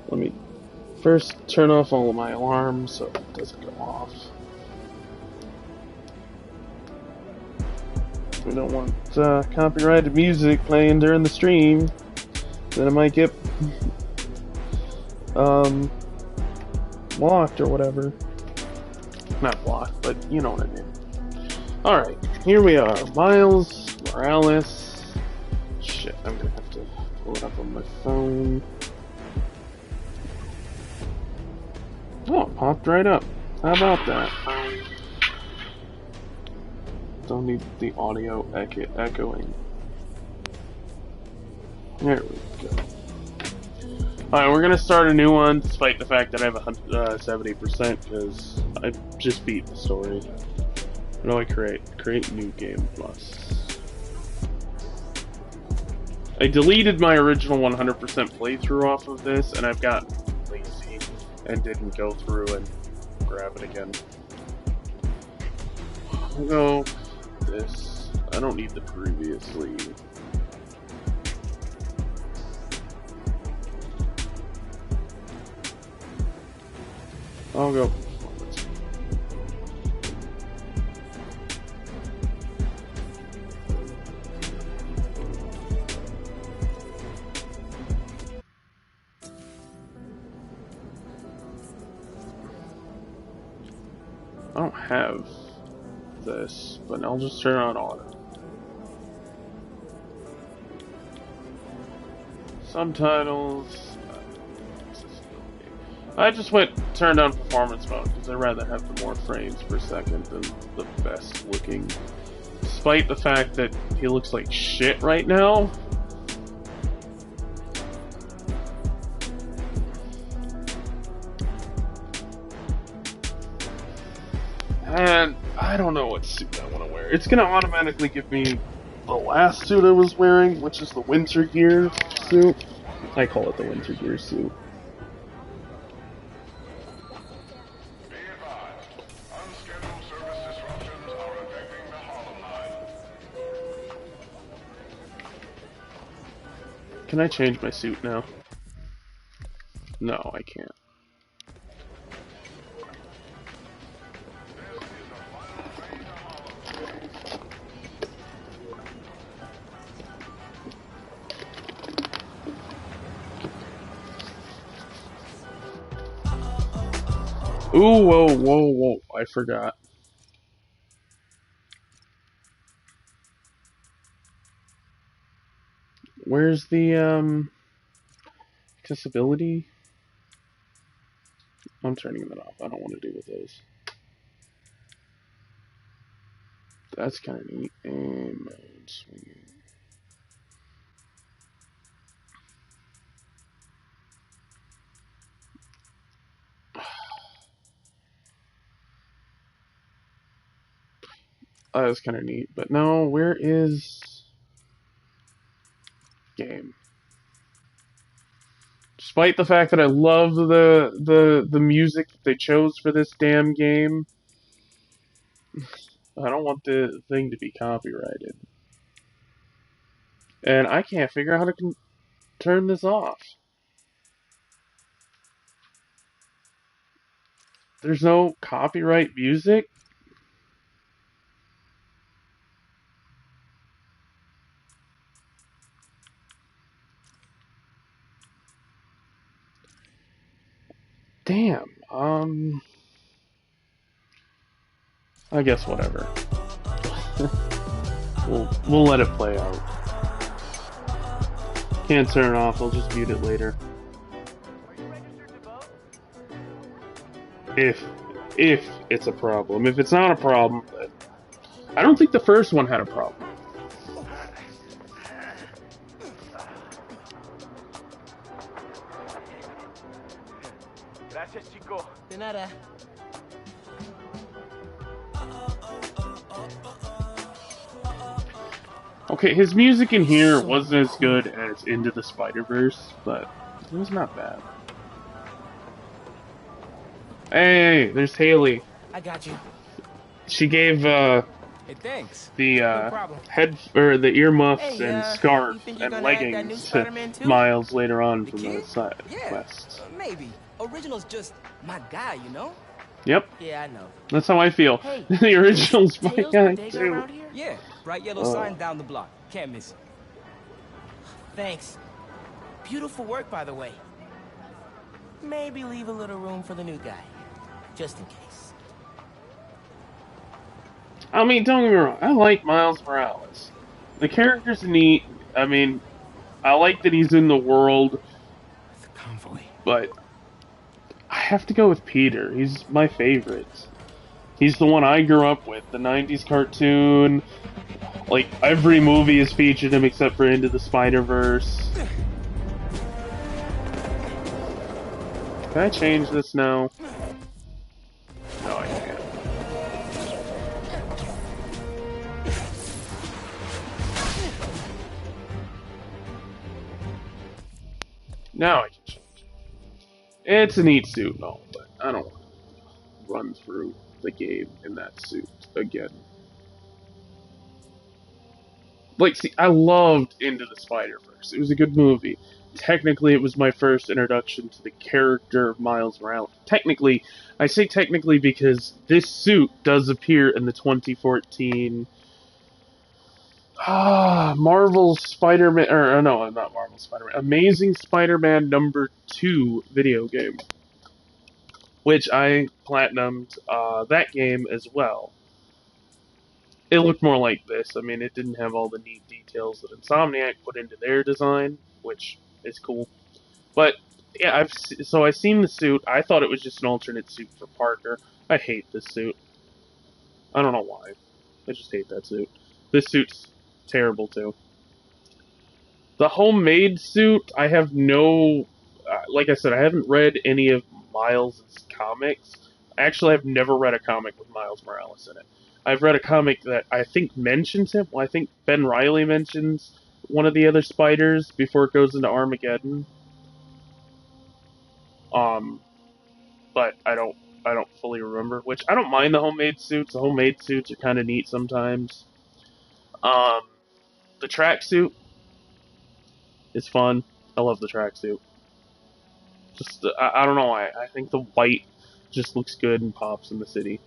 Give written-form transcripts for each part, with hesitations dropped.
Let me first turn off all of my alarms so it doesn't go off. We don't want copyrighted music playing during the stream. Then it might get blocked or whatever. Not blocked, but you know what I mean. Alright, here we are. Miles Morales. Shit, I'm gonna have to pull it up on my phone. Oh, it popped right up. How about that? Don't need the audio echoing. There we go. Alright, we're gonna start a new one, despite the fact that I have 70%, because I just beat the story. What do I create? Create new game plus. I deleted my original 100% playthrough off of this, and I've gotten lazy and didn't go through and grab it again. I'll go this. I don't need the previously. I'll go performance. I don't have this, but I'll just turn on auto. Subtitles. I just turned on performance mode because I'd rather have the more frames per second than the best looking. Despite the fact that he looks like shit right now. And I don't know what suit I want to wear. It's going to automatically give me the last suit I was wearing, which is the winter gear suit. I call it the winter gear suit. Can I change my suit now? No, I can't. Ooh, whoa, whoa, whoa, I forgot. Where's the, accessibility? I'm turning that off. I don't want to deal with those. That's kind of neat. And mode swinging. That was kind of neat. But no, where is game? Despite the fact that I love the music that they chose for this damn game, I don't want the thing to be copyrighted. And I can't figure out how to turn this off. There's no copyright music? Damn, I guess whatever. we'll let it play out. Can't turn it off, I'll just mute it later. If it's a problem. If it's not a problem, then I don't think the first one had a problem. Gracias, chico. De nada. Okay, his music in here wasn't as good as Into the Spider-Verse, but it was not bad. Hey, there's Haley. I got you. She gave Hey, thanks. the No problem. head or the earmuffs Hey, and you scarf think you're and gonna add that new leggings to Spider-Man too? Miles later on The from the kid? side Yeah, quests. maybe. Original's just my guy, you know? Yep, Yeah, I know. that's how I feel. Hey, the is original's my Tails guy Bodega too. around here? Yeah, bright yellow sign down the block. Can't miss it. Thanks. Beautiful work, by the way. Maybe leave a little room for the new guy, just in case. I mean, don't get me wrong. I like Miles Morales. The character's neat. I mean, I like that he's in the world, The convoy. but I have to go with Peter. He's my favorite. He's the one I grew up with. The '90s cartoon. Like every movie has featured him except for Into the Spider-Verse. Can I change this now? No, I can't. Now I can change it. It's a neat suit and all, but I don't want to run through the game in that suit again. Like, see, I loved Into the Spider-Verse. It was a good movie. Technically, it was my first introduction to the character of Miles Morales. Technically, I say technically because this suit does appear in the 2014 Marvel Spider-Man, or no, not Marvel Spider-Man, Amazing Spider-Man #2 video game, which I platinumed that game as well. It looked more like this. I mean, it didn't have all the neat details that Insomniac put into their design, which is cool. But yeah, I've seen the suit. I thought it was just an alternate suit for Parker. I hate this suit. I don't know why. I just hate that suit. This suit's terrible too. The homemade suit, I have no. Like I said, I haven't read any of Miles' comics. Actually, I've never read a comic with Miles Morales in it. I've read a comic that I think mentions him. Well, I think Ben Reilly mentions one of the other spiders before it goes into Armageddon. Um, but I don't fully remember. Which I don't mind the homemade suits. The homemade suits are kind of neat sometimes. Um, the tracksuit is fun. I love the tracksuit. Just I don't know. I think the white just looks good and pops in the city.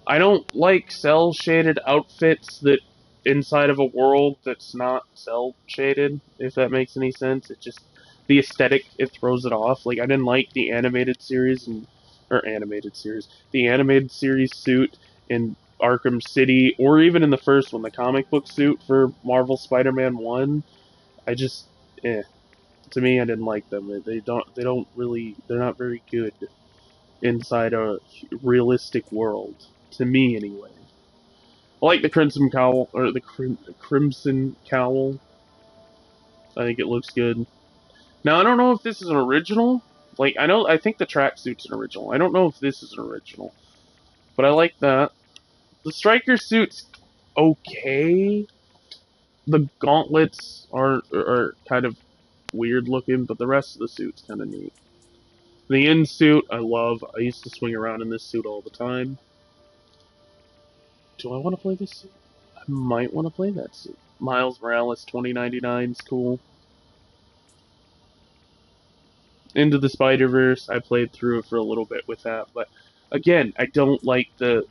I don't like cell shaded outfits that inside of a world that's not cell shaded. If that makes any sense, it just the aesthetic it throws it off. Like I didn't like the animated series the animated series suit in Arkham City, or even in the first one, the comic book suit for Marvel Spider-Man 1. I just to me, I didn't like them. They don't really, they're not very good inside a realistic world. To me, anyway. I like the Crimson Cowl, or the Crimson Cowl. I think it looks good. Now, I don't know if this is an original. Like, I think the tracksuit's an original. I don't know if this is an original. But I like that. The Striker suit's okay. The gauntlets are kind of weird looking, but the rest of the suit's kind of neat. The in suit, I love. I used to swing around in this suit all the time. Do I want to play this suit? I might want to play that suit. Miles Morales 2099 is cool. Into the Spider-Verse, I played through it for a little bit with that, but again, I don't like the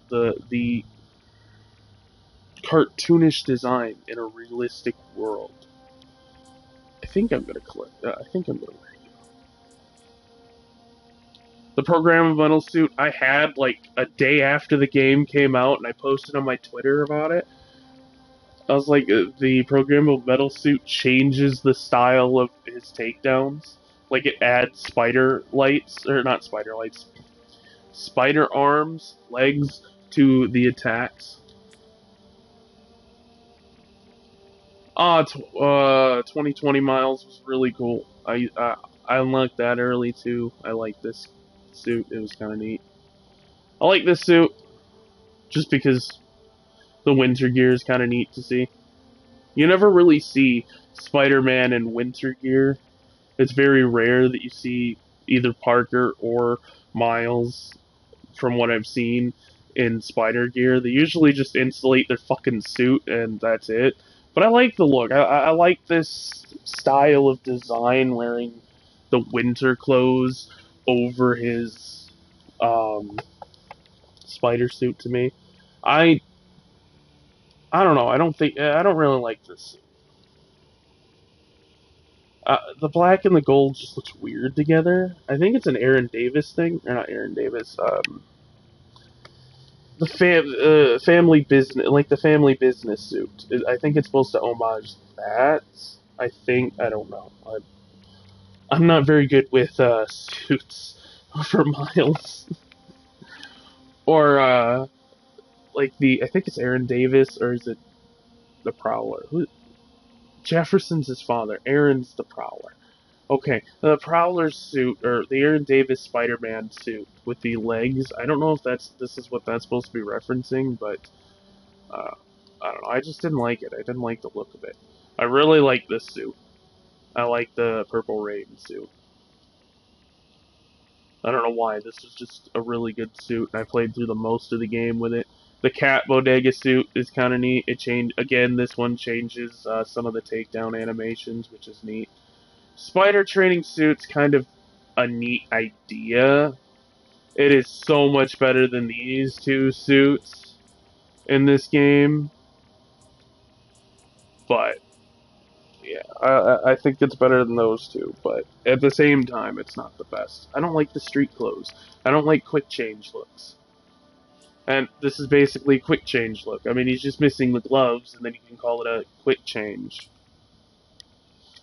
cartoonish design in a realistic world. I think I'm gonna click. I think I'm gonna. The programmable suit I had like a day after the game came out, and I posted on my Twitter about it. I was like, the programmable metal suit changes the style of his takedowns. Like it adds spider lights, or not spider lights, spider arms, legs to the attacks. 2020 Miles was really cool. I unlocked that early too. I like this suit. It was kind of neat. I like this suit just because the winter gear is kind of neat to see. You never really see Spider-Man in winter gear. It's very rare that you see either Parker or Miles, from what I've seen. in spider gear. They usually just insulate their fucking suit and that's it. But I like the look. I like this style of design, wearing the winter clothes over his spider suit. To me, I I don't know. I don't really like this. The black and the gold just looks weird together. I think it's an Aaron Davis thing, or not Aaron Davis. The family business, like the family business suit. I think it's supposed to homage that. I don't know. I'm not very good with suits for Miles. Or like I think it's Aaron Davis, or is it the Prowler? Jefferson's his father. Aaron's the Prowler. Okay, the Prowler's suit, or the Aaron Davis Spider-Man suit with the legs. I don't know if this is what that's supposed to be referencing, but uh, I don't know. I just didn't like it. I didn't like the look of it. I really like this suit. I like the Purple Rain suit. I don't know why. This is just a really good suit, and I played through the most of the game with it. The Cat Bodega suit is kind of neat. It changed again. This one changes some of the takedown animations, which is neat. Spider training suit's kind of a neat idea. It is so much better than these two suits in this game, but yeah, I think it's better than those two, but at the same time, it's not the best. I don't like the street clothes. I don't like quick change looks. And this is basically a quick change look. I mean, he's just missing the gloves, and then you can call it a quick change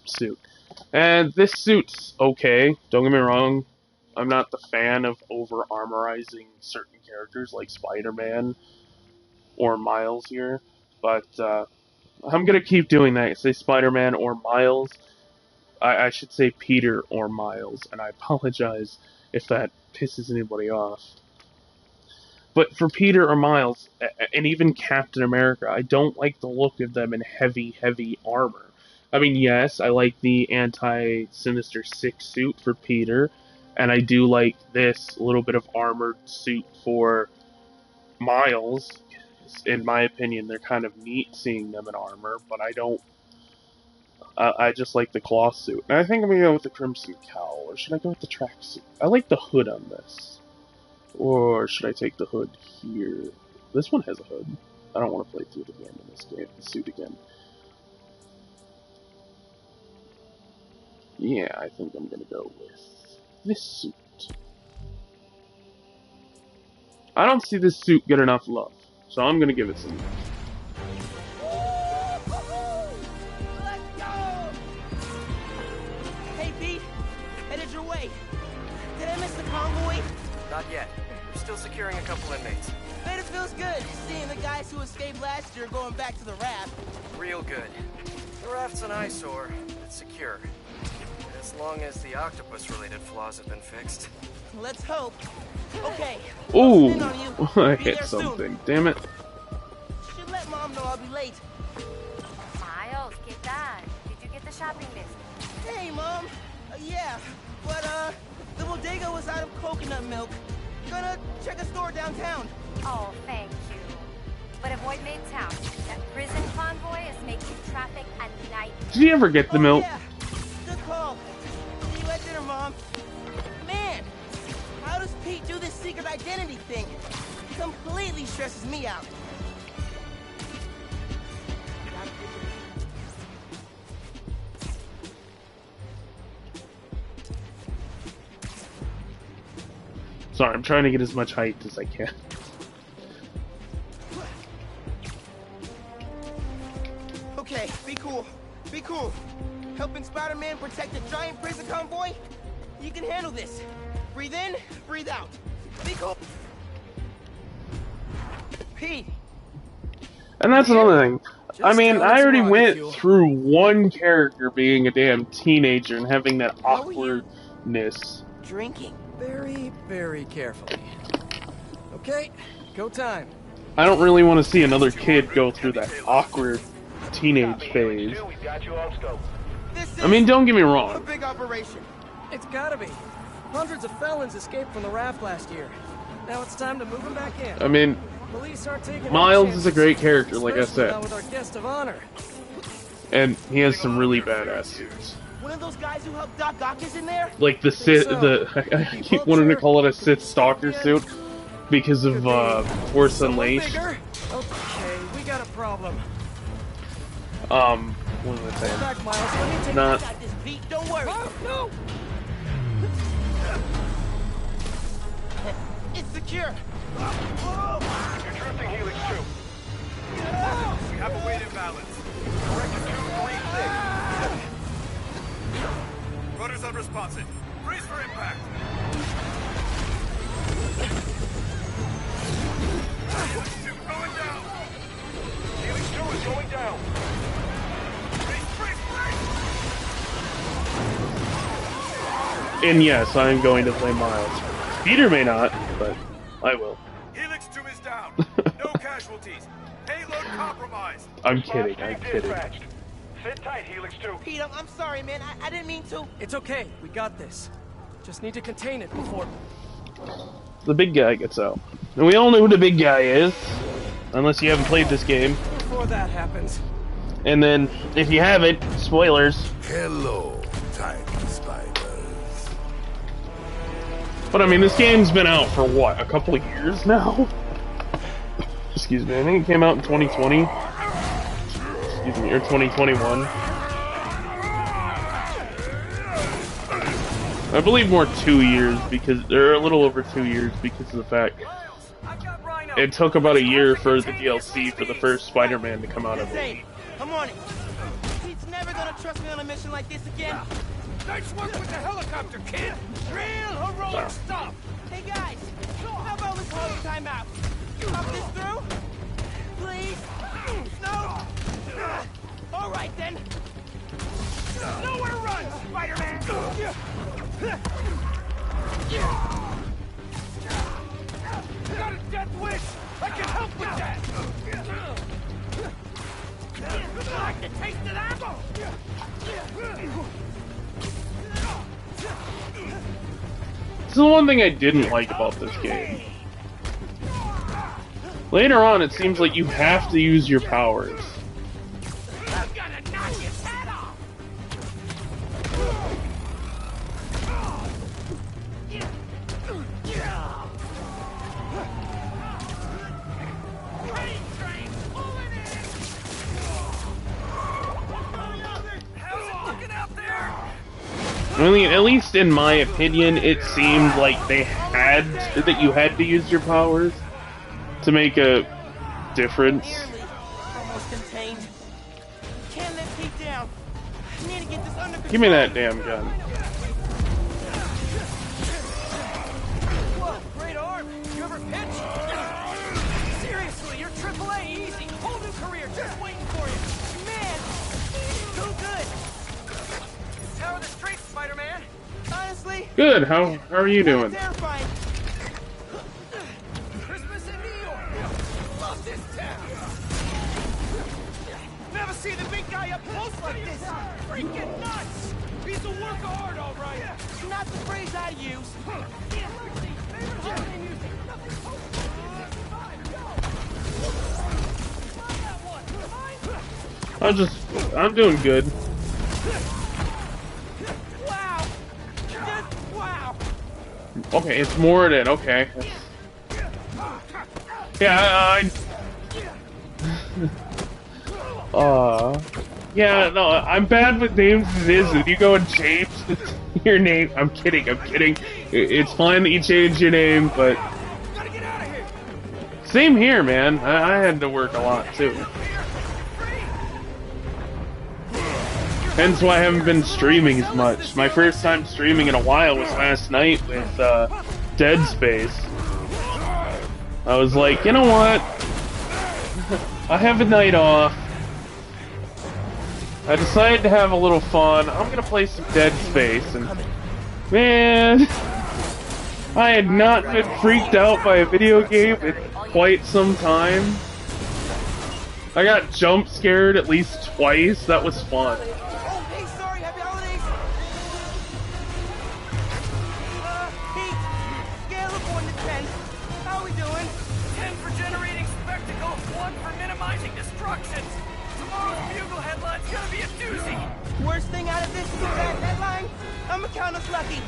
suit. And this suit's okay, don't get me wrong. I'm not the fan of over-armorizing certain characters like Spider-Man or Miles here, but I'm gonna keep doing that. Say Spider-Man or Miles. I should say Peter or Miles, and I apologize if that pisses anybody off. But for Peter or Miles, and even Captain America, I don't like the look of them in heavy, heavy armor. I mean, yes, I like the anti-Sinister Six suit for Peter, and I do like this little bit of armored suit for Miles. In my opinion, they're kind of neat seeing them in armor, but I don't. I just like the cloth suit. And I think I'm gonna go with the Crimson Cowl, or should I go with the tracksuit? I like the hood on this. Or should I take the hood here? This one has a hood. I don't want to play through the game in this game, the suit again. Yeah, I think I'm gonna go with this suit. I don't see this suit get enough love, so I'm gonna give it some love. Let's go! Hey, Pete, headed your way. Did I miss the convoy? Not yet. We're still securing a couple inmates. Bet it feels good seeing the guys who escaped last year going back to the raft. Real good. The raft's an eyesore, but it's secure. As long as the octopus-related flaws have been fixed. Let's hope. Okay. Ooh, I'll on you. I Be hit there soon. something. Damn it. Should let Mom know I'll be late. Miles, ¿qué tal? Did you get the shopping list? Hey, Mom. Yeah, but the bodega was out of coconut milk. Gonna check a store downtown. Oh, thank you. But avoid Midtown. That prison convoy is making traffic a nightmare. Did you ever get the milk? Yeah. Good call. See you at dinner, Mom. Man, how does Pete do this secret identity thing? Completely stresses me out. Sorry, I'm trying to get as much height as I can. Okay, be cool. Be cool. Helping Spider-Man protect a giant prison convoy? You can handle this. Breathe in, breathe out. Be cool. Pete. And that's another thing. I mean, I already went through one character being a damn teenager and having that awkwardness. Drinking. Very, very carefully. Okay, go time. I don't really want to see another kid go through that awkward teenage phase. This is I mean, don't get me a wrong. big operation. It's gotta be. Hundreds of felons escaped from the raft last year. Now it's time to move him back in. I mean, Police aren't taking Miles any is a great character, like I chances, especially said. not with our guest of honor. And he has some really badass suits. One of those guys who helped Doc Ock is in there? Like the Sith, I keep wanting to call it a Sith Stalker suit because of Force Someone Unleashed. bigger? Okay, we got a problem. What was I Stay saying? back, Miles. Let me take Not. Got this beat, don't worry. Oh, no! It's secure. You're drifting Helix 2. We have a weight imbalance. Correction 236. Rudder's unresponsive. Brace for impact. Helix 2 going down. Helix 2 is going down. Brace, brace, brace! And yes, I am going to play Miles. Peter may not, but I will. Helix 2 is down. No casualties. Payload compromised. I'm kidding, I'm Being kidding. dispatched. Sit tight, Helix 2. Pete, I'm sorry, man. I didn't mean to. It's okay. We got this. Just need to contain it before... The big guy gets out. And we all know who the big guy is, unless you haven't played this game. Before that happens. And then, if you haven't, spoilers. Hello, tiny spiders. But I mean, this game's been out for what, a couple of years now? Excuse me, I think it came out in 2020. Excuse me, or 2021. I believe more 2 years, because they're a little over 2 years because of the fact I've got Rhino. it took about a year for the DLC for the first Spider-Man to come out of it. Zane, I'm on it. Pete's never gonna trust me on a mission like this again. Nice work with the helicopter, kid. Real heroic stuff. Hey guys, how about we call a timeout? Talk this through? Please? No? All right then. Nowhere to run, Spider-Man. Got a death wish. I can help with that. Would you like to taste of that? This is the one thing I didn't like about this game. Later on, it seems like you have to use your powers. I'm gonna knock his head off. How's it looking out there? I mean, at least in my opinion, it seemed like that you had to use your powers to make a difference. Nearly. Almost contained. Can't let Pete down. I need to get this under control. Give me that damn gun. Whoa, great arm. You ever pitch? Seriously, you're AAA easy. Whole new career just waiting for you. Man, too good. How are the streets, Spider-Man? Honestly, Good. How are you doing? terrifying. Christmas in New York. Love this town. Never see the big guy up close like this. Freaking nuts. He's a work of art, all right. Not the phrase I use. I'm doing good. Wow. Just wow. Okay, it's Morden. Okay. Yeah, yeah, no, I'm bad with names as it is. If you go and change your name, I'm kidding. It's fine that you change your name, but Gotta get out of here. same here, man. I had to work a lot too. Hence why I haven't been streaming as much. My first time streaming in a while was last night with Dead Space. I was like, you know what? I have a night off. I decided to have a little fun. I'm gonna play some Dead Space, and man, I had not been freaked out by a video game in quite some time. I got jump scared at least twice. That was fun. Oh, hey, sorry. Happy holidays. Pete, scale of 1 to 10. It's gonna be a doozy. Worst thing out of this is a bad headline. I'ma count us lucky.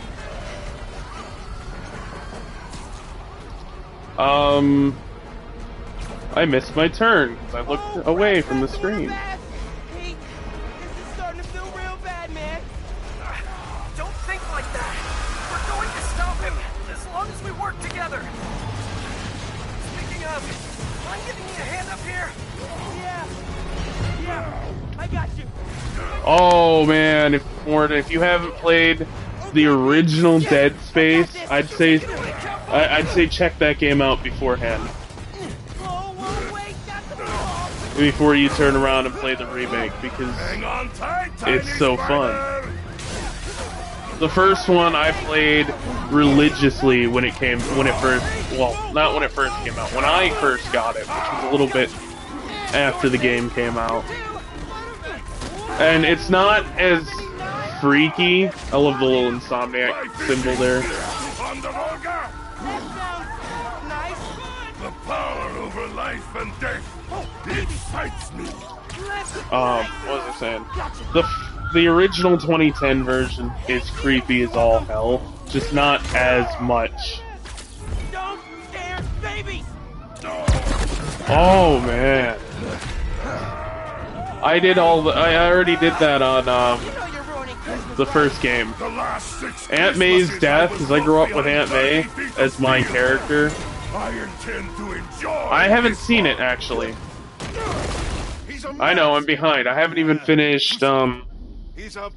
I missed my turn because I looked away from the screen. Pete, this is starting to feel real bad, man. Don't think like that. We're going to stop him as long as we work together. Speaking of, mind giving me a hand up here? Yeah, I got you. Oh man, if you haven't played the original Dead Space, I'd say check that game out beforehand. Oh, wait, that's the ball. Before you turn around and play the remake, because Hang on tight, it's so fun. The first one I played religiously when it first, well, not when it first came out, when I first got it, which was a little bit after the game came out. And it's not as freaky. I love the little Insomniac symbol there. On the Volga! Nice. The power over life and death. It excites me. What was I saying? The original 2010 version is creepy as all hell, just not as much. Don't scare babies. Oh man. I already did that on You know you're ruining Christmas. the first game. The last 6 Aunt May's Christmases death, was because I grew up with beyond Aunt May 30 feet as of my freedom. character. I intend to enjoy. I haven't this seen it moment. actually. He's a I know, I'm menace. behind. I haven't even finished, He's a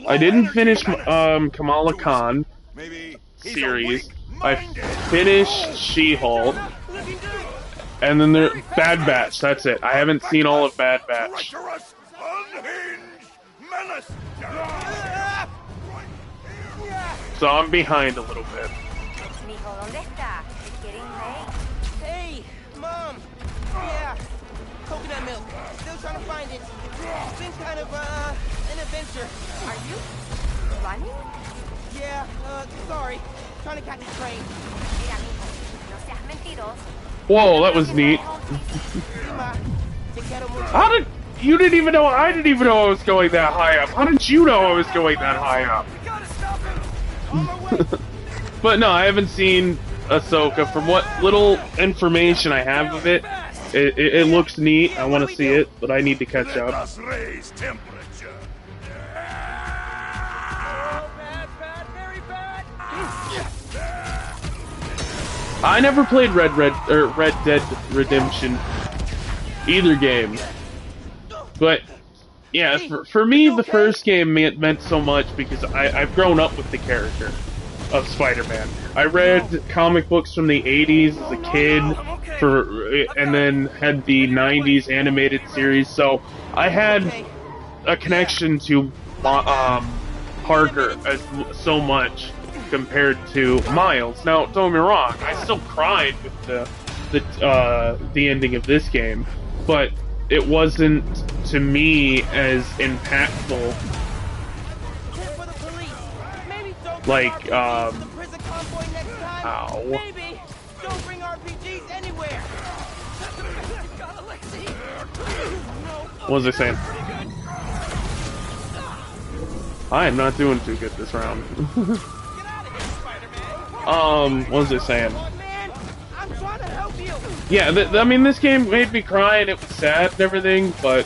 I didn't low-energy finish, menace. Kamala Khan Maybe he's a series. I weak-minded. finished She-Hulk, and then there, Bad Batch, that's it. I haven't seen all of Bad Batch. Treacherous, unhinged menace. So I'm behind a little bit. Mijo, ¿dónde está? It's getting late. Hey, Mom. Yeah, coconut milk. Still trying to find it. It's been kind of, an adventure. Are you running? Yeah, sorry. Trying to catch a train. Mira, mijo, no seas mentiroso. Whoa, that was neat. Ma, te quiero mucho. How did, you didn't even know, I didn't even know I was going that high up. How did you know I was going that high up? We gotta stop him. On my way. But no, I haven't seen Ahsoka. From what little information I have of it, it looks neat. I want to see it, but I need to catch Let up. us raise temperature. Bad, very bad. I never played Red Dead Redemption, either game. But yeah, for me, the first game meant so much because I've grown up with the character of Spider-Man. I read comic books from the 80s as a kid, and then had the 90s animated series, so I had a connection to Parker as so much compared to Miles. Now, don't get me wrong, I still cried with the ending of this game, but it wasn't to me as impactful. For the police. Maybe don't Like, bring RPGs to the prison convoy next time. Ow. Maybe don't bring RPGs anywhere. What was I saying? I am not doing too good this round. What was I saying? Man, I'm trying to help you. Yeah, I mean, this game made me cry and it was sad and everything, but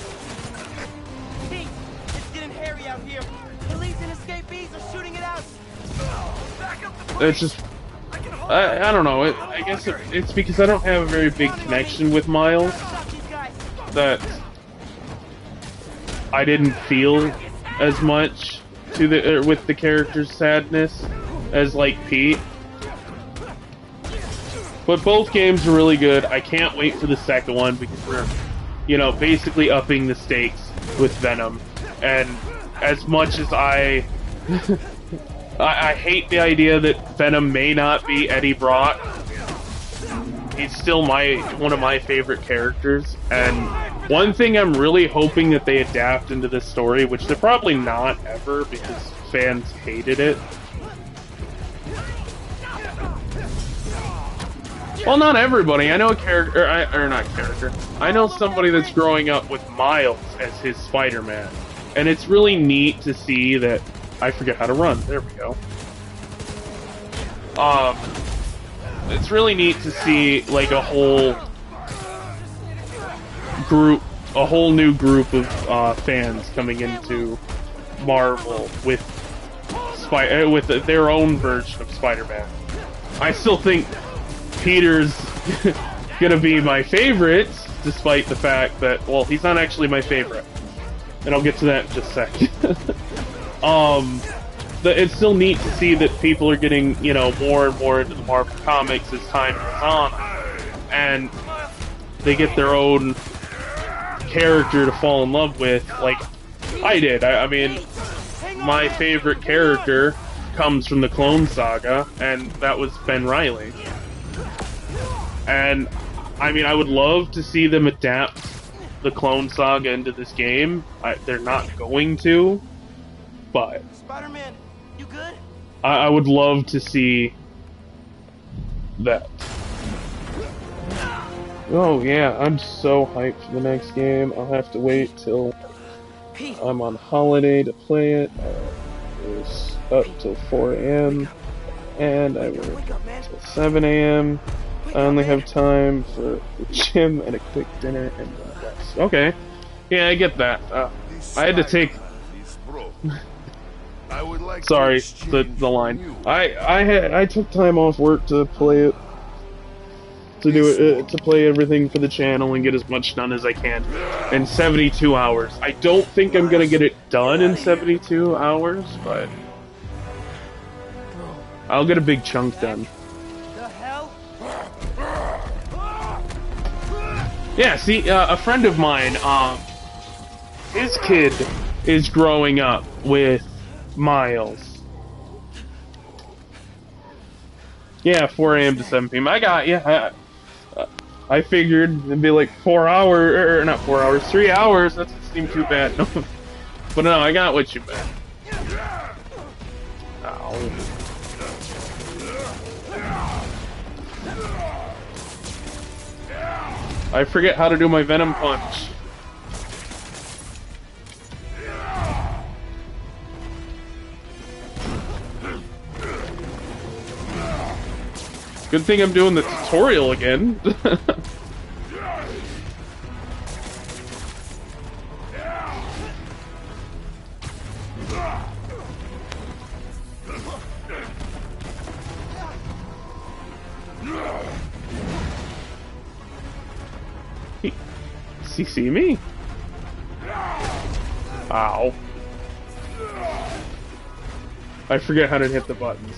Pete, it's getting hairy out here. Police and escapees are shooting it out. Back up the police. it's just, I can hold I don't know, I guess it's because I don't have a very big connection with Miles Stop these guys. that I didn't feel as much with the character's sadness as like Pete. But both games are really good. I can't wait for the second one because we're, basically upping the stakes with Venom. And as much as I hate the idea that Venom may not be Eddie Brock, he's still one of my favorite characters. And one thing I'm really hoping that they adapt into this story, which they're probably not ever because fans hated it, Well, not everybody. I know a character, or not character. I know somebody that's growing up with Miles as his Spider-Man, and it's really neat to see that. I forget how to run. There we go. It's really neat to see like a whole new group of fans coming into Marvel with their own version of Spider-Man. I still think Peter's gonna be my favorite, despite the fact that, well, he's not actually my favorite. And I'll get to that in just a second. It's still neat to see that people are getting, you know, more and more into the Marvel comics as time goes on. And they get their own character to fall in love with, like I did. I mean, my favorite character comes from the Clone Saga, and that was Ben Reilly. And, I mean, I would love to see them adapt the Clone Saga into this game. They're not going to, but Spider-Man, you good? I would love to see that. Oh yeah, I'm so hyped for the next game. I'll have to wait till I'm on holiday to play it. It's up till 4 a.m. and I work till 7 a.m. I only have time for the gym and a quick dinner and rest. Okay. Yeah, I get that. I had to take... Sorry, the line. I took time off work to play it. To play everything for the channel and get as much done as I can in 72 hours. I don't think I'm gonna get it done in 72 hours, but I'll get a big chunk done. The hell? Yeah, see, a friend of mine, his kid is growing up with Miles. Yeah, 4 a.m. to 7 p.m. I figured it'd be like 4 hours, or not 4 hours, 3 hours. That doesn't seem too bad. No. But no, I got what you meant. Ow. I forget how to do my Venom Punch. Good thing I'm doing the tutorial again. Does he see me? Ow. I forget how to hit the buttons.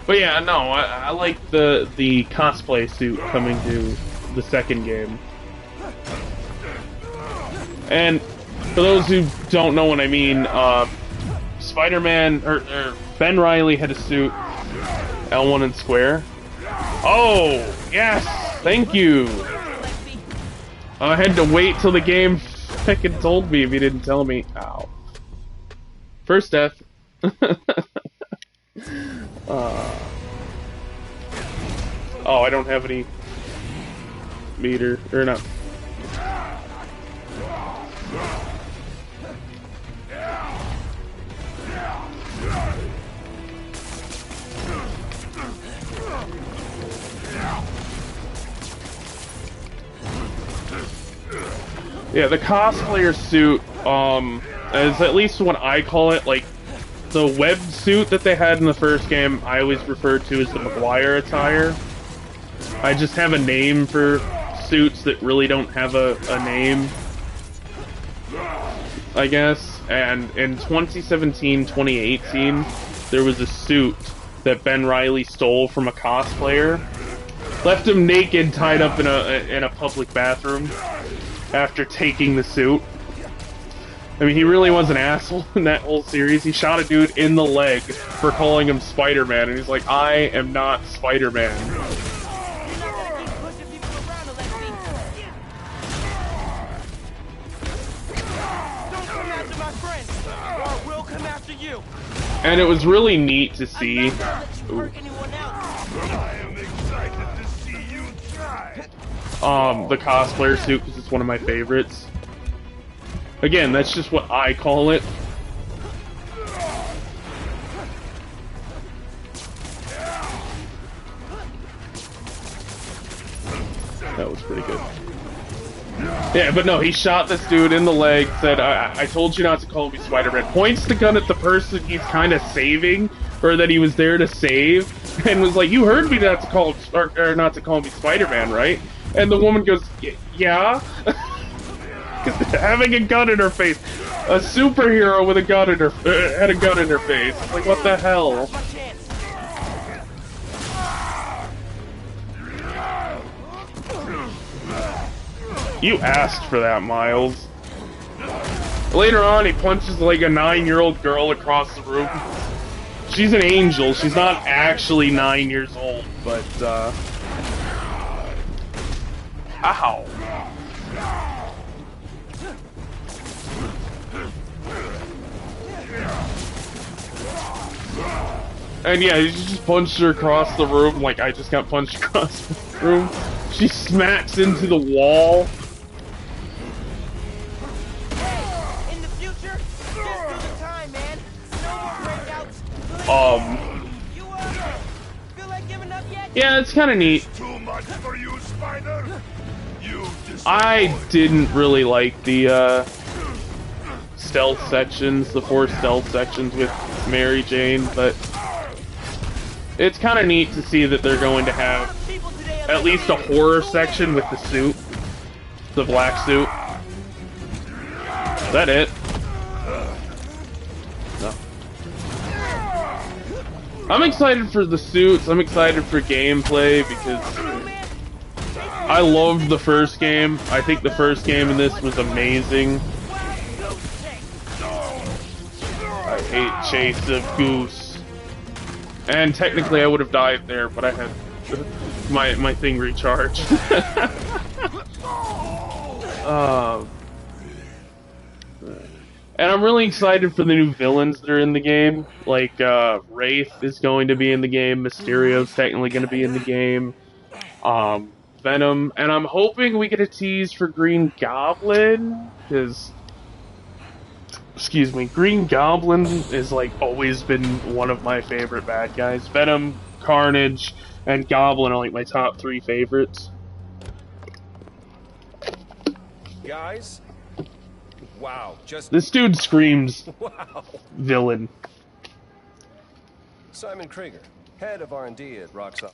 But yeah, no, I like the cosplay suit coming to the second game. And for those who don't know what I mean, Spider-Man, or Ben Reilly had a suit, L1 and Square. Oh, yes, thank you. I had to wait till the game fucking told me if he didn't tell me. Ow. First death. Oh, I don't have any meter, or not. Yeah, the cosplayer suit, is at least what I call it, like, the web suit that they had in the first game, I always refer to as the Maguire attire. I just have a name for suits that really don't have a name, I guess. And in 2017, 2018, there was a suit that Ben Reilly stole from a cosplayer. Left him naked, tied up in a public bathroom after taking the suit. I mean, he really was an asshole in that whole series. He shot a dude in the leg for calling him Spider-Man, and he's like, I am not Spider-Man. And it was really neat to see. the cosplayer suit because it's one of my favorites. Again, that's just what I call it. That was pretty good. Yeah, but no, he shot this dude in the leg, said, I told you not to call me Spider-Man. Points the gun at the person he's kind of saving, or that he was there to save, and was like, you heard me not to call or not to call me Spider-Man, right? And the woman goes, yeah? Having a gun in her face. A superhero with a gun in her, had a gun in her face. Like, what the hell? You asked for that, Miles. Later on, he punches like a 9-year-old girl across the room. She's an angel. She's not actually 9 years old, but, ow. And yeah, he just punched her across the room like I just got punched across the room. She smacks into the wall. In the future, just do the time, man. No more breakouts. You feel like giving up yet? Yeah, it's kind of neat. Too much for you, Spider. You I didn't really like the stealth sections, the 4 stealth sections with Mary Jane, but it's kind of neat to see that they're going to have at least a horror section with the suit, the black suit. Is that it? No. I'm excited for the suits. I'm excited for gameplay because I loved the first game. I think the first game in this was amazing. I hate Chase of Goose. And technically I would have died there, but I had my thing recharged. And I'm really excited for the new villains that are in the game. Like, Wraith is going to be in the game, Mysterio's technically going to be in the game, Venom, and I'm hoping we get a tease for Green Goblin, because, excuse me, Green Goblin has, like, always been one of my favorite bad guys. Venom, Carnage, and Goblin are, like, my top 3 favorites. Guys? Wow, just... This dude screams wow. villain. Simon Krieger, head of R&D at Roxxon.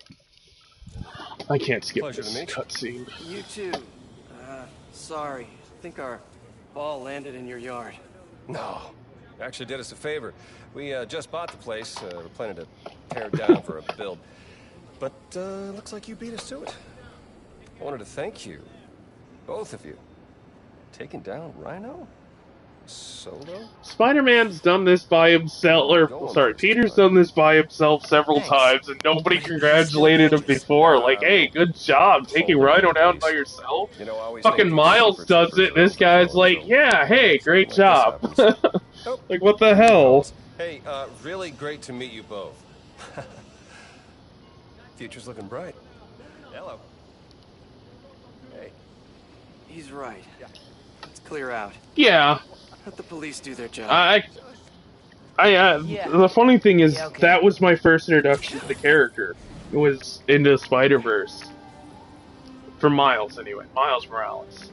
I can't skip Pleasure this to meet you. cutscene. You too. Sorry. I think our ball landed in your yard. No, actually did us a favor. We just bought the place. We're planning to tear it down for a build. But looks like you beat us to it. I wanted to thank you, both of you. Taking down Rhino? Solo? Spider-Man's done this by himself, or, sorry, Peter's done this by himself several times, and nobody congratulated him before. Like, hey, good job, taking Rhino down by yourself. You know, I always Fucking Miles does it, this guy's like, yeah, hey, great job. Like, what the hell? Hey, really great to meet you both. Future's looking bright. Hello. Hey. He's right. Let's clear out. Yeah. Let the police do their job. The funny thing is, that was my first introduction to the character. It was into Spider-Verse. For Miles, anyway. Miles Morales.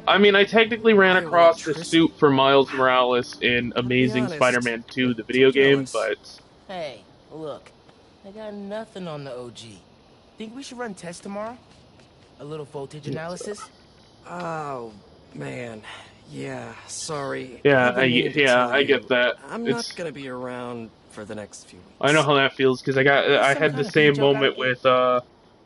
I mean, I technically ran across the suit for Miles Morales in Amazing Spider-Man 2, the video game, but... Hey, look. I got nothing on the OG. Think we should run tests tomorrow? A little voltage analysis? Oh, man. Yeah, sorry. Yeah, I get that. I'm not gonna be around for the next few weeks. I know how that feels, because I had the same moment with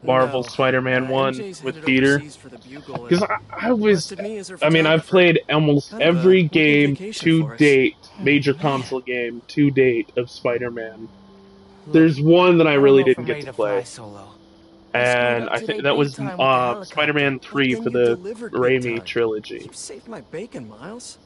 Marvel Spider-Man 1 with Peter. Because I've played almost every game to date, major console game to date of Spider-Man. There's one that I really didn't get to play. And I think that was Spider-Man 3 for the Raimi trilogy. You saved my bacon, Miles.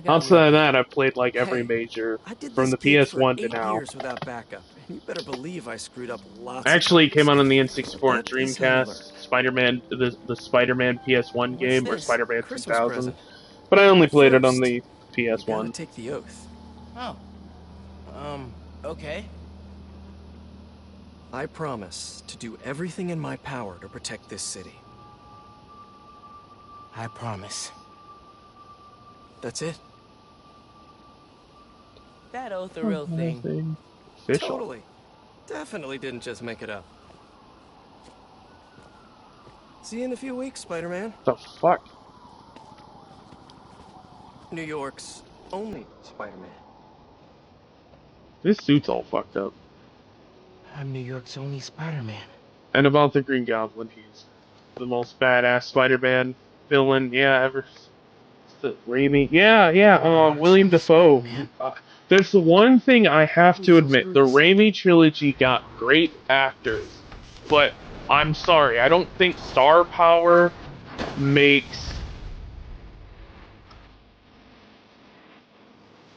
Outside of that, I've played like every major from the PS1 to now. Without backup. You better believe I screwed up lots. Actually, it came out on the N64 and Dreamcast. Spider-Man, the Spider-Man PS1 game, or this? Spider-Man Christmas 2000. present. But I only played it on First, the You gotta PS1. take the oath. Oh. Okay. I promise to do everything in my power to protect this city. I promise. That's it. That oath a real thing. Official. Totally. Definitely didn't just make it up. See you in a few weeks, Spider-Man. The fuck? New York's only Spider-Man. This suit's all fucked up. I'm New York's only Spider-Man. And about the Green Goblin, he's the most badass Spider-Man villain, yeah, ever. The Raimi, yeah, William Dafoe. That's the one thing I have to admit. The Raimi trilogy got great actors, but I'm sorry, I don't think star power makes...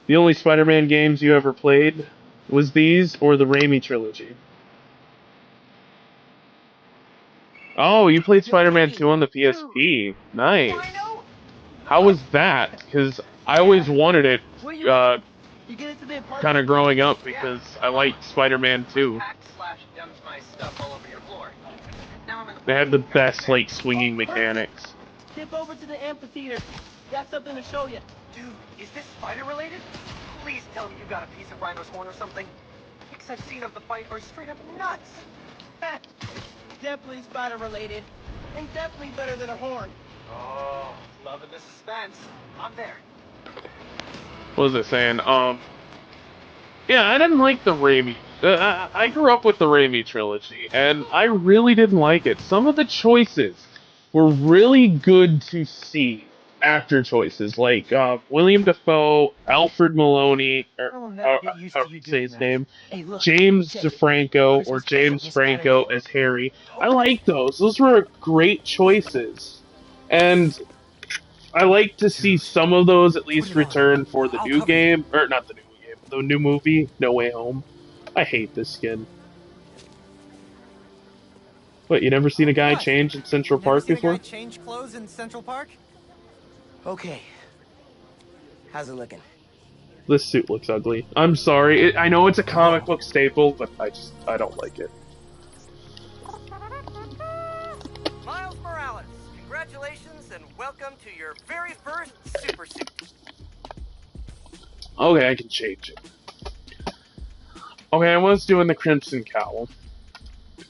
The only Spider-Man games you ever played was these or the Raimi trilogy. Oh, you played Spider-Man 2 on the PSP. Nice. How was that? Because I always wanted it, kind of growing up, because I liked Spider-Man 2. They had the best, like, swinging mechanics. Tip over to the amphitheater. Got something to show you. Dude, is this spider related? Please tell me you got a piece of Rhino's horn or something. Pics I've seen of the fight are straight up nuts. Definitely spider related. And definitely better than a horn. Oh, loving the suspense. I'm there. What was it saying? Yeah, I didn't like the Raimi. I grew up with the Raimi trilogy, and I really didn't like it. Some of the choices were really good to see. Actor choices, like William Dafoe, Alfred Maloney, or say his name, James DeFranco, or James Franco as Harry. I like those. Those were great choices. And I like to see some of those at least return for the new game, or not the new game, the new movie, No Way Home. I hate this skin. What, you never seen a guy change in Central Park before? Change clothes in Central Park? Okay. How's it looking? This suit looks ugly. I'm sorry. I know it's a comic book staple, but I don't like it. Miles Morales, congratulations and welcome to your very first super suit. Okay, I can change it. Okay, I was doing the Crimson Cowl.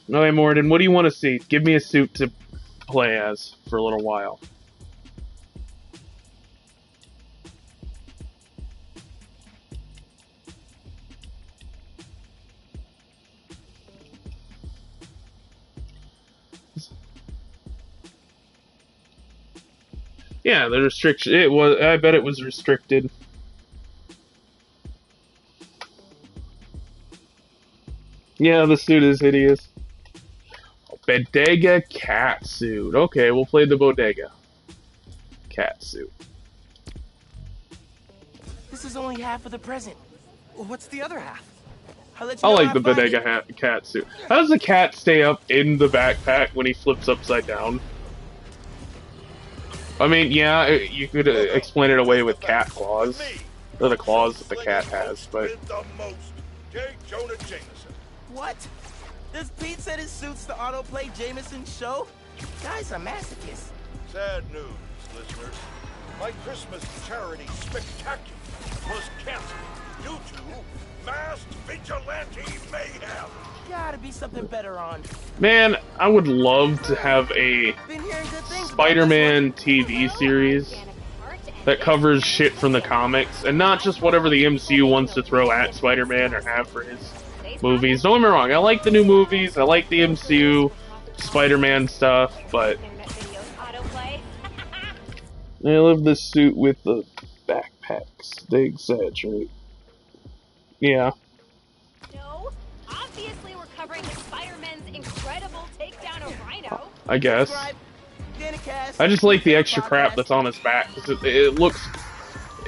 Okay, Morden, what do you want to see? Give me a suit to play as for a little while. Yeah, the restriction. It was. I bet it was restricted. Yeah, the suit is hideous. Bodega cat suit. Okay, we'll play the Bodega cat suit. This is only half of the present. Well, what's the other half? I'll let you I know like how the I find Bodega it. cat suit. How does the cat stay up in the backpack when he flips upside down? I mean, yeah, you could explain it away with cat claws. Or the claws that the cat has, but... The most, J. Jonah Jameson. What? Does Pete said it suits the autoplay Jameson show? Guy's a masochist. Sad news, listeners. My Christmas charity spectacular was canceled due to masked vigilante mayhem. Gotta be something better on. Man, I would love to have a Been hearing good things about Spider-Man TV series that covers shit from the comics, and not just whatever the MCU wants to throw at Spider-Man or have for his movies. Don't get me wrong, I like the new movies, I like the MCU Spider-Man stuff, but I love this suit with the backpacks. They exaggerate. Yeah. No, obviously we're covering Spider-Man's incredible takedown of Rhino. I guess. I just like the extra crap that's on his back, because it looks...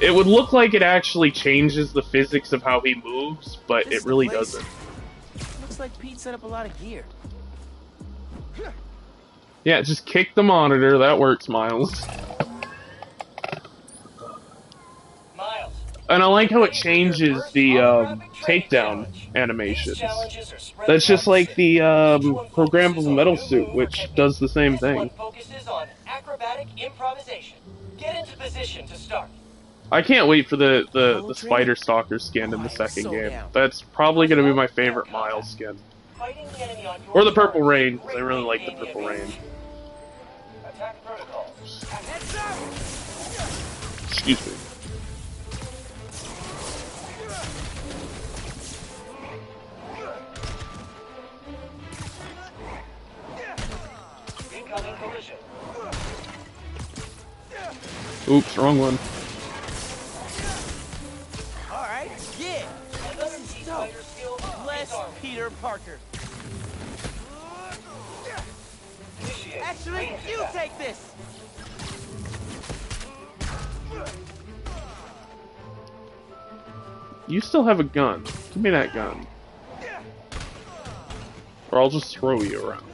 It would look like it actually changes the physics of how he moves, but it really doesn't. Looks like Pete set up a lot of gear. Yeah, just kick the monitor. That works, Miles. Miles. And I like how it changes the takedown animations. That's just like the programmable metal suit, which does the same This one thing. focuses on acrobatic improvisation. Get into position to start. I can't wait for the Spider Stalker skin in the second game. That's probably going to be my favorite Miles skin. Fighting the enemy on your Or the Purple turn. Rain, because I really like the Purple Rain. Attack protocols. Heads up! Excuse me. Incoming collision. Oops, wrong one. Alright, yeah. Another key fighter skill. Bless disarm. Peter Parker. Initiate. Actually, range you attack. take this. You still have a gun. Give me that gun. Or I'll just throw you around.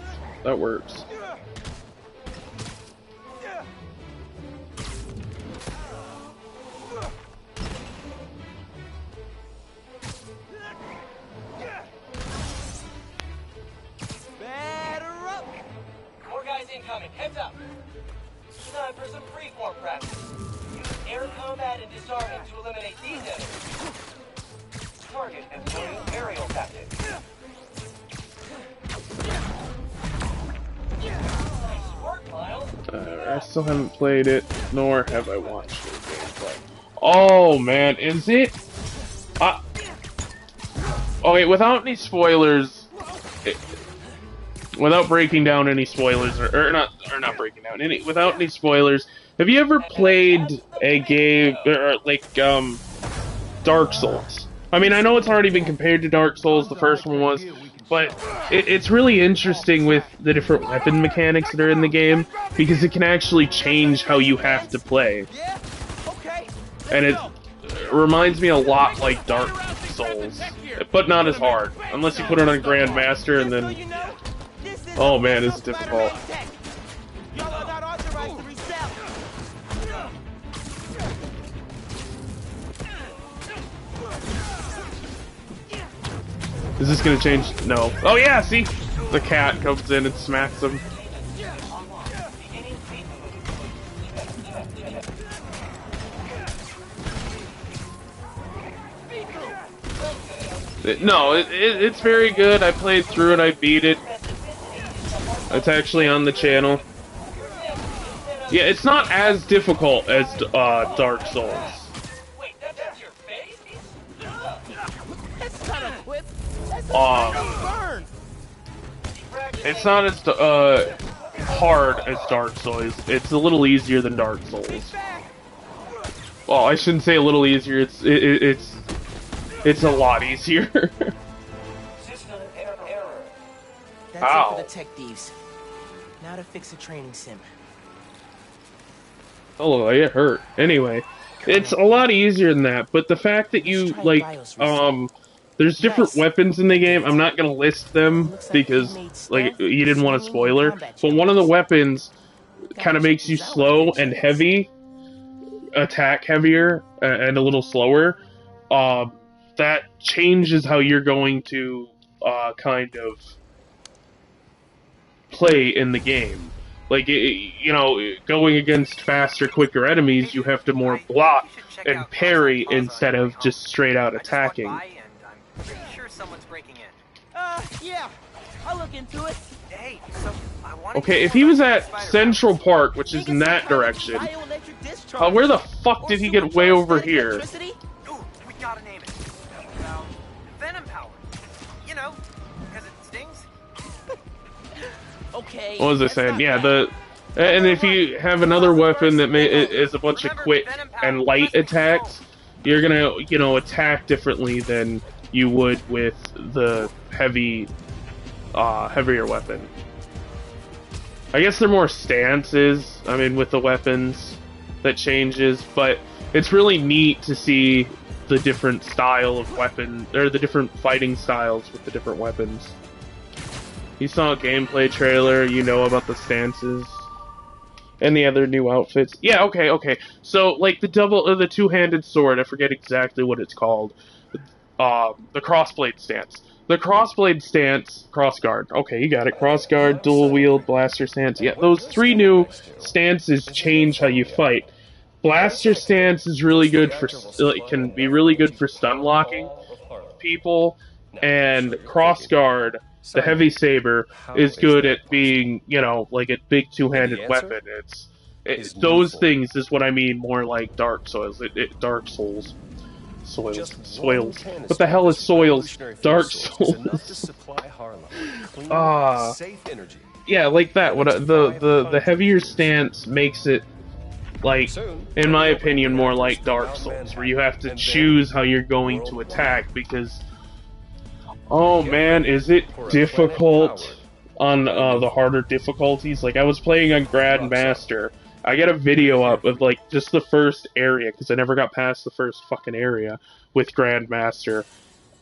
That works. Batter up. More guys incoming. Heads up. Time for some freeform practice. Use air combat and disarming to eliminate these enemies. Target employing aerial tactics. Nice work, Miles. I still haven't played it, nor have I watched the gameplay. Oh man, is it? Okay, without any spoilers, without breaking down any spoilers, or not breaking down any, without any spoilers, have you ever played a game like Dark Souls? I mean, I know it's already been compared to Dark Souls. The first one was. But it's really interesting with the different weapon mechanics that are in the game, because it can actually change how you have to play. Yeah? Okay. And it reminds me a lot like Dark Souls, but not as hard, unless you put it on Grandmaster and then... Oh man, it's difficult. Y'all are not authorized to resell. Is this gonna change? No. Oh yeah, see? The cat comes in and smacks him. No, it's very good. I played through it, I beat it. It's actually on the channel. Yeah, it's not as difficult as Dark Souls. Wait, that's your face? That's not a whip. That's Uh, a burn. It's not as hard as Dark Souls. It's a little easier than Dark Souls. Well, I shouldn't say a little easier. It's a lot easier. System error. That's Ow. it for the tech thieves. Now to fix a training sim. Oh, it hurt. Anyway, it's a lot easier than that. But the fact that you like, there's different weapons in the game. I'm not gonna list them because like you didn't want a spoiler. But one of the weapons kind of makes you slow and heavy, attack heavier and a little slower. That changes how you're going to kind of play in the game. Like, you know, going against faster, quicker enemies, you have to more block and parry instead of just straight out attacking. I'm pretty sure someone's breaking in. Yeah. I'll look into it. Hey, so I want Okay, if he was at Central Park, which is in that direction, where the fuck did he get way over here? Ooh, we gotta name it. Venom power. You know, because it stings. Okay. What was I saying? Yeah, and if you have another weapon that is a bunch of quick and light attacks, you're gonna, you know, attack differently than you would with the heavier weapon. I guess they're more stances, I mean, with the weapons that changes, but it's really neat to see the different style of weapon, or the different fighting styles with the different weapons. You saw a gameplay trailer, you know about the stances. And the other new outfits. Yeah, okay. So, like, the two-handed sword, I forget exactly what it's called. The crossblade stance. The crossblade stance, crossguard. Okay, you got it. Crossguard, dual wield, blaster stance. Yeah, those three new stances change how you fight. Blaster stance is really good for, can be really good for stun locking people, and crossguard, the heavy saber, is good at being, you know, like a big two-handed weapon. Those things is what I mean more like Dark Souls. Dark Souls. Soils. What the hell is Soils? Dark Souls. Yeah, like that. What the heavier stance makes it, like, in my opinion, more like Dark Souls, where you have to choose how you're going to attack, because, oh man, is it difficult on the harder difficulties. Like, I was playing on Grandmaster. I got a video up of, like, just the first area, because I never got past the first fucking area with Grandmaster.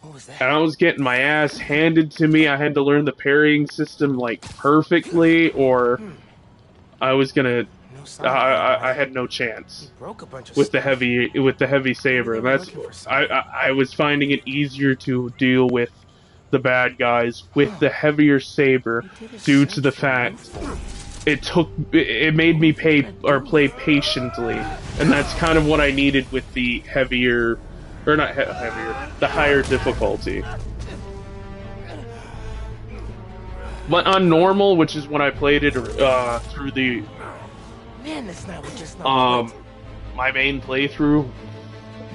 What was that? And I was getting my ass handed to me. I had to learn the parrying system, like, perfectly, or I was gonna... I had no chance with the heavy saber. And that's I was finding it easier to deal with the bad guys with the heavier saber due to the fact it made me play patiently, and that's kind of what I needed with the heavier, or not heavier, the higher difficulty. But on normal, which is when I played it through the Man, this night was just not my main playthrough,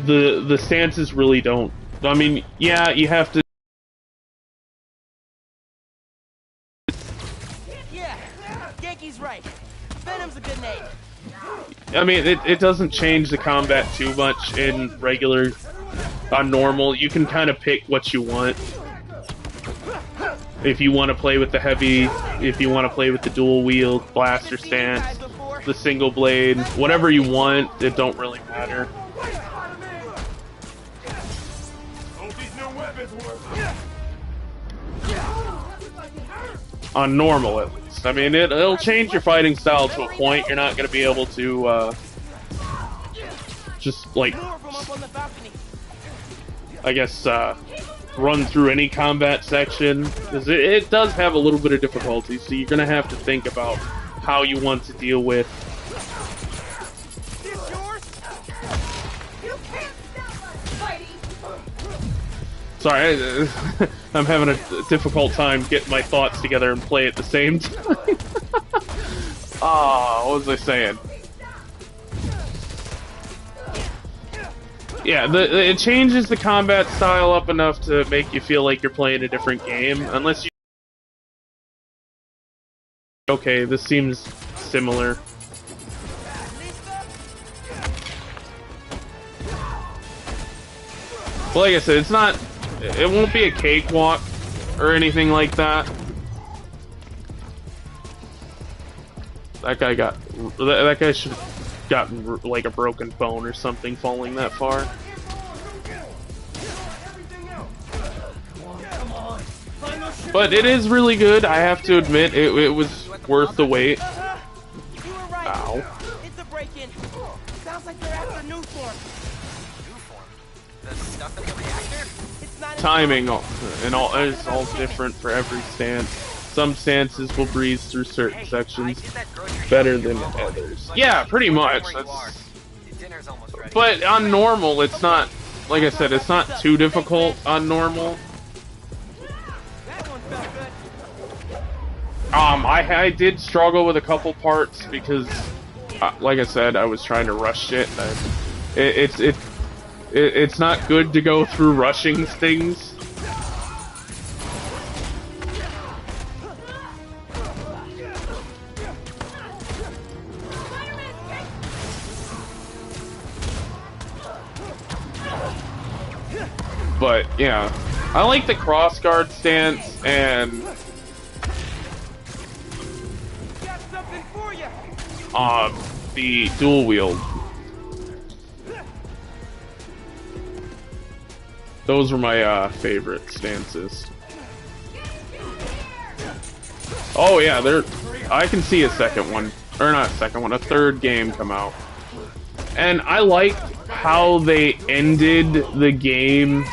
the stances really don't. I mean, yeah, you have to. Yeah, Yankee's right. Venom's a good name. I mean, it doesn't change the combat too much in regular, on normal. You can kind of pick what you want. If you want to play with the heavy, if you want to play with the dual wield, blaster stance, the single blade, whatever you want, it don't really matter. On normal, at least. I mean, it'll change your fighting style to a point. You're not going to be able to, just, like, I guess, run through any combat section. Because it does have a little bit of difficulty, so you're going to have to think about how you want to deal with. Sorry, I'm having a difficult time getting my thoughts together and play at the same time. What was I saying? Yeah, it changes the combat style up enough to make you feel like you're playing a different game, unless you... Okay, this seems similar. Well, like I said, it's not... It won't be a cakewalk or anything like that. That guy should have gotten, like, a broken bone or something falling that far. But it is really good, I have to admit. It was worth the wait. Ow. It's a break-in. Sounds like they're after new form. New form? The stuff in the reactor? It's not Timing and all is all different for every stance. Some stances will breeze through certain sections better than others. Yeah, pretty much. Dinner's almost ready. But on normal, it's not, like I said, it's not too difficult on normal. That one felt good. I did struggle with a couple parts because, like I said, I was trying to rush it. It's not good to go through rushing things. But yeah, I like the crossguard stance and Got something for you. the dual wield. Those were my favorite stances. Oh yeah, I can see a second one, or not a second one, a third game come out. And I like how they ended the game,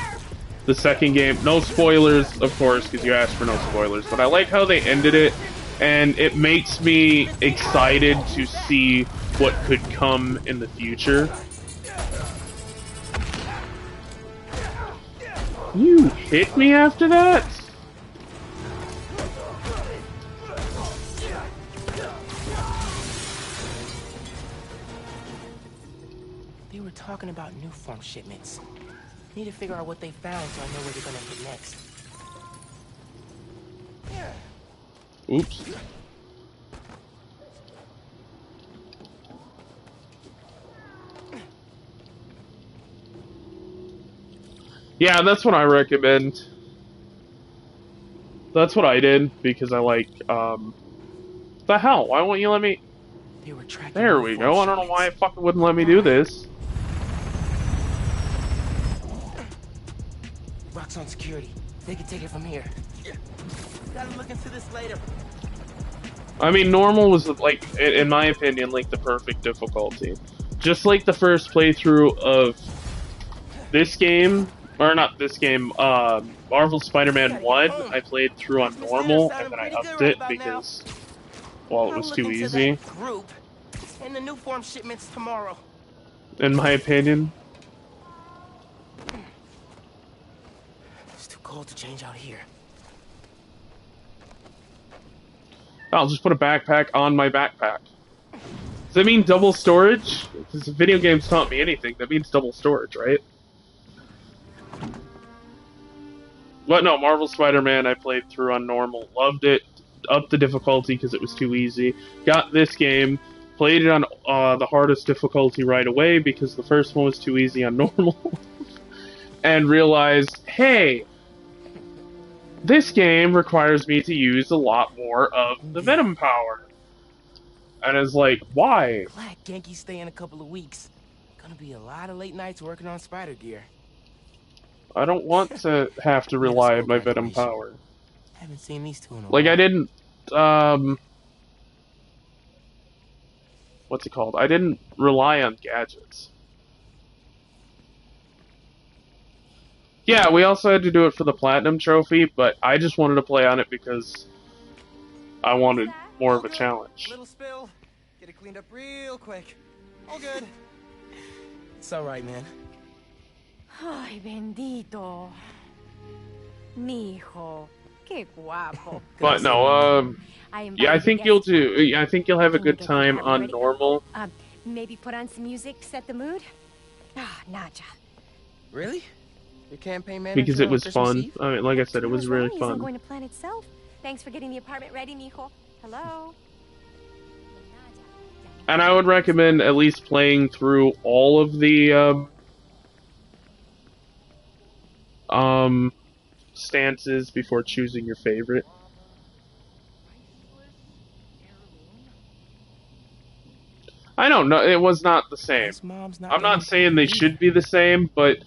the second game. No spoilers, of course, because you asked for no spoilers. But I like how they ended it, and it makes me excited to see what could come in the future. You hit me after that? They were talking about new form shipments. Need to figure out what they found so I know where they're gonna hit next. Oops. Yeah, that's what I recommend. That's what I did, because I like, the hell? Why won't you let me... They were tracking There we go, I don't know why it fucking wouldn't let me do this. Rock's on security. They can take it from here. Gotta look into this later. I mean, normal was, like, in my opinion, like, the perfect difficulty. Just like the first playthrough of this game, or not this game, Marvel Spider-Man 1, I played through on normal, and then I upped it because, well, it was too easy. Group and the new form shipments tomorrow. In my opinion. It's too cold to change out here. I'll just put a backpack on my backpack. Does that mean double storage? Because video games taught me anything, that means double storage, right? But no, Marvel Spider-Man I played through on normal, loved it, upped the difficulty because it was too easy. Got this game, played it on the hardest difficulty right away because the first one was too easy on normal. And realized, hey, this game requires me to use a lot more of the Venom power. And it's like, why? Glad Genki's staying a couple of weeks. Gonna be a lot of late nights working on spider gear. I don't want to have to rely on my Venom power. Haven't seen these two in a while. Like, I didn't, what's it called? I didn't rely on gadgets. Yeah, we also had to do it for the Platinum Trophy, but I just wanted to play on it because I wanted more of a challenge. Little spill. Get it cleaned up real quick. All good. It's alright, man. Ay, bendito. Mi hijo. Qué guapo. But no, yeah, I think you'll do. I think you'll have a good time on normal. Maybe put on some music, set the mood. Ah, Naja. Really? Your campaign manager Because it on was Christmas fun. Eve? I mean, like I said, it was really I'm fun. going to plan itself. Thanks for getting the apartment ready, mijo. Hello. And I would recommend at least playing through all of the stances before choosing your favorite. I don't know, it was not the same. I'm not saying they should be the same, but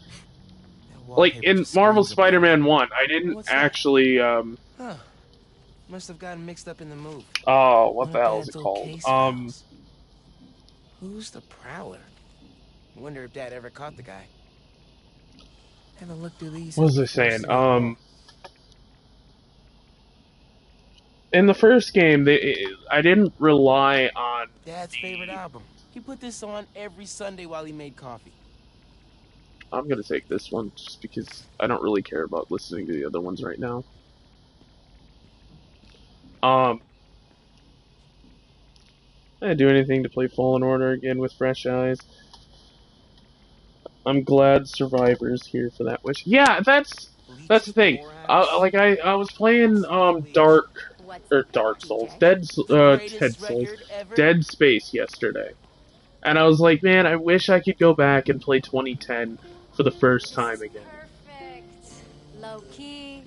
like in Marvel Spider-Man 1, I didn't actually Huh. Must have gotten mixed up in the move. oh, what the hell is it called? Who's the Prowler? I wonder if Dad ever caught the guy. Haven't looked through these. What was I saying? In the first game, I didn't rely on Dad's favorite album. He put this on every Sunday while he made coffee. I'm gonna take this one just because I don't really care about listening to the other ones right now. I didn't do anything to play Fallen Order again with fresh eyes. I'm glad Survivor's here for that wish. Yeah, that's the thing. I was playing Dark Souls, Dead Space yesterday, and I was like, man, I wish I could go back and play 2010 for the first time again. Perfect. Low key,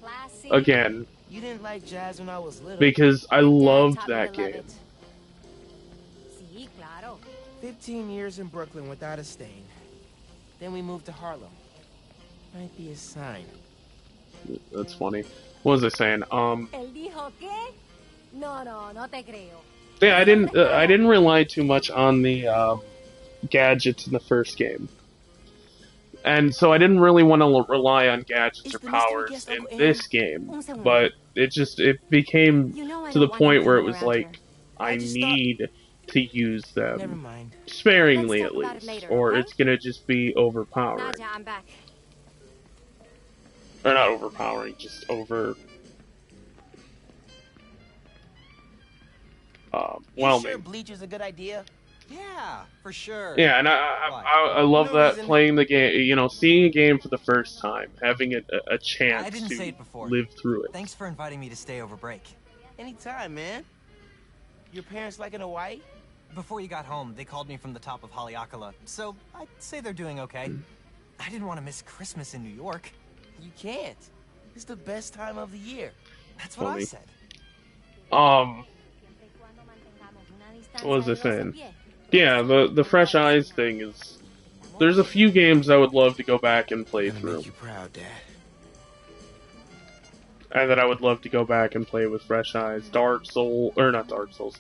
classy. Again. You didn't like jazz when I was little. Because I loved that game. Sí, claro. 15 years in Brooklyn without a stain. Then we moved to Harlem. Might be a sign. That's funny. What was I saying? Él dijo que No, no, no te creo. Yeah, I didn't rely too much on the gadgets in the first game, and so I didn't really want to rely on gadgets Is or the mystery powers guest in Uncle Aaron? this game. Un segundo. But it became You know I to the don't want you point where it coming was around like here. I I just thought- need to use Never them mind. sparingly Let's at talk about it least, later, or okay? it's gonna just be overpowering. Nadia, I'm back. Or not overpowering, just over. You Whelming. sure bleach is a good idea? Yeah, for sure. Yeah, and I love No that reason. playing the game, you know, seeing a game for the first time, having a chance I didn't to say it before. live through it. Thanks for inviting me to stay over break. Anytime, man. Your parents like in Hawaii? Before you got home, they called me from the top of Haleakala, so I'd say they're doing okay. I didn't want to miss Christmas in New York. You can't. It's the best time of the year. That's what I Funny. said. What was I saying? Yeah, the fresh eyes thing is. There's a few games I would love to go back and play Gonna through, make you proud, Dad. and that I would love to go back and play with fresh eyes. Dark Soul, or not Dark Souls,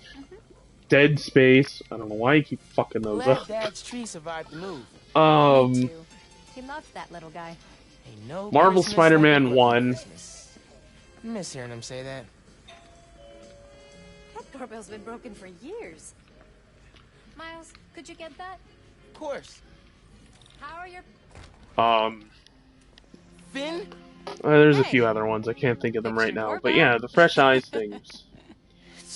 Dead Space. I don't know why you keep fucking those Glad up. Dad's tree survived the move. Me too. He loves that little guy. Ain't no Marvel Christmas Spider-Man like a 1. Christmas. I miss hearing him say that. That doorbell's been broken for years. Miles, could you get that? Of course. How are your... Finn? There's a Hey. few other ones. I can't think of them right Picture now. your But back. yeah, the fresh eyes things.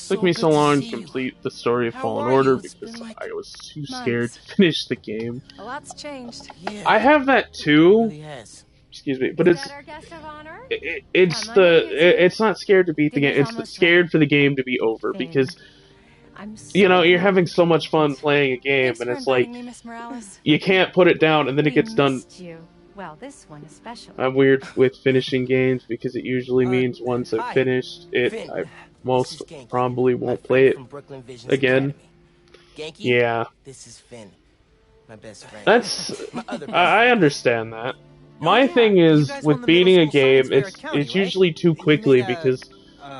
Took me so long to complete the story of How Fallen are Order you? It's because been like I was too months. scared to finish the game. A lot's changed. Yeah. I have that It too. really has. Excuse me, but Is it's that our guest of honor? it's Come on, the you can see it's not scared to beat the game. Dinner's It's almost scared ready. for the game to be over Finn. because I'm so you know you're glad. having so much fun playing a game, Thanks and for it's like inviting me, Miss Morales. you can't put it down, and then it We gets done. missed you. Well, this one especially. I'm weird with finishing games because it usually Uh, means once I've hi. finished it, Finn. I This most is Genki, probably my won't friend play it from Brooklyn Visions again. Academy. Genki? Yeah, This is Finn. My best friend. that's My other best I friend. understand that. My yeah, thing you is guys won with the beating a middle school science game, fair at County, it's right? usually too You quickly made a, because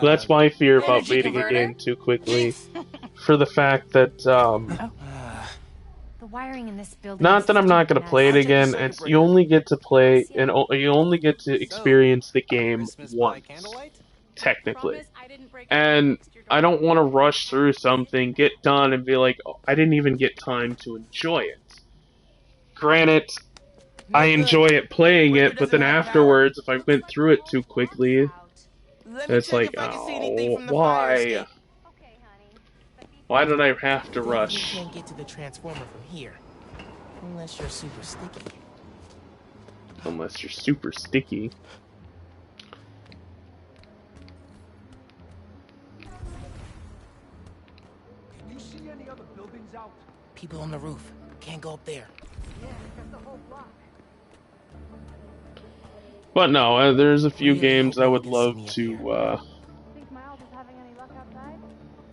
that's my fear about energy beating a converter? game too quickly. For the fact that The wiring in this building. not is that I'm not gonna stupid play it I'll take a again. circuit It's breaker. you only get to play and you only get to experience the game Christmas by once, candlelight? technically. And I don't want to rush through something, get done, and be like, oh, I didn't even get time to enjoy it. Granted, I good. enjoy it playing Breaker it, but then doesn't have afterwards, if I went through it too quickly, Let me it's check like, if I can see anything oh, from the fire why? escape. Okay, honey. But be Why did I have to Then You rush? can't get to the transformer from here. Unless you're super sticky. Unless you're super sticky. Can you see any other buildings out? People on the roof. Can't go up there. But no, there's a few Really games hope I we would can love see me up to Think Miles is having any luck outside?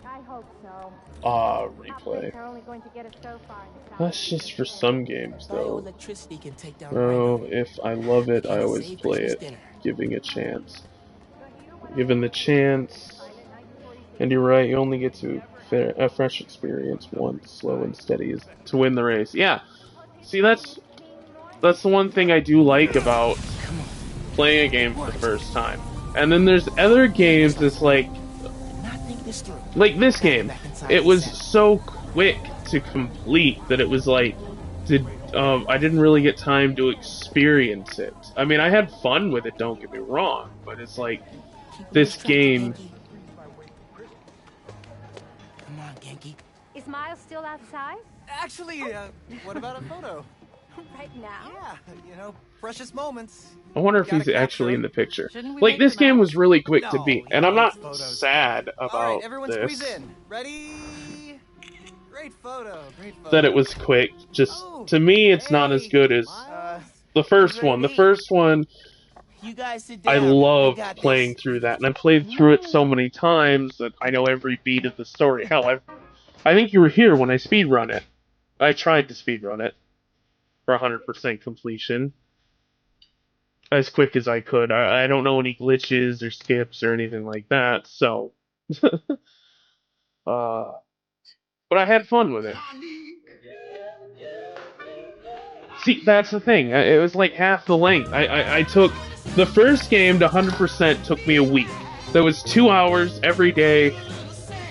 I hope so. replay. Are only going to get us so far in the That's just for some games, though. Bioelectricity can take down Bro, Rhino. if I love it, I always Save play Christmas it, dinner. giving a chance. Given the chance, and you're right, you only get to a fresh experience once, slow and steady, is to win the race. Yeah, see, that's the one thing I do like about playing a game for the first time. And then there's other games that's like Not think this through. this game. It was so quick to complete that it was like, I didn't really get time to experience it. I mean, I had fun with it, don't get me wrong, but it's like, Keep this distracted, game- Genki. Come on, Genki. Is Miles still outside? Actually, what about a photo? Right now? Yeah, you know, precious moments. I wonder if Gotta he's actually capture in the picture. Shouldn't we Like, make this them game out? was really quick to No, beat, he and I'm needs not photos. sad All about right, everyone this. squeeze in. Ready? Great photo, great photo. That it was quick. Just, Oh, to me, it's not as hey, good as Miles. the first one. The first one, You guys sit down. I loved got this. playing through that, and I played through it so many times that I know every beat of the story. Hell, I think you were here when I speedrun it. I tried to speedrun it for 100% completion. As quick as I could. I don't know any glitches or skips or anything like that, so But I had fun with it. See, that's the thing. It was like half the length. I took the first game to 100% took me a week. That was 2 hours every day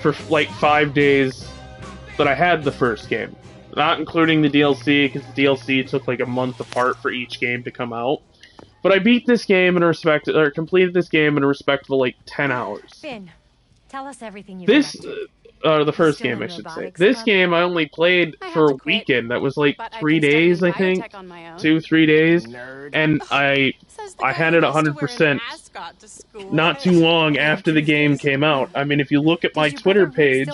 for like 5 days that I had the first game. Not including the DLC, because the DLC took like a month apart for each game to come out. But I beat this game in completed this game in a respectable like 10 hours. Finn, tell us everything you The first game, I should say. This game I only played for a weekend. That was like 3 days, I think. 2-3 days. And I had it 100% not too long after the game came out. I mean, if you look at my Twitter page,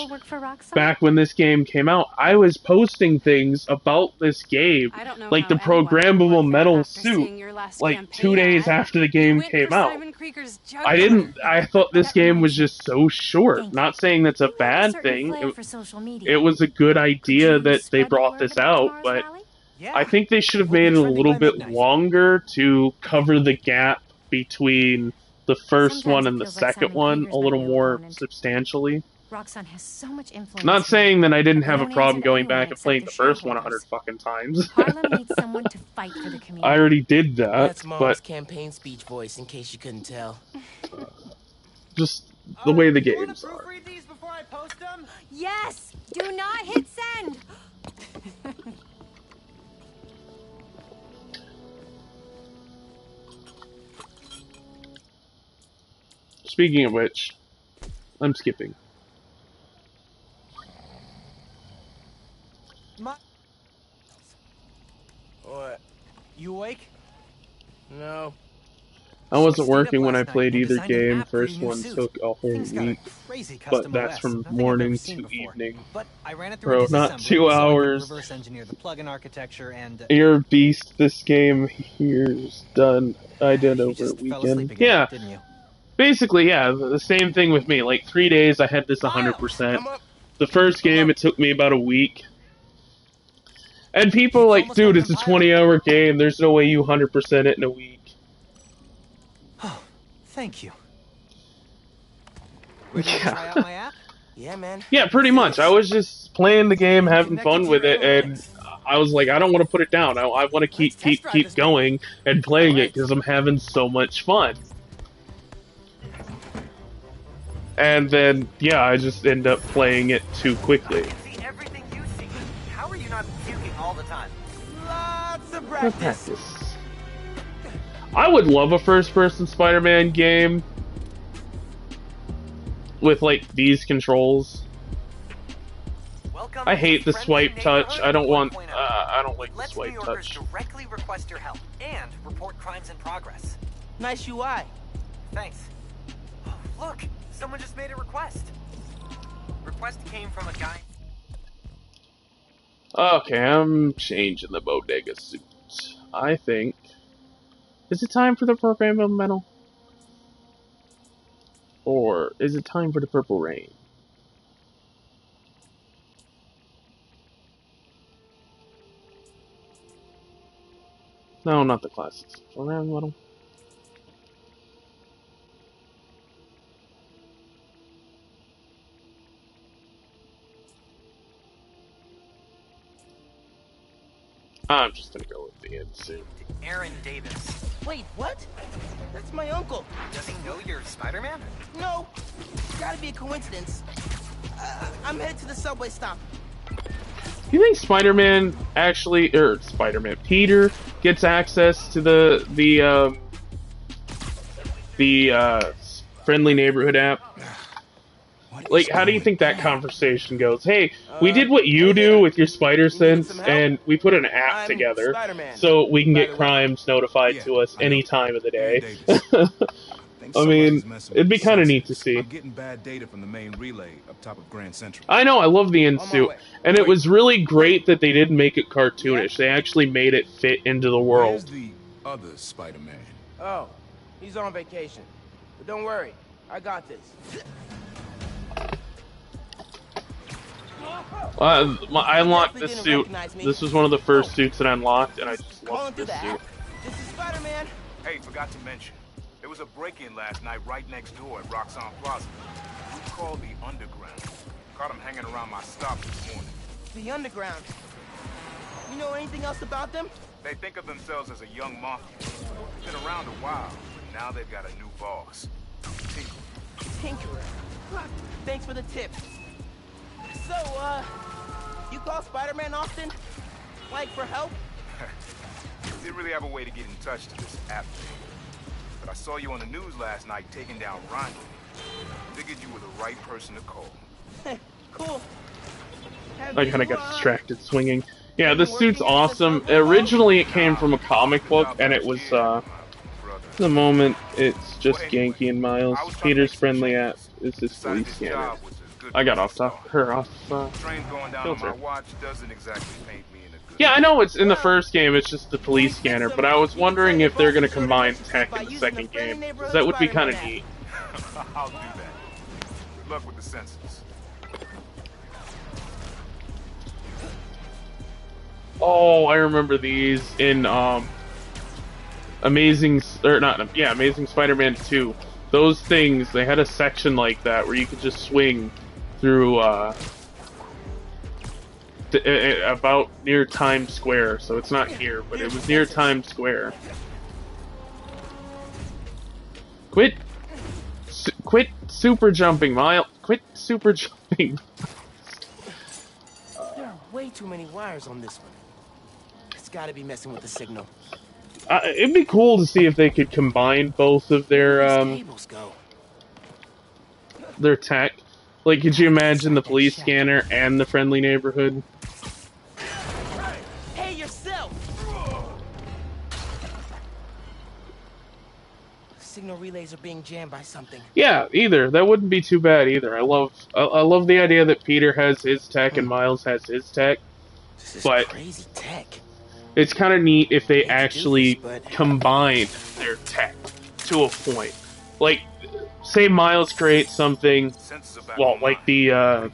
back when this game came out, I was posting things about this game, like the programmable metal suit, like 2 days after the game came out. I thought this game was just so short. Not saying that's a bad thing. It was a good idea that they brought this out, but I think they should have made it a little bit longer to cover the gap between the first one and the second one a little more substantially. Roxxon has so much influence. Not saying that I didn't have a problem going back and playing the first one 100 fucking times. Harlem needs someone to fight for the community. I already did that, That's Mom's but campaign speech voice, in case you couldn't tell. just the way the games are. Proofread these before I post them? Yes! Do not hit send! Speaking of which, I'm skipping. What? You awake? No. I wasn't working when I played either game. First one took a whole week, but that's from morning to evening. But I ran it Bro, not 2 hours. Reverse engineer the plugin architecture and You're a beast. This game here's done. I did over a weekend. Yeah. Basically, yeah, the same thing with me. Like 3 days, I had this 100%. The first game, it took me about a week. And people are like, dude, it's a 20-hour game. There's no way you 100% it in a week. Oh, thank you. Yeah. Try out my app? Yeah, man. Yeah, pretty much. I was just playing the game, having fun with it, and I was like, I don't want to put it down. I want to keep going and playing it because I'm having so much fun. And then, yeah, I just end up playing it too quickly. See everything you see. How are you not puking all the time? Lots of Practice. I would love a first-person Spider-Man game with, like, these controls. Welcome I hate the to swipe Friendly touch. I don't want. 1.0. I don't like the Let's swipe New Yorkers touch. directly request your help and report crimes in progress. Nice UI. Thanks. Oh, look, someone just made a request. Request came from a guy. Okay, I'm changing the bodega suit. I think. Is it time for the programmable metal? Or is it time for the purple rain? No, not the classics. Programmable metal. I'm just gonna go with the end suit. Aaron Davis. Wait, what? That's my uncle. Does he know you're Spider-Man? No. Gotta be a coincidence. I'm headed to the subway stop. You think Spider-Man actually, or Spider-Man, Peter gets access to the friendly neighborhood app? Like, how do you think that conversation goes? Hey, we did what you do with your spider sense, and we put an app together so we can get crimes notified to us any time of the day. I mean, it'd be kind of neat to see. I'm getting bad data from the main relay up top of Grand Central. I know, I love the end suit, and it was really great that they didn't make it cartoonish. They actually made it fit into the world. Where's the other Spider-Man? Oh, he's on vacation. But don't worry, I got this. I unlocked this suit. This was one of the first suits that I unlocked, and I just loved this suit. This is Spider-Man. Hey, forgot to mention. There was a break-in last night right next door at Roxxon Plaza. called the Underground. Caught them hanging around my stop this morning. The Underground. You know anything else about them? They think of themselves as a young mafia. Been around a while, but now they've got a new boss. Tinkerer. Thanks for the tip. So, you call Spider-Man often? Like, for help? Didn't really have a way to get in touch to this app thing. But I saw you on the news last night taking down Rondo. Figured you were the right person to call. Cool. I kind of got distracted swinging. Yeah, this suit's awesome. Originally, it came from a comic book, and it was, the moment it's just Genki and Miles. Peter's friendly app is his police scanner. I got off Train going down on my watch doesn't exactly paint me in a good. Yeah, I know it's in the first game, it's just the police scanner, but I was wondering if they're gonna combine tech in the second game, because that would be kind of neat. I'll do that. Good luck with the sensors. Oh, I remember these in Amazing Spider-Man 2. Those things, they had a section like that where you could just swing through about near Times Square. So it's not here, but it was near Times Square. Quit super jumping, Miles. Quit super jumping. There are way too many wires on this one. It's gotta be messing with the signal. It'd be cool to see if they could combine both of their Cables go. their tech. Like, could you imagine the police scanner and the friendly neighborhood? Hey, yourself! Signal relays are being jammed by something. Yeah, that wouldn't be too bad either. I love the idea that Peter has his tech and Miles has his tech. This is But crazy tech. it's kind of neat if they actually combine their tech to a point. Like, say Miles creates something, well, like the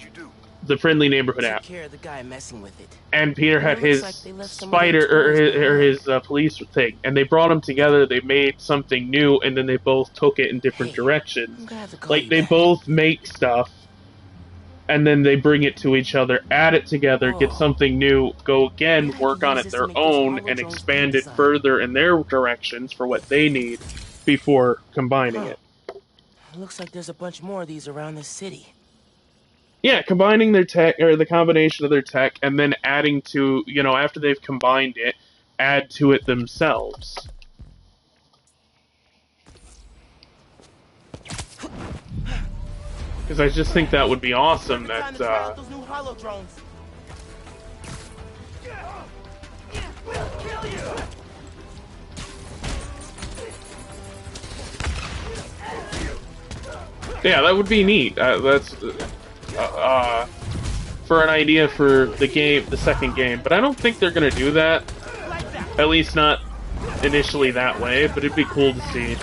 friendly neighborhood app, Take care of the guy messing with it. and Peter had It looks his like they left some spider of their or his police thing, and they brought them together. They made something new, and then they both took it in different directions. I'm gonna have to call Like, you they back. both make stuff, and then they bring it to each other, add it together, get Whoa. something new, go again, Maybe I work can on use it this their to make those own, hollow and drones expand be it designed. further in their directions for what they need before combining it. It looks like there's a bunch more of these around the city. Yeah, combining their tech, or the combination of their tech, and then adding to, after they've combined it, add to it themselves. Because I just think that would be awesome. Perfect time That to try out those new hollow drones. yeah, that would be neat. That's for an idea for the second game. But I don't think they're gonna do that. At least not initially that way. But it'd be cool to see.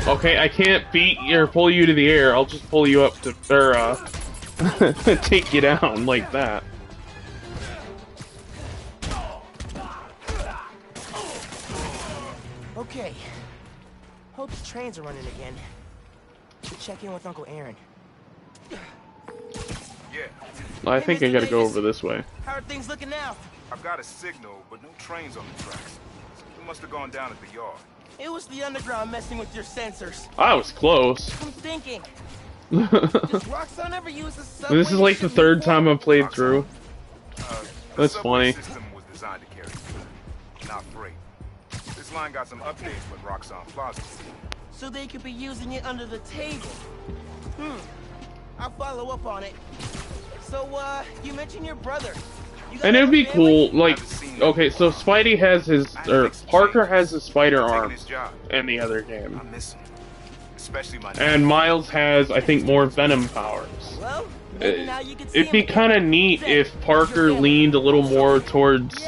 Okay, I can't beat or pull you to the air. I'll just pull you up to, or take you down like that. Okay. Hope the trains are running again. Should check in with Uncle Aaron. Yeah, Well, I Hey, think I Mr. gotta go Davis. over this way. How are things looking now? I've got a signal, but no trains on the tracks. It must have gone down at the yard. It was the underground messing with your sensors. I was close. I'm thinking. Does Roxxon ever use a subway? This is like the third time I've played through. The That's subway funny. system was designed to carry food, not freight. This line got some updates when Roxxon Plaza. So they could be using it under the table. I'll follow up on it. So, you mentioned your brother. You got And it would be a family? cool, like, okay, so Spidey has his, or Parker has his spider Taking arm his job. in the other game. I miss him. especially my. And Miles has, I think, more Venom powers. Well, maybe now you can see It'd be him again. kind of neat if Parker leaned a little more towards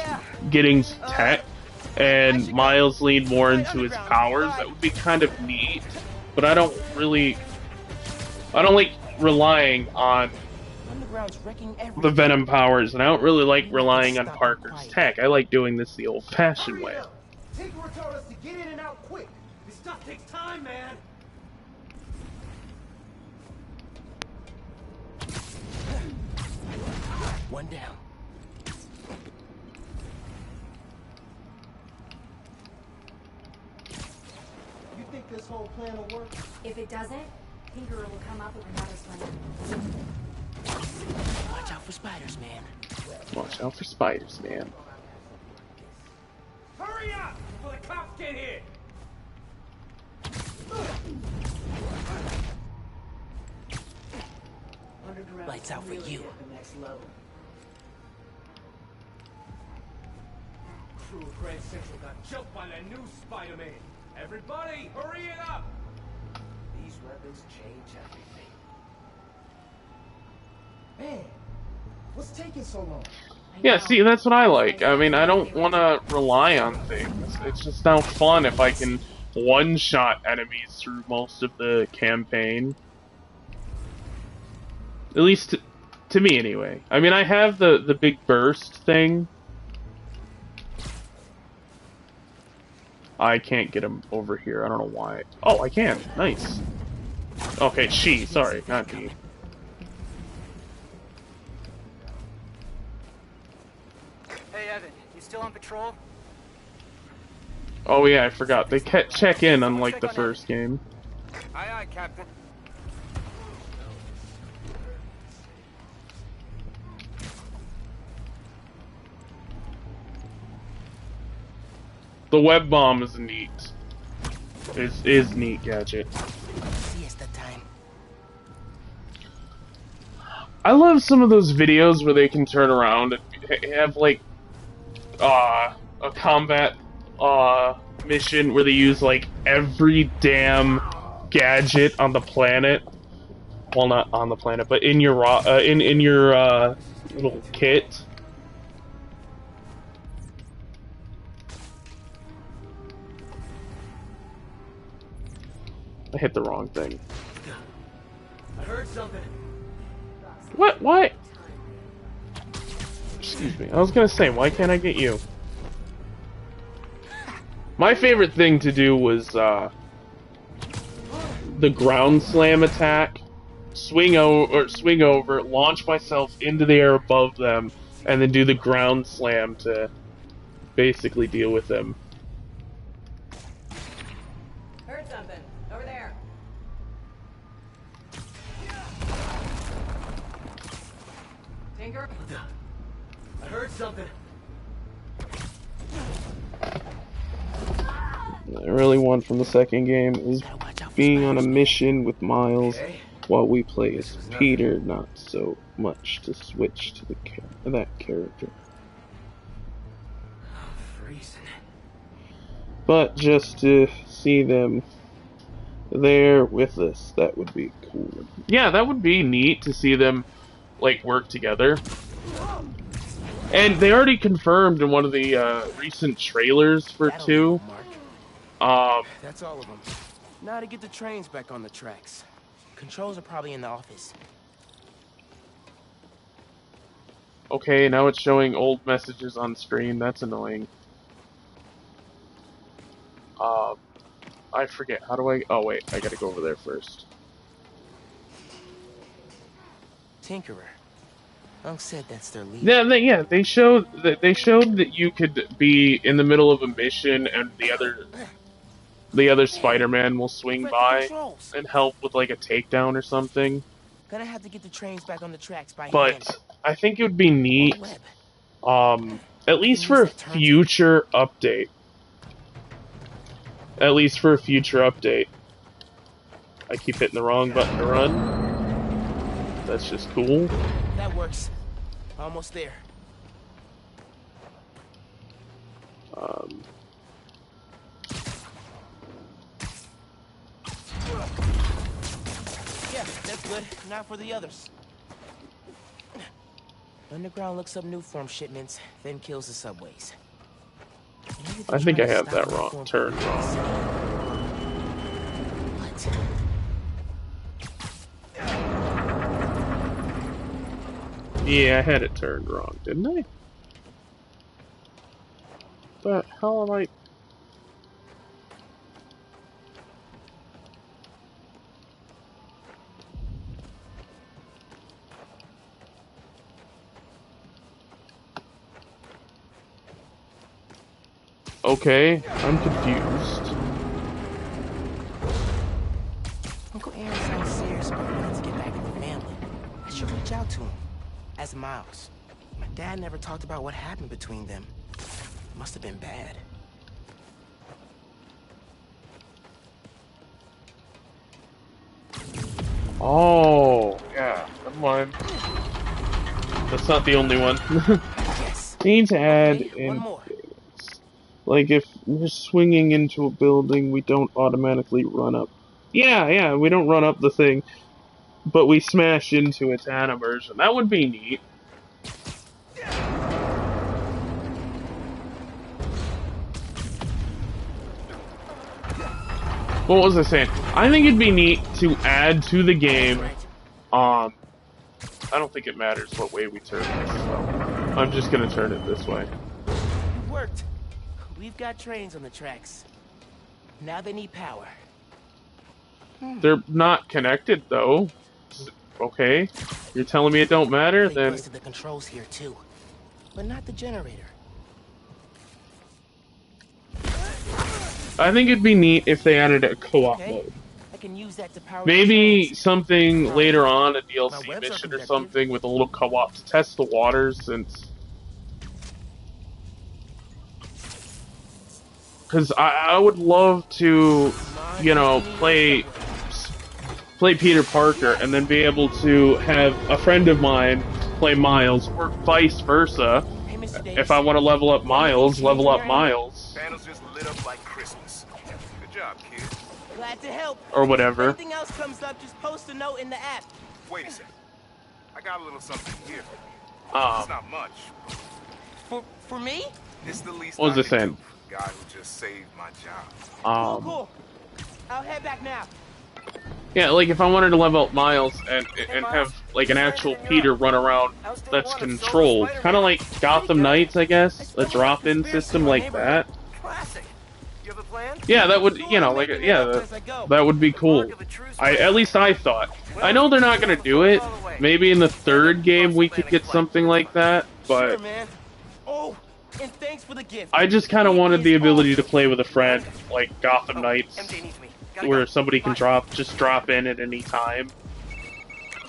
getting tech, and Miles leaned more into his powers. That would be kind of neat. But I don't like relying on Underground's wrecking the everything. Venom powers, and I don't really like relying on Parker's tech. I like doing this the old-fashioned way. Tinkerer told us to get in and out quick. This stuff takes time, man. One down. You think this whole plan will work? If it doesn't, Tinkerer will come up with another plan. Watch out for spiders, man. Watch out for spiders, man. Hurry up before the cops get here. Lights out for you. Crew of Grand Central got choked by that new Spider-Man. Everybody, hurry it up! These weapons change everything. Man, what's taking so long? Yeah, see, that's what I like. I mean, I don't want to rely on things. It's just now fun if I can one-shot enemies through most of the campaign. At least to me, anyway. I mean, I have the big burst thing. I can't get him over here. I don't know why. Oh, I can. Nice. Okay, she. Sorry, not me. Hey, Evan, you still on patrol? Oh yeah, I forgot. They check in unlike the first game. Aye, aye, Captain. The web bomb is neat. Is neat gadget. Siesta time. I love some of those videos where they can turn around and have like a combat mission where they use like every damn gadget on the planet. Well, not on the planet, but in your in your little kit. I hit the wrong thing. I heard something. What? Why? Excuse me. I was gonna say, why can't I get you? My favorite thing to do was the ground slam attack. Swing over, launch myself into the air above them, and then do the ground slam to basically deal with them. Heard something. Over there. Tinker? I heard something. I really want from the second game is being on a mission with Miles while we play as Peter, not so much to switch to that character. But just to see them there with us, that would be cool. Yeah, that would be neat to see them like work together. And they already confirmed in one of the recent trailers for 2. That's all of them. Now to get the trains back on the tracks. Controls are probably in the office. Okay, now it's showing old messages on screen. That's annoying. I forget. How do I... Oh, wait. I gotta go over there first. Tinkerer. Unc said that's their lead. Yeah, they showed that you could be in the middle of a mission and the other Spider-Man will swing by and help with like a takedown or something. Gonna have to get the trains back on the tracks by hand. But I think it would be neat, at least for a future update. At least for a future update. I keep hitting the wrong button to run. That's just cool. That works. Almost there. That's good. Not for the others. Underground looks up new form shipments, then kills the subways. I think I have that wrong. Turned wrong. What? Yeah, I had it turned wrong, didn't I? But how am I? Okay, I'm confused. Uncle Aaron sounds serious about wanting to get back with the family. I should reach out to him. As Miles. My dad never talked about what happened between them. It must have been bad. Oh, yeah, never mind. That's not the only one. Yes. Need to add Okay, in one more. things. Like if we're swinging into a building, we don't automatically run up. Yeah, we don't run up the thing, but we smash into its animversion. That would be neat. What was I saying? I think it'd be neat to add to the game. I don't think it matters what way we turn this, so I'm just gonna turn it this way. It worked. We've got trains on the tracks. Now they need power. They're not connected though. Okay, you're telling me it don't matter? They Then twisted the controls here too, but not the generator. I think it'd be neat if they added a co-op mode. I can use that to power Maybe something later on, a My DLC webs are mission or conductive. something with a little co-op to test the waters, since... Because I would love to, you know, play Peter Parker and then be able to have a friend of mine play Miles, or vice versa. Hey, Mr. Davis. If I want to level up Miles, level up Miles. Panels just lit up like Christmas. Good job, kid. Glad to help. Or If whatever. anything else comes up, just post a note in the app. Wait a second. I got a little something here for you. It's not much. For me? It's the least What was I it can saying? do for the guy who just saved my job. Cool. I'll head back now. Yeah, like if I wanted to level up Miles and have like an actual Peter run around that's controlled, kind of like Gotham Knights, I guess, a drop-in system like that. Classic. You have a plan? Yeah, that would, you know, like, yeah, that would be cool. At least I thought. I know they're not gonna do it. Maybe in the third game we could get something like that, Sure, but man. Oh, and thanks for the gift. I just kind of wanted the ability to play with a friend, like Gotham Knights, MJ needs me. Gotta where go. somebody can just drop in at any time.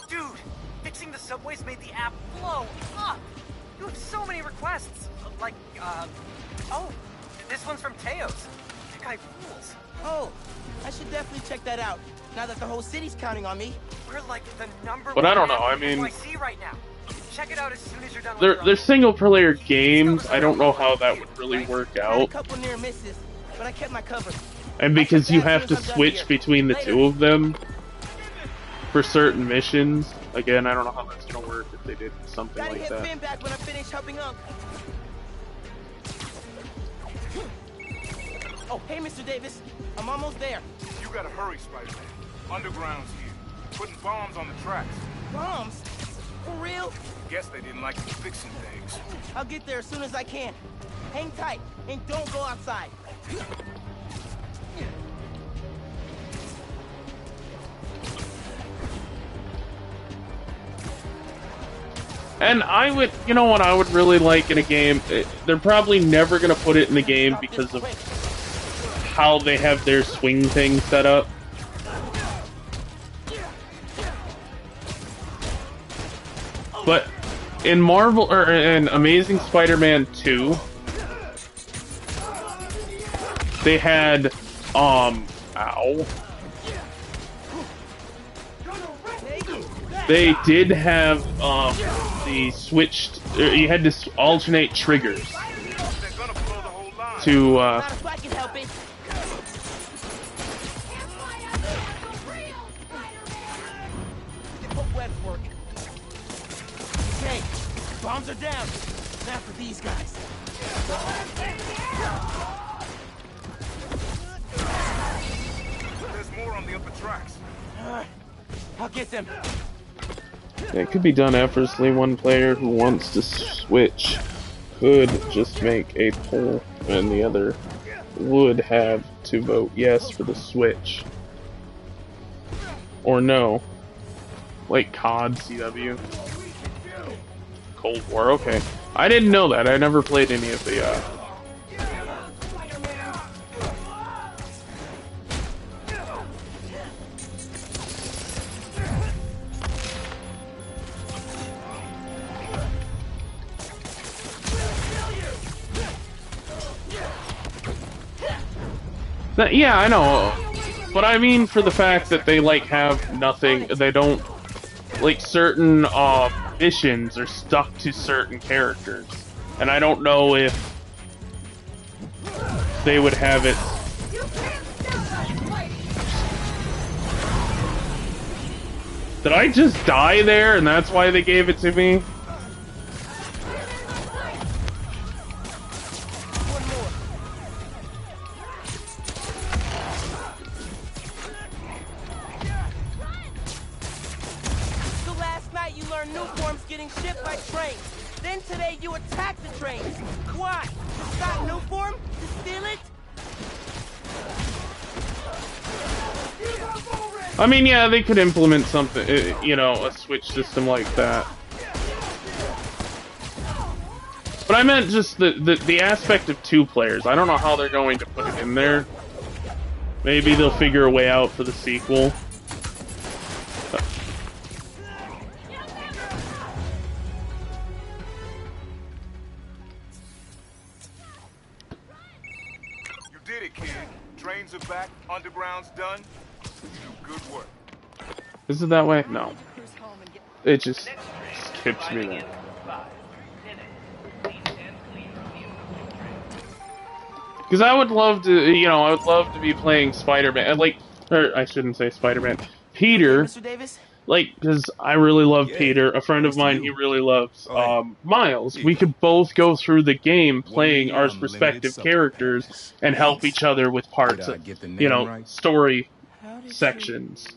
Dude, fixing the subways made the app blow up. You have so many requests. Like, oh, this one's from Teos. That guy rules. Oh, I should definitely check that out. Now that the whole city's counting on me. We're like the number But one I don't know, app I in mean- NYC right now. Check it out as soon as you're done with They're single-player games. I don't know how that would really work Had a out. couple near misses, but I kept my cover. And because you have to switch between the two of them for certain missions. Again, I don't know how that's gonna work if they did something Gotta like hit that. Finn back when I finish helping Unc. Oh, hey, Mr. Davis. I'm almost there. You gotta hurry, Spider-Man. Underground's here. Putting bombs on the tracks. Bombs? For real? Guess they didn't like you fixing things. I'll get there as soon as I can. Hang tight and don't go outside. And I would, you know what I would really like in a game? They're probably never gonna put it in the game because of how they have their swing thing set up. But in Marvel or in Amazing Spider-Man 2, they had ow. They did have the switched. You had to alternate triggers to. Not if I can help it. Bombs are down. Now for these guys. There's more on the upper tracks. I'll get them. It could be done effortlessly. One player who wants to switch could just make a poll, and the other would have to vote yes for the switch. Or no. Like COD, CW. Cold War, okay. I didn't know that. I never played any of the, yeah, I know. But I mean for the fact that they, like, have nothing, they don't, like, certain, missions are stuck to certain characters. And I don't know if they would have it. Did I just die there and that's why they gave it to me? I mean, yeah, they could implement something, you know, a switch system like that. But I meant just the aspect of 2 players. I don't know how they're going to put it in there. Maybe they'll figure a way out for the sequel. You did it, kid. Trains are back, underground's done. Good work. Is it that way? No. It just skips me there. Because I would love to, you know, I would love to be playing Spider-Man, like, or I shouldn't say Spider-Man, Peter. Mr. Davis? Like, because I really love Peter. A friend of mine, he really loves Miles. We could both go through the game playing our respective characters and help each other with parts of, you know, story sections.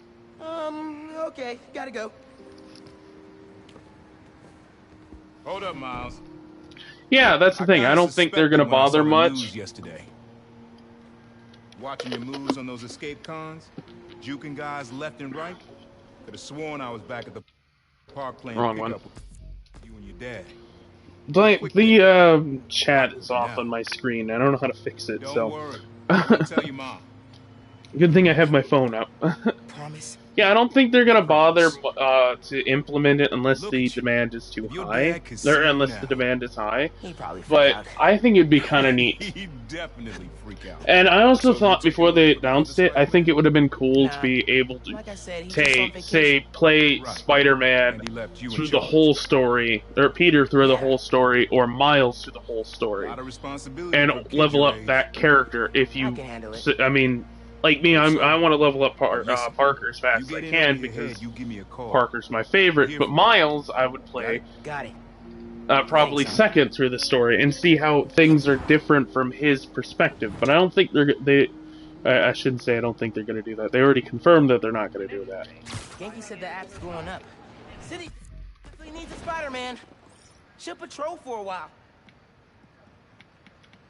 Okay, gotta go. Hold up, Miles. Yeah, that's the thing. I don't think they're gonna bother much. Yesterday. Watching your moves on those escape cons, juking guys left and right. Could have sworn I was back at the park playing pickup with you and your dad. The chat is off on my screen. I don't know how to fix it, Don't worry. I'll tell your mom. Good thing I have my phone up. Promise. Yeah, I don't think they're gonna bother to implement it unless the demand is too high, or unless the demand is high. But I think it'd be kind of neat. He'd definitely freak out. And I also thought before they announced it, I think it would have been cool to be able to play Spider-Man through the whole story, or Peter through the whole story, or Miles through the whole story, and level up that character if you. I mean. Like me, I want to level up Parker as fast as I can because Parker's my favorite. But Miles, I would play probably second through the story and see how things are different from his perspective. But I don't think I shouldn't say I don't think they're going to do that. They already confirmed that they're not going to do that. Genki said the app's going up. City needs a Spider-Man. Should patrol for a while.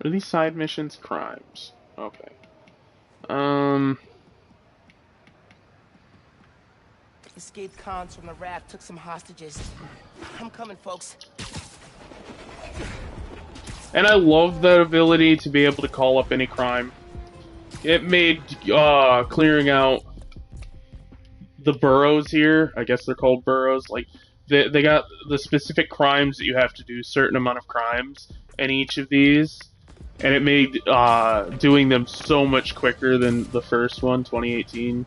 Are these side missions crimes? Okay. Escaped cons from the raft, took some hostages. I'm coming, folks. And I love that ability to be able to call up any crime. It made clearing out the boroughs here, I guess they're called boroughs, like they got the specific crimes that you have to do, certain amount of crimes in each of these. And it made doing them so much quicker than the first one, 2018.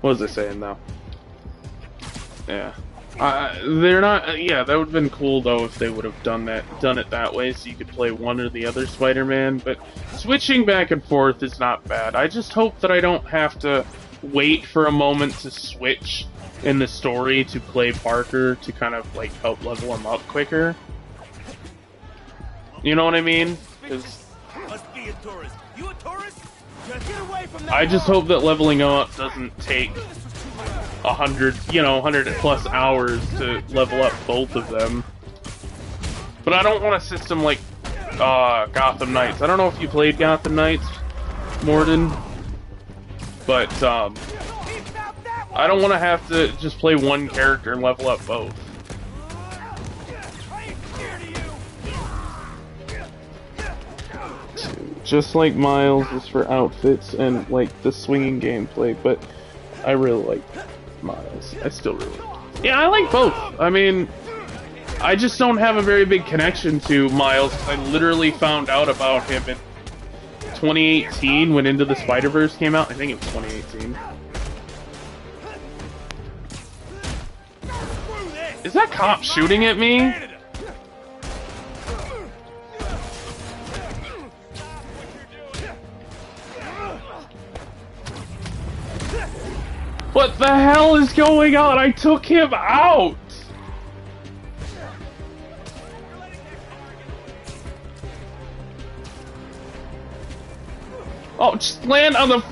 What was I saying though? Yeah, they're not. Yeah, that would have been cool though if they would have done it that way, so you could play one or the other Spider-Man. But switching back and forth is not bad. I just hope that I don't have to wait for a moment to switch in the story to play Parker to kind of like help level him up quicker. You know what I mean? 'Cause Must be a tourist. You a tourist? Get away from that. I just hope that leveling up doesn't take 100, 100 plus hours to level up both of them. But I don't want a system like Gotham Knights. I don't know if you played Gotham Knights, Morden, but I don't want to have to just play one character and level up both. Just like Miles is for outfits and like the swinging gameplay, but I really like Miles. I still really like it. Yeah, I like both. I mean, I just don't have a very big connection to Miles. I literally found out about him in 2018 when Into the Spider-Verse came out. I think it was 2018. Is that cop shooting at me? What the hell is going on? I took him out! Oh, just land on the...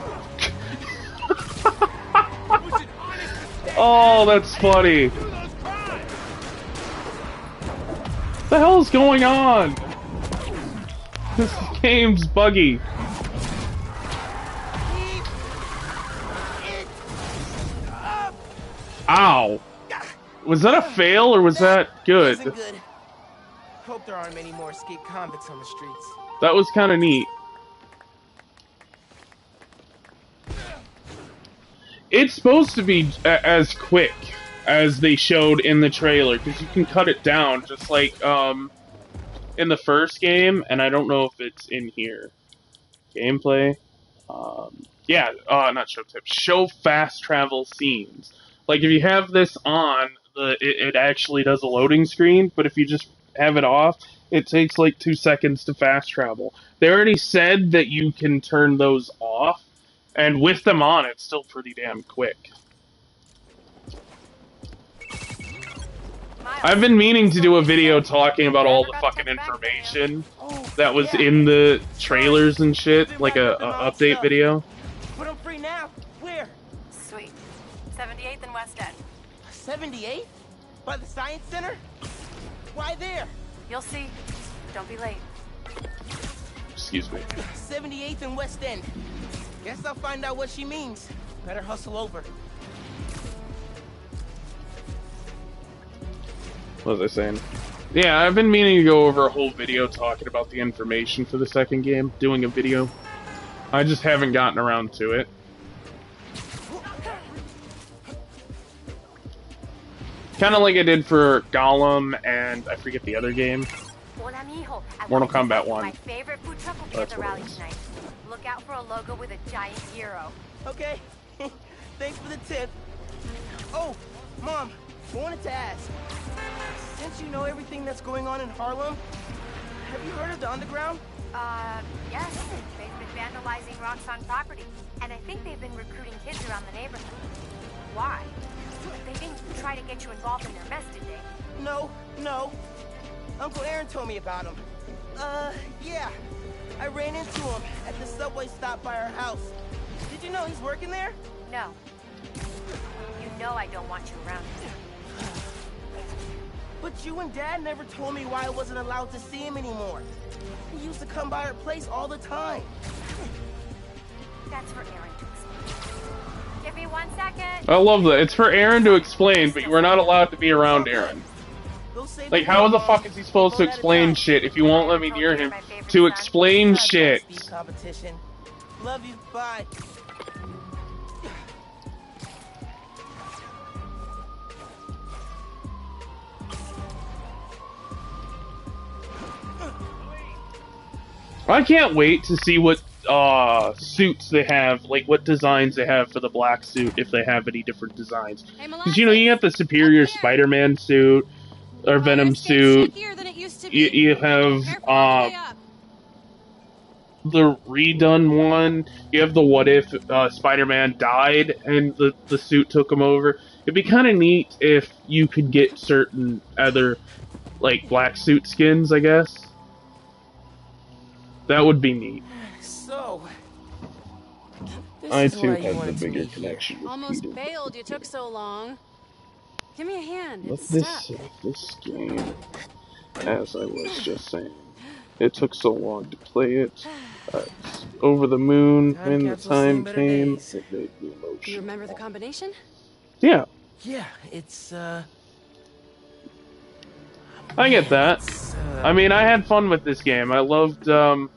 Oh, that's funny. What the hell is going on? This game's buggy. Ow. Was that a fail or was that good? Isn't good. Hope there aren't many more escaped convicts on the streets. That was kind of neat. It's supposed to be as quick as they showed in the trailer, because you can cut it down just like in the first game, and I don't know if it's in here. Gameplay. Yeah, not show tips. Show fast travel scenes. Like, if you have this on, it actually does a loading screen, but if you just have it off, it takes like 2 seconds to fast travel. They already said that you can turn those off, and with them on, it's still pretty damn quick. I've been meaning to do a video talking about all the fucking information that was in the trailers and shit, like a update video. But I'm free now. Where? Sweet. 78th and West End. 78? By the Science Center? Why there? You'll see. Don't be late. Excuse me. 78th and West End. Guess I'll find out what she means. Better hustle over. What was I saying? Yeah, I've been meaning to go over a whole video talking about the information for the second game. Doing a video. I just haven't gotten around to it. Kind of like I did for Gollum and I forget the other game. Mortal Kombat 1. My favorite food truck will be at the rally tonight. Look out for a logo with a giant hero. Okay. Thanks for the tip. Oh, Mom, I wanted to ask. Since you know everything that's going on in Harlem, have you heard of the Underground? Yes. They've been vandalizing Roxxon property. And I think they've been recruiting kids around the neighborhood. Why? They didn't try to get you involved in their mess, did they? No. Uncle Aaron told me about him. Yeah. I ran into him at the subway stop by our house. Did you know he's working there? No. You know I don't want you around here. But you and Dad never told me why I wasn't allowed to see him anymore. He used to come by our place all the time. That's for Aaron to explain. Give me 1 second. I love that. It's for Aaron to explain, but you are not allowed to be around Aaron. Like, how the fuck is he supposed to explain shit if you won't let me near him to explain shit? Competition. Love you. Bye. I can't wait to see what suits they have, like what designs they have for the black suit, if they have any different designs. Because, you know, you got the Superior Spider-Man suit, or Venom suit, you have the redone one, you have the What If Spider-Man died and the suit took him over. It'd be kind of neat if you could get certain other, like, black suit skins, I guess. That would be neat. So, I too have the bigger connection with Almost Peter. bailed. You took so long. Give me a hand. But It's this game, as I was just saying, it took so long to play it. Over the moon, when the time came, it made me emotional. Do you remember the combination? Yeah. Yeah, it's, I get that. I mean, I had fun with this game. I loved, You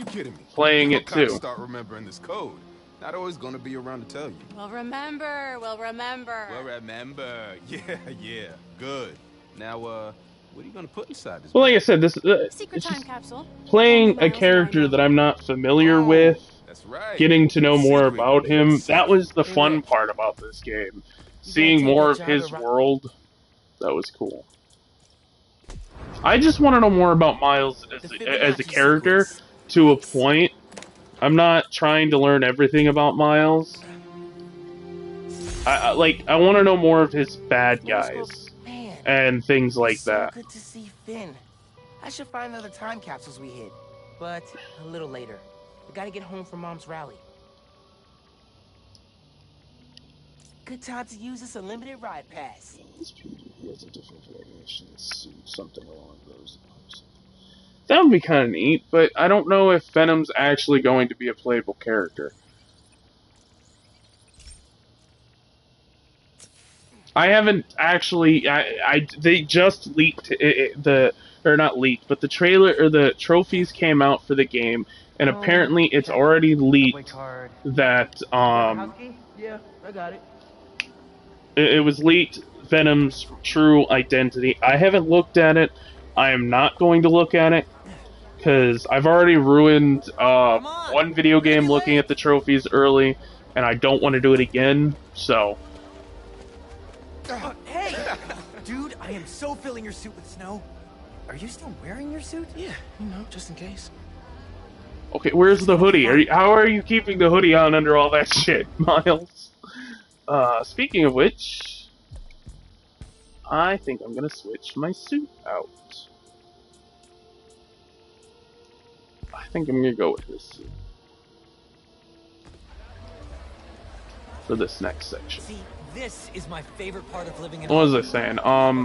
kidding me? playing it too. Start remembering this code. Not always gonna be around to tell you. We'll remember. We'll remember. We'll remember. Yeah. Good. Now, what are you gonna put inside this? Well, like I said, this Secret time capsule. playing a character that I'm not familiar with, That's right. getting to know more about him, that was the fun part about this game. Seeing more of his world, that was cool. I just want to know more about Miles as a character, to a point. I'm not trying to learn everything about Miles. I want to know more of his bad guys and things like that. Good to see Finn. I should find other time capsules we hid, but a little later. We gotta get home for Mom's rally. Good time to use this unlimited ride pass. He has a different variation suit, something along those lines. That would be kind of neat, but I don't know if Venom's actually going to be a playable character. I haven't actually. They just leaked or not leaked, but the trailer or the trophies came out for the game, and apparently it's already leaked that Yeah, I got it. It was leaked Venom's true identity. I haven't looked at it. I am not going to look at it because I've already ruined one video game looking at the trophies early, and I don't want to do it again. So. Hey! Dude, I am so filling your suit with snow. Are you still wearing your suit? Yeah, just in case. Okay, where's the hoodie? How are you keeping the hoodie on under all that shit, Miles? Speaking of which, I think I'm gonna switch my suit out. I think I'm gonna go with this suit for this next section. See, this is my favorite part of living in. What was I saying?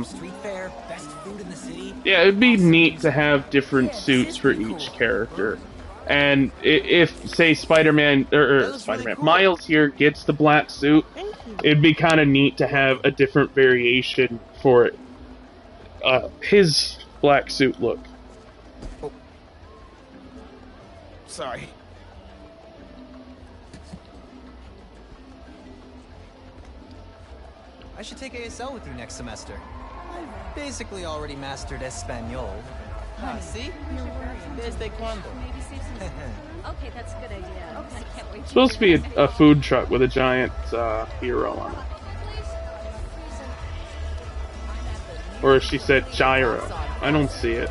Street fair, best food in the city. Yeah, it'd be neat to have different suits for each character. And if, say, Spider-Man, Miles here gets the black suit, it'd be kind of neat to have a different variation for his black suit look. Oh. Sorry. I should take ASL with you next semester. I've basically already mastered Espanol. See? Desde cuando? Okay, that's a good idea. Okay. I can't wait. It's supposed to be a food truck with a giant hero on it. Or she said gyro. I don't see it.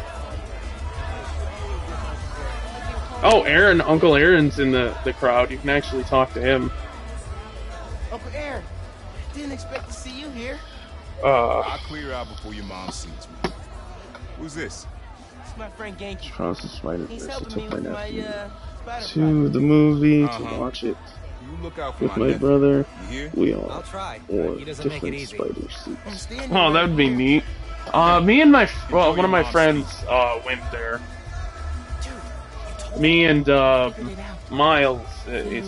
Oh, Aaron, Uncle Aaron's in the crowd. You can actually talk to him. Uncle Aaron, didn't expect to see you here. I'll clear out before your mom sees me. Who's this? It's my friend Genki. Across the Spider-Verse. He's I helping me took my with nephew my, to the movie to watch it You look out for with my nephew. brother. You hear? We all I'll try. wore He doesn't make it different easy. spider suits. Oh, that would be neat. Me and one of my friends went there. Me and Miles.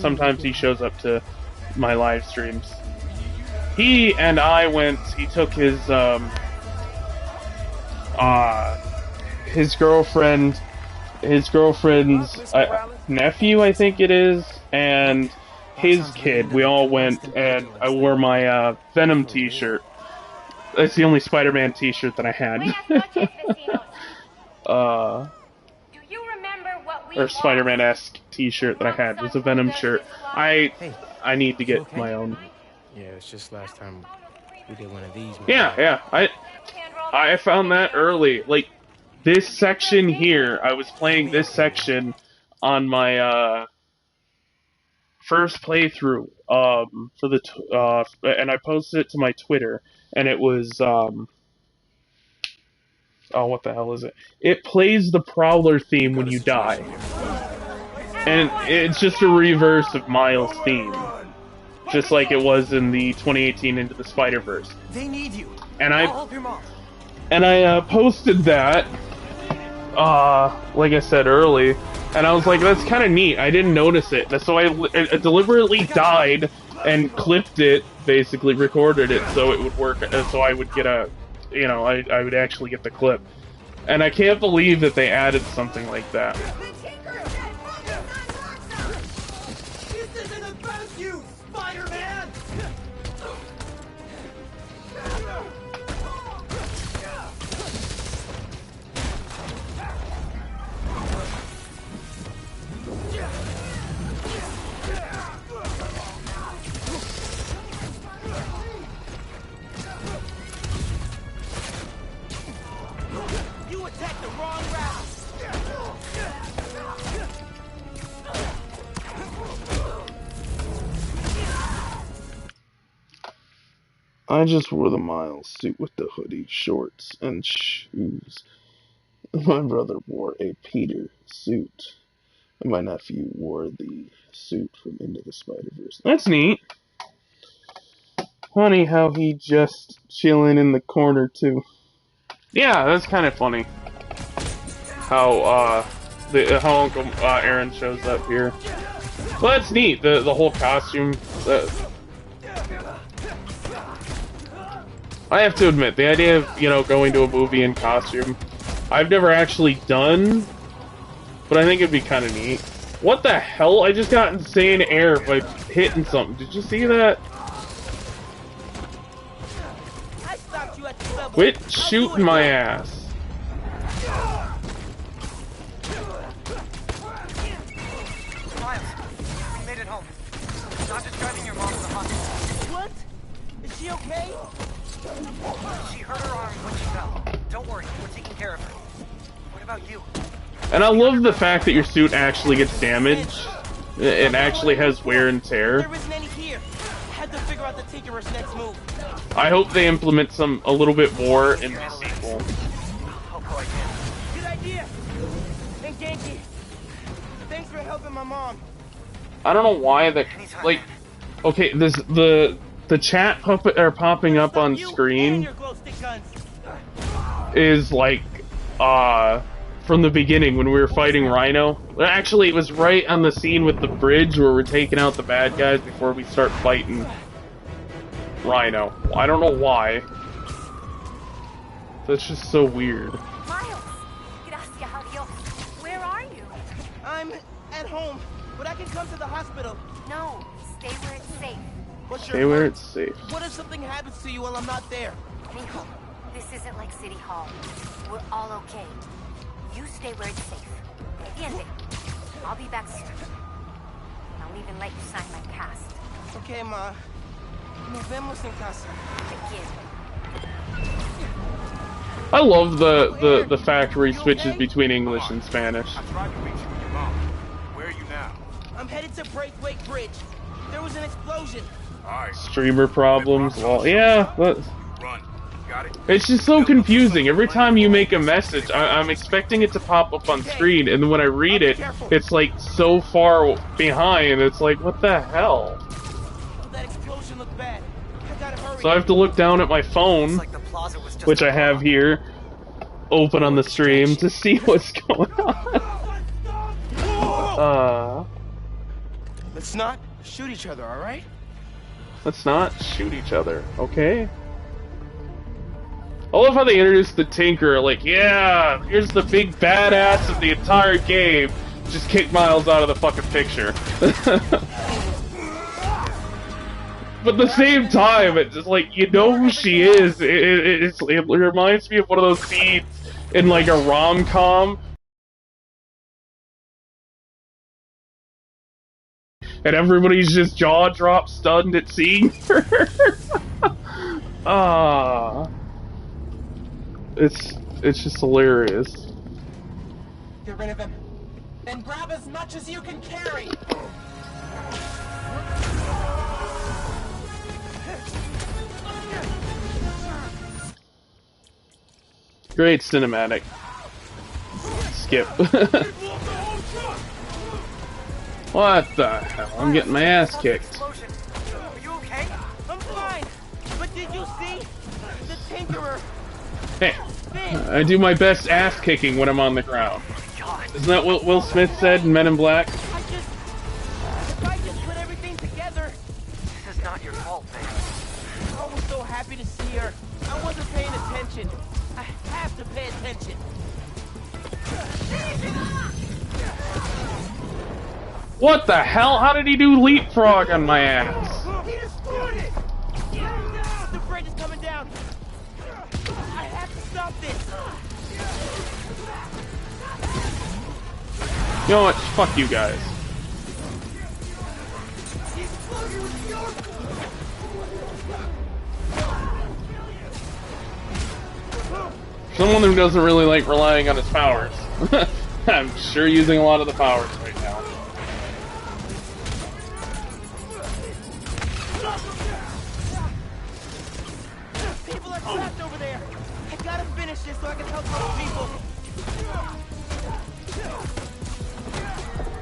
Sometimes he shows up to my live streams. He and I went. He took his girlfriend's nephew, I think it is, and his kid. We all went, and I wore my Venom T-shirt. That's the only Spider-Man T-shirt that I had. Or Spider-Man-esque T-shirt that I had. It was a Venom shirt. I need to get my own. Yeah, it's just last time we did one of these. Yeah. I found that early. Like, this section here, I was playing this section on my first playthrough for the and I posted it to my Twitter, and it was oh, what the hell is it? It plays the Prowler theme when you die, and it's just a reverse of Miles' theme, just like it was in the 2018 Into the Spider-Verse. They need you. And I'll help your mom. I posted that, like I said early, and I was like, that's kind of neat. I didn't notice it, so I deliberately died and clipped it, basically recorded it so it would work, so I would get a, you know, I would actually get the clip. And I can't believe that they added something like that. This isn't about you, Spider-Man! You attacked the wrong route. I just wore the Miles suit with the hoodie, shorts, and shoes. My brother wore a Peter suit. And my nephew wore the suit from Into the Spider-Verse. That's neat. Funny how he just chilling in the corner, too. Yeah, that's kind of funny. How, how Uncle Aaron shows up here. Well, that's neat, the whole costume. I have to admit, the idea of, you know, going to a movie in costume, I've never actually done, but I think it'd be kind of neat. What the hell? I just got insane air by hitting something. Did you see that? Quit shooting my ass. Miles, we made it home. Not just driving your mom to the hospital. What? Is she okay? She hurt her arm when she fell. Don't worry, we're taking care of her. What about you? And I love the fact that your suit actually gets damaged. It actually has wear and tear. There isn't any here. Had to figure out the Tinkerer's next move. I hope they implement a little bit more in the sequel. Good idea. And Genki, thanks for helping my mom. I don't know why that, like, okay, the chat popping up on screen is like, from the beginning when we were fighting Rhino. Actually, it was right on the scene with the bridge where we're taking out the bad guys before we start fighting Rhino. I don't know why. That's just so weird. Miles! Gracias a Dios. Where are you? I'm at home, but I can come to the hospital. No, stay where it's safe. What's Stay where it's safe. What if something happens to you while I'm not there? Mijo, this isn't like City Hall. We're all okay. You stay where it's safe. Entiende? I'll be back soon. And I'll even let you sign my cast. Okay, Ma. Nos vemos en casa. I love the fact where he switches between English and Spanish. Where are you now? I'm headed to Braithwaite Bridge. There was an explosion. Streamer problems. Well, yeah, but Run. Got it? it's just so confusing. Every time you make a message, I'm expecting it to pop up on screen, and then when I read it, it's like so far behind. It's like, what the hell? That explosion looked bad. I gotta hurry. So I have to look down at my phone, which I have here, open on the stream to see what's going on. Let's not shoot each other, all right? Let's not shoot each other, okay? I love how they introduced the Tinker, like, yeah, here's the big badass of the entire game. Just kick Miles out of the fucking picture. But at the same time, it's just like, you know who she is. It reminds me of one of those scenes in like a rom-com. And everybody's just jaw-drop stunned at seeing her. It's just hilarious. Get rid of him. Then grab as much as you can carry. Great cinematic. Skip. What the hell? I'm getting my ass kicked. Are you okay? I'm fine. But did you see the Tinkerer? Hey, I do my best ass kicking when I'm on the ground. Isn't that what Will Smith said in Men in Black? If I just put everything together. This is not your fault, man. I was so happy to see her. I wasn't paying attention. I have to pay attention. What the hell? How did he do leapfrog on my ass? The bridge is coming down. I have to stop this. You know what? Fuck you guys. Someone who doesn't really like relying on his powers. I'm sure using a lot of the powers right now. People are trapped over there. I gotta finish this so I can help those people.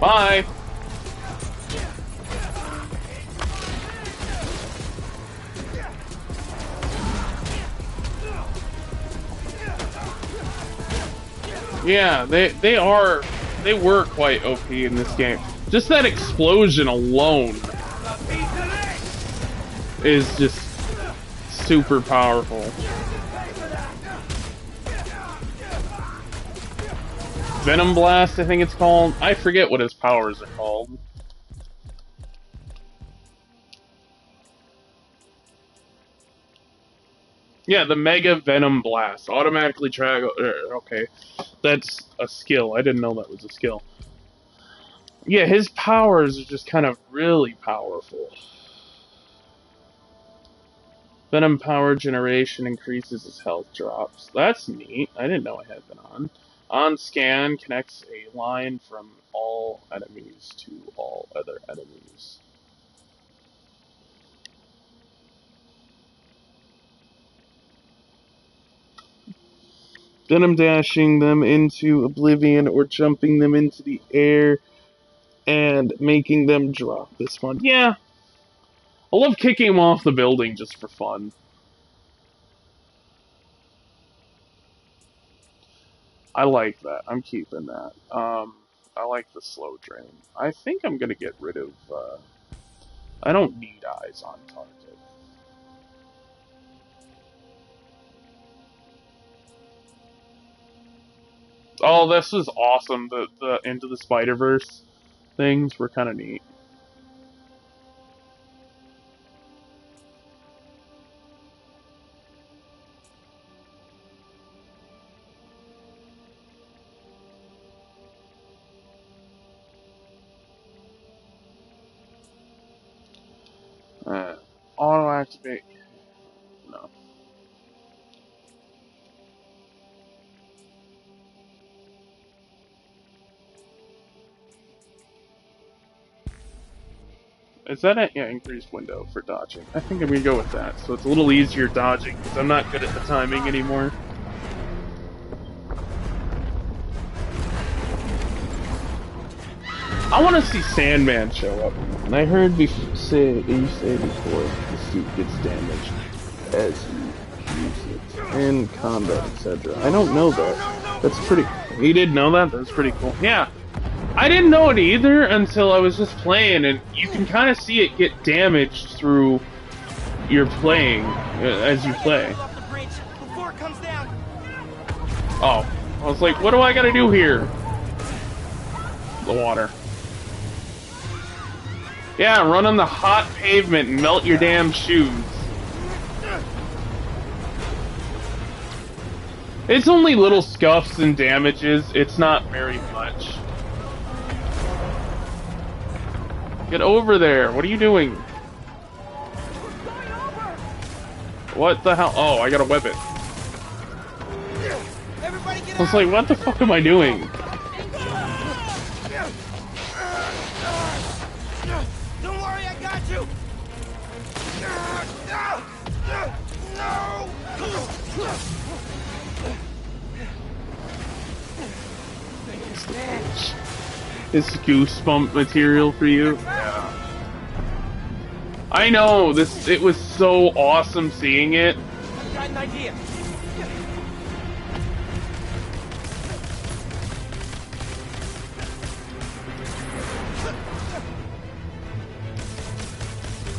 Bye. Yeah, they were quite OP in this game. Just that explosion alone is just super powerful. Venom Blast, I think it's called. I forget what his powers are called. Yeah, the Mega Venom Blast. Automatically track... okay. That's a skill. I didn't know that was a skill. Yeah, his powers are just kind of really powerful. Venom power generation increases his health drops. That's neat. I didn't know I had that on. On scan, connects a line from all enemies to all other enemies. Venom dashing them into oblivion or jumping them into the air and making them drop this one. Yeah. I love kicking them off the building just for fun. I like that. I'm keeping that. I like the slow drain. I think I'm gonna get rid of, I don't need eyes on target. Oh, this is awesome. The Into the Spider-Verse things were kind of neat. Auto activate. No. Is that an increased window for dodging? I think I'm gonna go with that. So it's a little easier dodging because I'm not good at the timing anymore. I want to see Sandman show up. And I heard you say before the suit gets damaged as you use it in combat, etc. I don't know that. That's pretty. You didn't know that? That's pretty cool. Yeah, I didn't know it either until I was just playing, and you can kind of see it get damaged through your playing as you play. Oh, I was like, what do I gotta do here? The water. Yeah, run on the hot pavement and melt your damn shoes. It's only little scuffs and damages. It's not very much. Get over there. What are you doing? What the hell? Oh, I gotta whip it. I was like, what the fuck am I doing? Don't worry, I got It's goosebump material for you. I know this. It was so awesome seeing it. I've got an idea.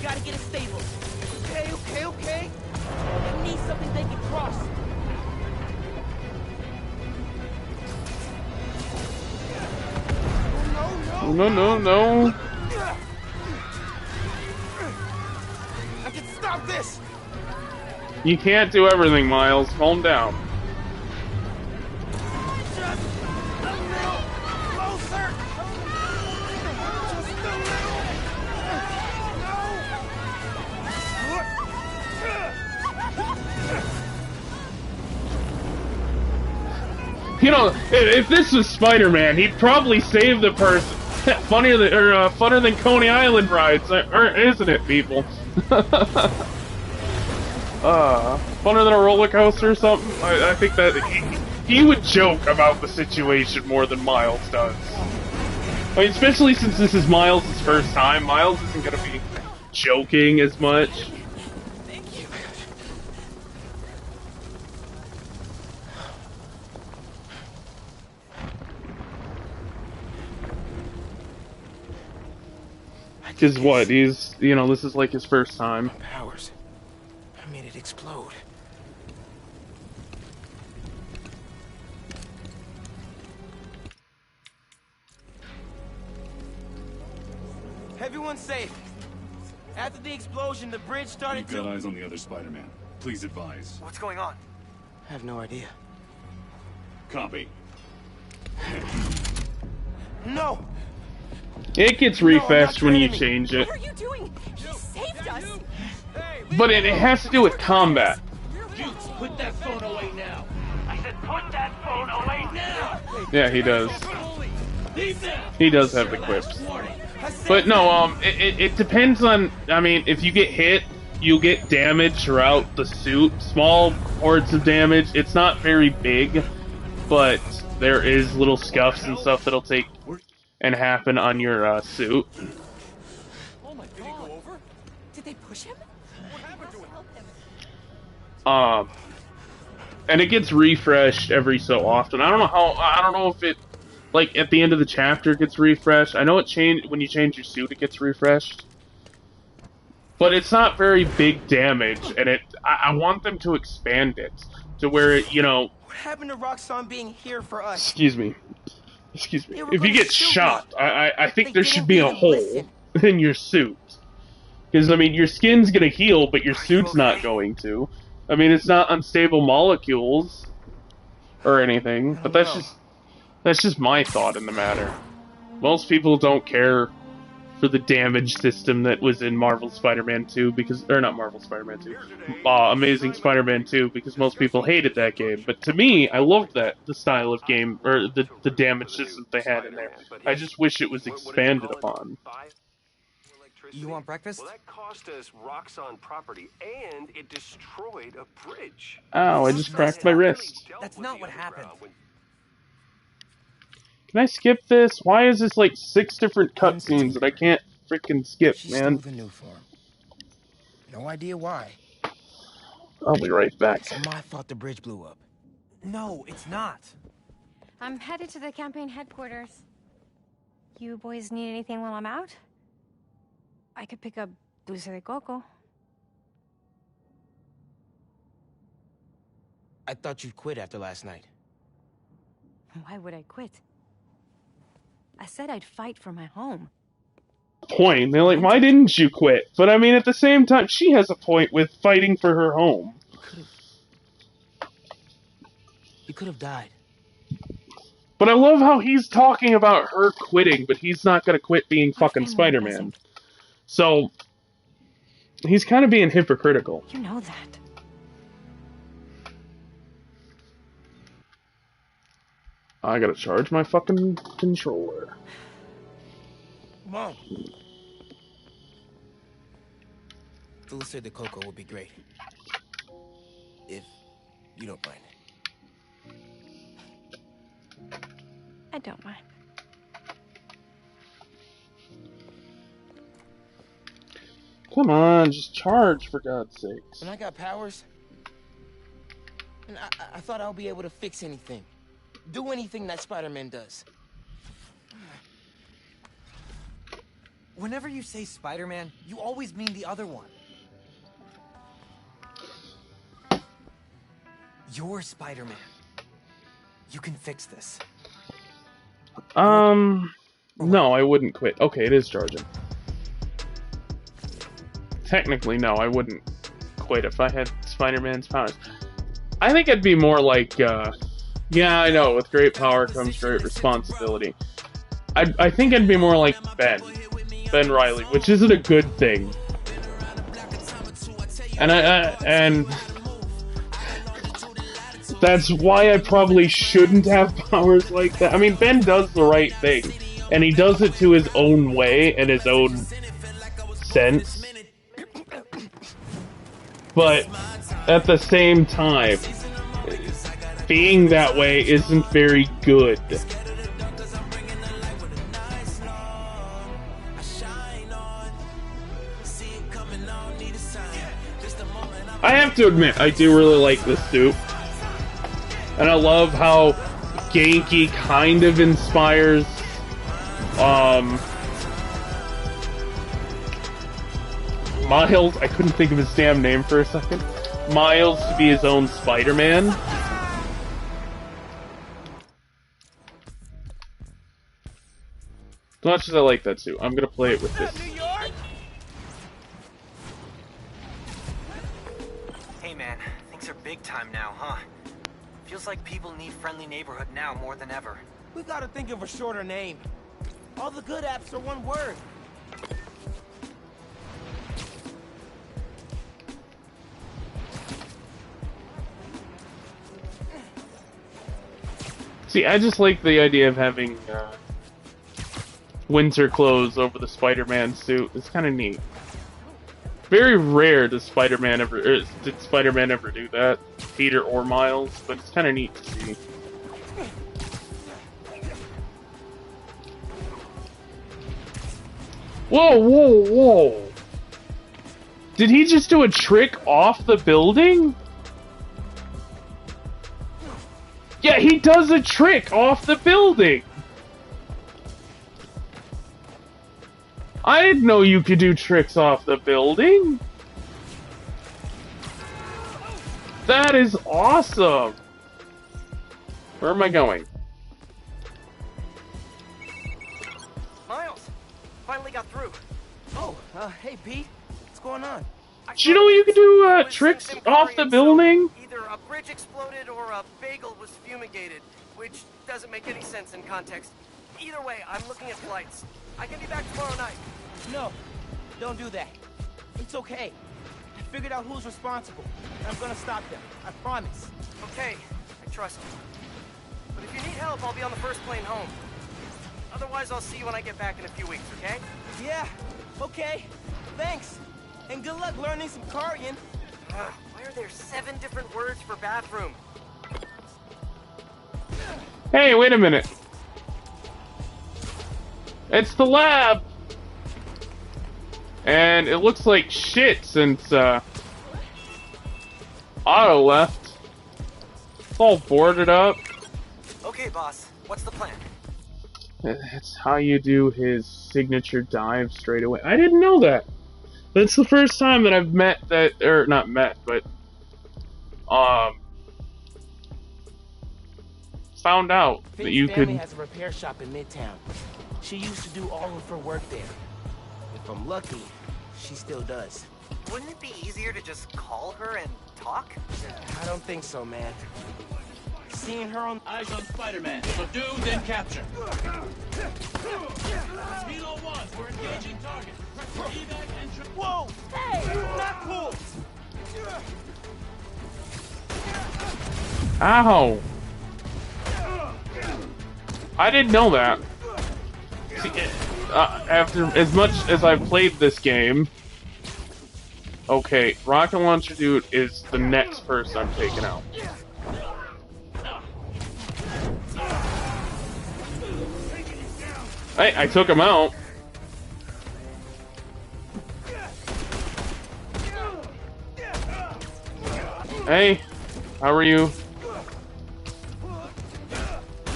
Gotta get it stable. Okay. I need something they can cross. No. I can stop this. You can't do everything, Miles. Calm down. Just a little closer. Just a little. You know, if this was Spider-Man, he'd probably save the person. Funner than Coney Island rides, isn't it, people? Funner than a roller coaster or something. I think that he would joke about the situation more than Miles does. I mean, especially since this is Miles' first time. Miles isn't gonna be joking as much. Because what? He's, you know, this is like his first time. Powers. I made it explode. Everyone's safe. After the explosion, the bridge started We've got eyes on the other Spider-Man. Please advise. What's going on? I have no idea. Copy. No! It gets refreshed when you change it. What are you doing? He saved us. But it has to do with combat. Dukes, put that phone away now. I said put that phone away now. Yeah, he does. He does have the quips. But no, it depends on, I mean, if you get hit, you'll get damage throughout the suit. Small hordes of damage. It's not very big, but there is little scuffs and stuff that'll take and happen on your suit. Oh my god. Did they push him? What happened to him? And it gets refreshed every so often. I don't know if it, like, at the end of the chapter it gets refreshed. I know when you change your suit it gets refreshed. But it's not very big damage, and I want them to expand it to where it, you know... What happened to Roxxon being here for us? Excuse me. If you get shot, I think there should be a hole in your suit. Because, I mean, your skin's gonna heal, but your suit's not going to. I mean, it's not unstable molecules or anything, but that's just my thought in the matter. Most people don't care for the damage system that was in Marvel Spider-Man 2 not Marvel Spider-Man 2, Amazing Spider-Man 2, because most people hated that game. But to me, I loved the style of game, or the damage system they had in there. I just wish it was expanded upon. You want breakfast? Well, that cost us Roxxon property, and it destroyed a bridge. Ow, I just cracked my wrist. That's not what happened. Can I skip this? Why is this like 6 different cutscenes that I can't freaking skip, man? The new form. No idea why. I'll be right back. It's my fault the bridge blew up. No, it's not. I'm headed to the campaign headquarters. You boys need anything while I'm out? I could pick up dulce de coco. I thought you'd quit after last night. Why would I quit? I said I'd fight for my home. Point. They're like, why didn't you quit? But I mean, at the same time, she has a point with fighting for her home. You could have died. But I love how he's talking about her quitting, but he's not gonna quit being fucking Spider-Man. So, he's kind of being hypocritical. You know that. I gotta charge my fucking controller. Mom. Dulce de coco would be great. if you don't mind. I don't mind. Come on, just charge for God's sakes. When I got powers, and I thought I would be able to fix anything. Do anything that Spider-Man does. Whenever you say Spider-Man, you always mean the other one. You're Spider-Man. You can fix this. No, I wouldn't quit. Okay, it is charging. Technically, no, I wouldn't quit if I had Spider-Man's powers. I think it'd be more like, yeah, I know, with great power comes great responsibility. I think it'd be more like Ben Reilly, which isn't a good thing. And that's why I probably shouldn't have powers like that. I mean, Ben does the right thing, and he does it to his own way and his own sense. But at the same time, being that way isn't very good. I have to admit, I do really like this suit. And I love how Genki kind of inspires, Miles, I couldn't think of his damn name for a second, Miles to be his own Spider-Man. As much as I like that suit, I'm gonna play it with this. Hey man, things are big time now, huh? Feels like people need friendly neighborhood now more than ever. We gotta think of a shorter name. All the good apps are one word. See, I just like the idea of having winter clothes over the Spider-Man suit. It's kind of neat. Very rare does Spider-Man ever did Spider-Man ever do that, Peter or Miles, but it's kind of neat to see. Whoa, whoa, whoa! Did he just do a trick off the building? Yeah, he does a trick off the building! I didn't know you could do tricks off the building! That is awesome! Where am I going? Miles! Finally got through. Oh, hey Pete. What's going on? Did you know you could do tricks off the building? Either a bridge exploded or a bagel was fumigated, which doesn't make any sense in context. Either way, I'm looking at flights. I can be back tomorrow night. No, don't do that. It's okay. I figured out who's responsible, and I'm gonna stop them. I promise. Okay, I trust you. But if you need help, I'll be on the first plane home. Otherwise, I'll see you when I get back in a few weeks, okay? Yeah, okay. Thanks. And good luck learning some Karian. Why are there 7 different words for bathroom? Hey, wait a minute. It's the lab! And it looks like shit since, Otto left. It's all boarded up. Okay, boss. What's the plan? That's how you do his signature dive straight away. I didn't know that. That's the first time that I've met that, or not met, but, found out that you could... Finn's family has a repair shop in Midtown. She used to do all of her work there. If I'm lucky, she still does. Wouldn't it be easier to just call her and talk? I don't think so, man. Seeing her on... Eyes on Spider-Man. Subdue, then capture. Kilo 1, we're engaging target. Evac and... Whoa! Hey! Not cool! Ow! I didn't know that. See, after as much as I've played this game, Okay, rocket launcher dude is the next person I'm taking out. Hey, I took him out. Hey, how are you?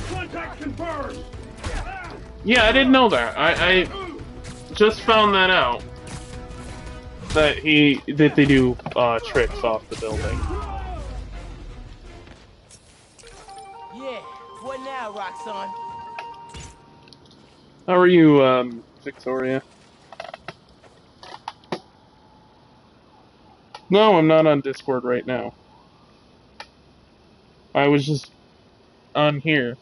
Contact confirmed. Yeah, I didn't know that. I just found that out. That they do tricks off the building. Yeah, what now, Roxanne? How are you, Victoria? No, I'm not on Discord right now. I was just on here.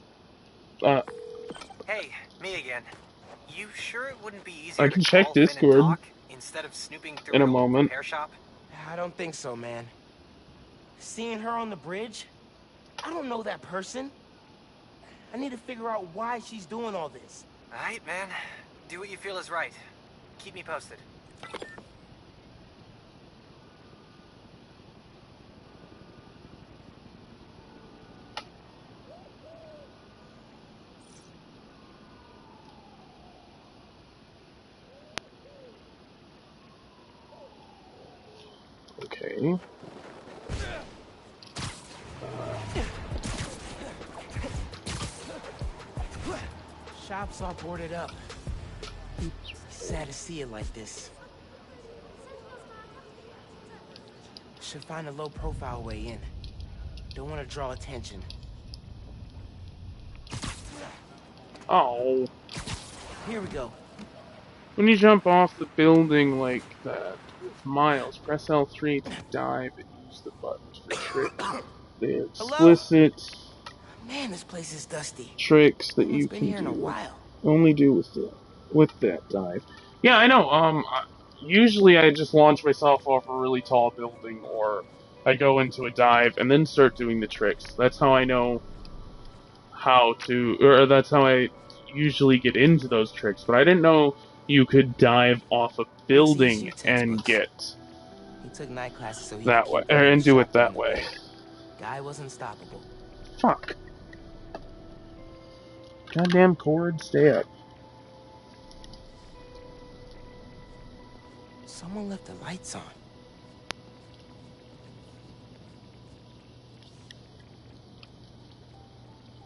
Hey, me again. You sure it wouldn't be easier I can to check call Finn and Discord talk instead of snooping through in a an old moment. repair shop? I don't think so, man. Seeing her on the bridge? I don't know that person. I need to figure out why she's doing all this. Alright, man. Do what you feel is right. Keep me posted. Okay. Shop's all boarded up. Sad to see it like this. Should find a low-profile way in. Don't want to draw attention. Oh. Here we go. When you jump off the building like that with Miles, press L3 to dive and use the buttons for tricks. The explicit Man, this place is dusty. tricks that No you one's been can here in a do while. only do with that dive. Yeah, I know. Usually I just launch myself off a really tall building, or I go into a dive and then start doing the tricks. That's how I know how to, or that's how I usually get into those tricks. But I didn't know you could dive off a building and get He took night classes so he that could way, keep running and the do it shop that during the way. day. Guy was unstoppable. Fuck. Goddamn cord, stay up. Someone left the lights on.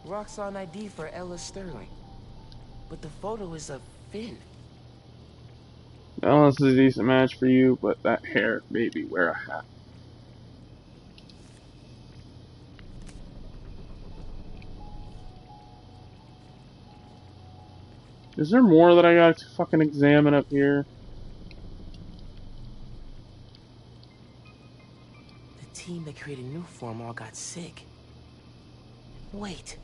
Roxanne ID for Ella Sterling. But the photo is of Finn. Ellis is a decent match for you, but that hair, maybe wear a hat. Is there more that I got to fucking examine up here? The team that created Nuform all got sick. Wait.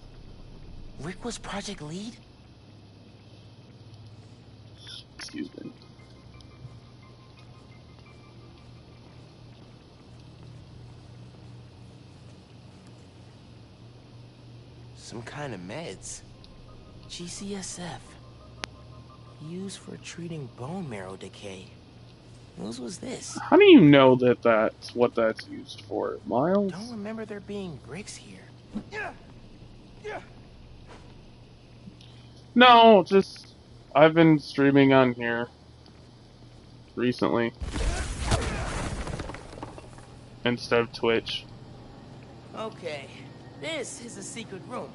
Rick was project lead? Excuse me. Some kind of meds. GCSF. Used for treating bone marrow decay. Whose was this? How do you know that that's what that's used for, Miles? Don't remember there being bricks here. No, just I've been streaming on here recently instead of Twitch. Okay, this is a secret room.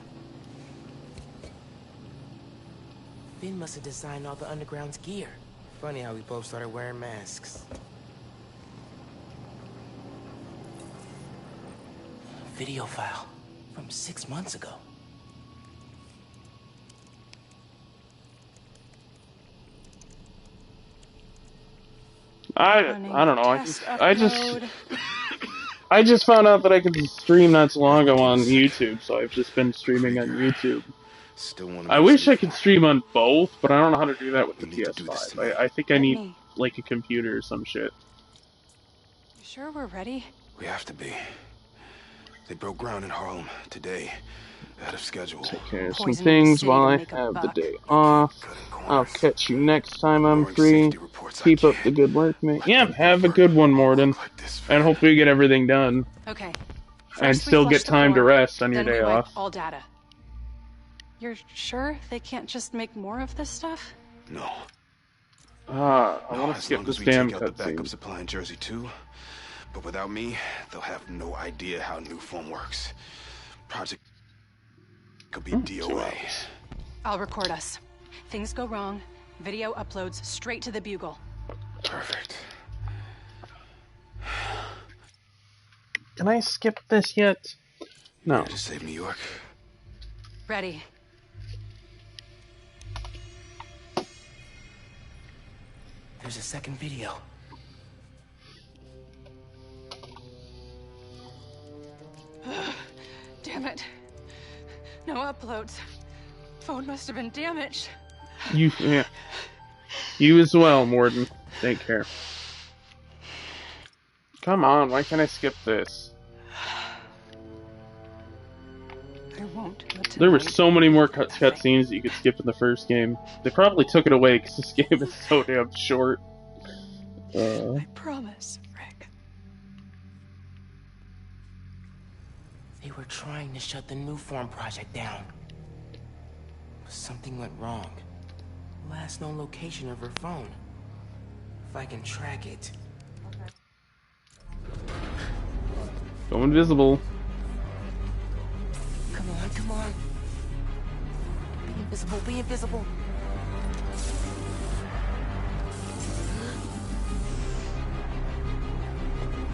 Finn must have designed all the Underground's gear. Funny how we both started wearing masks. Video file from 6 months ago. I don't know. I just found out that I could stream not too long ago on YouTube, so I've just been streaming on YouTube. I wish I could stream on both, but I don't know how to do that with the PS5. I think I need like a computer or some shit. You sure we're ready? We have to be. They broke ground in Harlem today, out of schedule. Take care of some things while I have the day off. Cutting I'll catch you next time I'm free. Keep up the good work, mate. Yeah, have a good one, Morden. And hopefully you get everything done. Okay. And First we still flush get the time to floor, rest on your then we day wipe off. all data. You're sure they can't just make more of this stuff? No. I want to skip this damn Take out the backup cutscene. supply in Jersey too. But without me, they'll have no idea how Nuform works. Project could be DOA. I'll record us. Things go wrong, video uploads straight to the Bugle. Perfect. Can I skip this yet? No. To save New York. Ready. There's a second video. Damn it. No uploads. Phone must have been damaged. Yeah. You as well, Morden. Take care. Come on, why can't I skip this? I won't. There were so many more cutscenes that you could skip in the first game. They probably took it away because this game is so damn short. I promise, Rick. They were trying to shut the Nuform project down. But something went wrong. Last known location of her phone. If I can track it. Go invisible. Come on, come on. Be invisible, be invisible.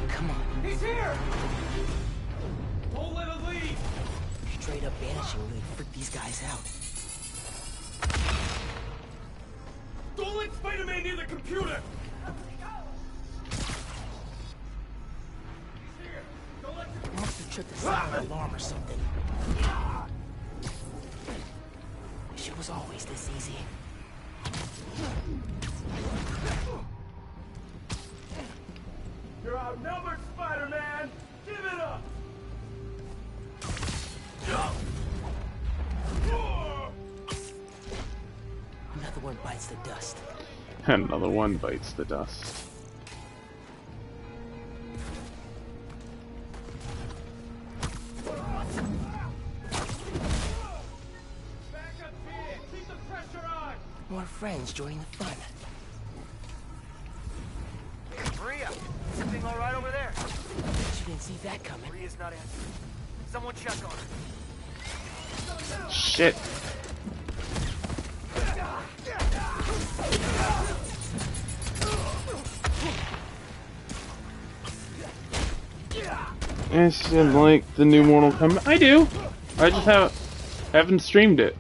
Come on. He's here! Don't let him leave! Straight up vanishing really freak these guys out. Don't let Spider-Man near the computer! Must have tripped the silent alarm or something. Wish it was always this easy. You're outnumbered, Spider-Man! Give it up! Another one bites the dust. Another one bites the dust. More friends joining the fun. Maria, everything all right over there? You didn't see that coming. Maria's not answering. Someone check on her. Shit. I should like the new Mortal Kombat. I do. I just haven't streamed it.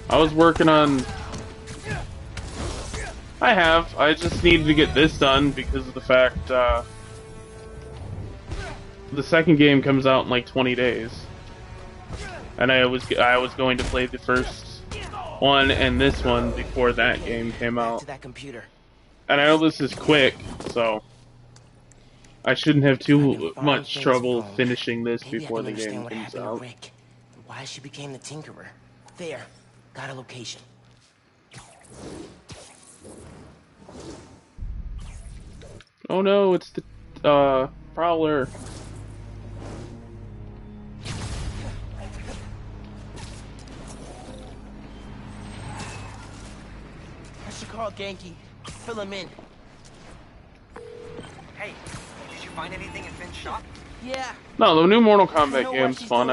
I was working on. I have. I just needed to get this done because of the fact the second game comes out in like 20 days, and I was going to play the first one and this one before that game came out. To that computer. And I know this is quick, so I shouldn't have too much trouble finishing this before the game comes out. Rick. Why she became the Tinkerer. There. Got a location. Oh no, it's the Prowler. I should call Genki. Fill him in. Hey, did you find anything in Finn's shop? Yeah. No, the new Mortal Kombat game's fun.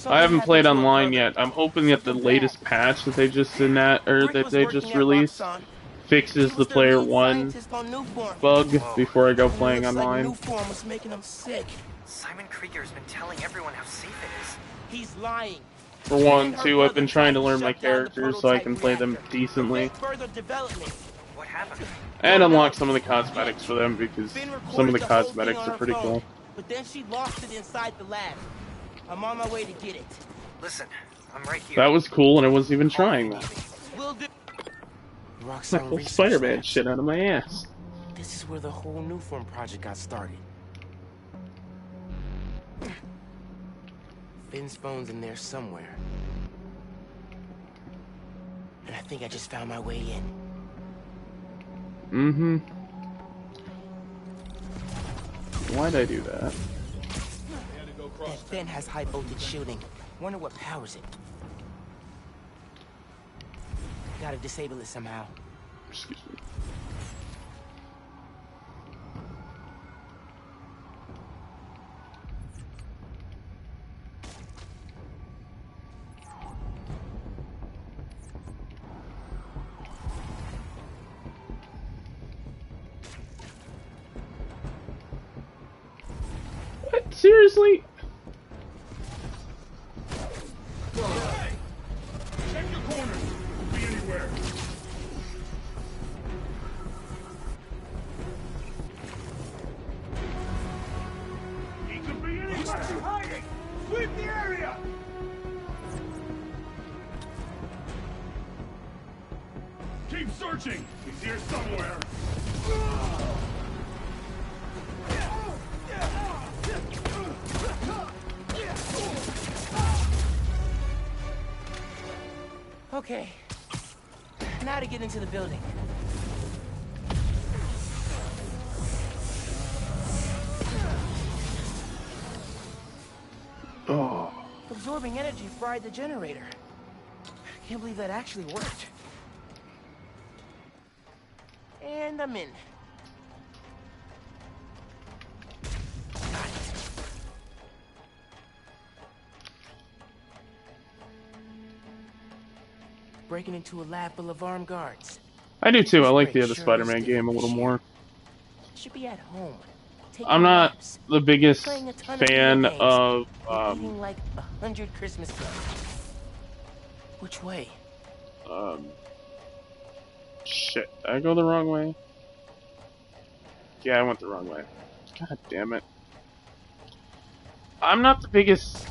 I haven't played online yet. I'm hoping that the latest patch that they just released fixes the player 1 bug before I go playing online. Was making him sick. Simon Krieger's been telling everyone how safe it is. He's lying. For 1, 2, I've been trying to learn my characters so I can play them decently. Further development. What happened? And unlock some of the cosmetics for them because some of the cosmetics are pretty cool. But then she lost it inside the lab. I'm on my way to get it. Listen, I'm right here. That was cool, and I wasn't even trying that. Will do. I pulled Spider-Man shit out of my ass. This is where the whole Nuform project got started. Finn's phone's in there somewhere. think I just found my way in. Mm-hmm. Why'd I do that? That vent has high voltage shielding. Wonder what powers it. Gotta disable it somehow. Excuse me. What? Seriously? Hey! Check your corners. Could be anywhere. He could be anywhere. Where are you hiding? Sweep the area. Keep searching. He's here somewhere. Okay. Now to get into the building. Oh. Absorbing energy fried the generator. I can't believe that actually worked. And I'm in. Got it. Breaking into a lab full of armed guards. I do too. I like the other Spider-Man game a little more. Should be at home. I'm not the biggest Playing a ton fan video games, of and eating like 100 Christmas cookies. Which way? Shit. Did I go the wrong way? Yeah, I went the wrong way. God damn it. I'm not the biggest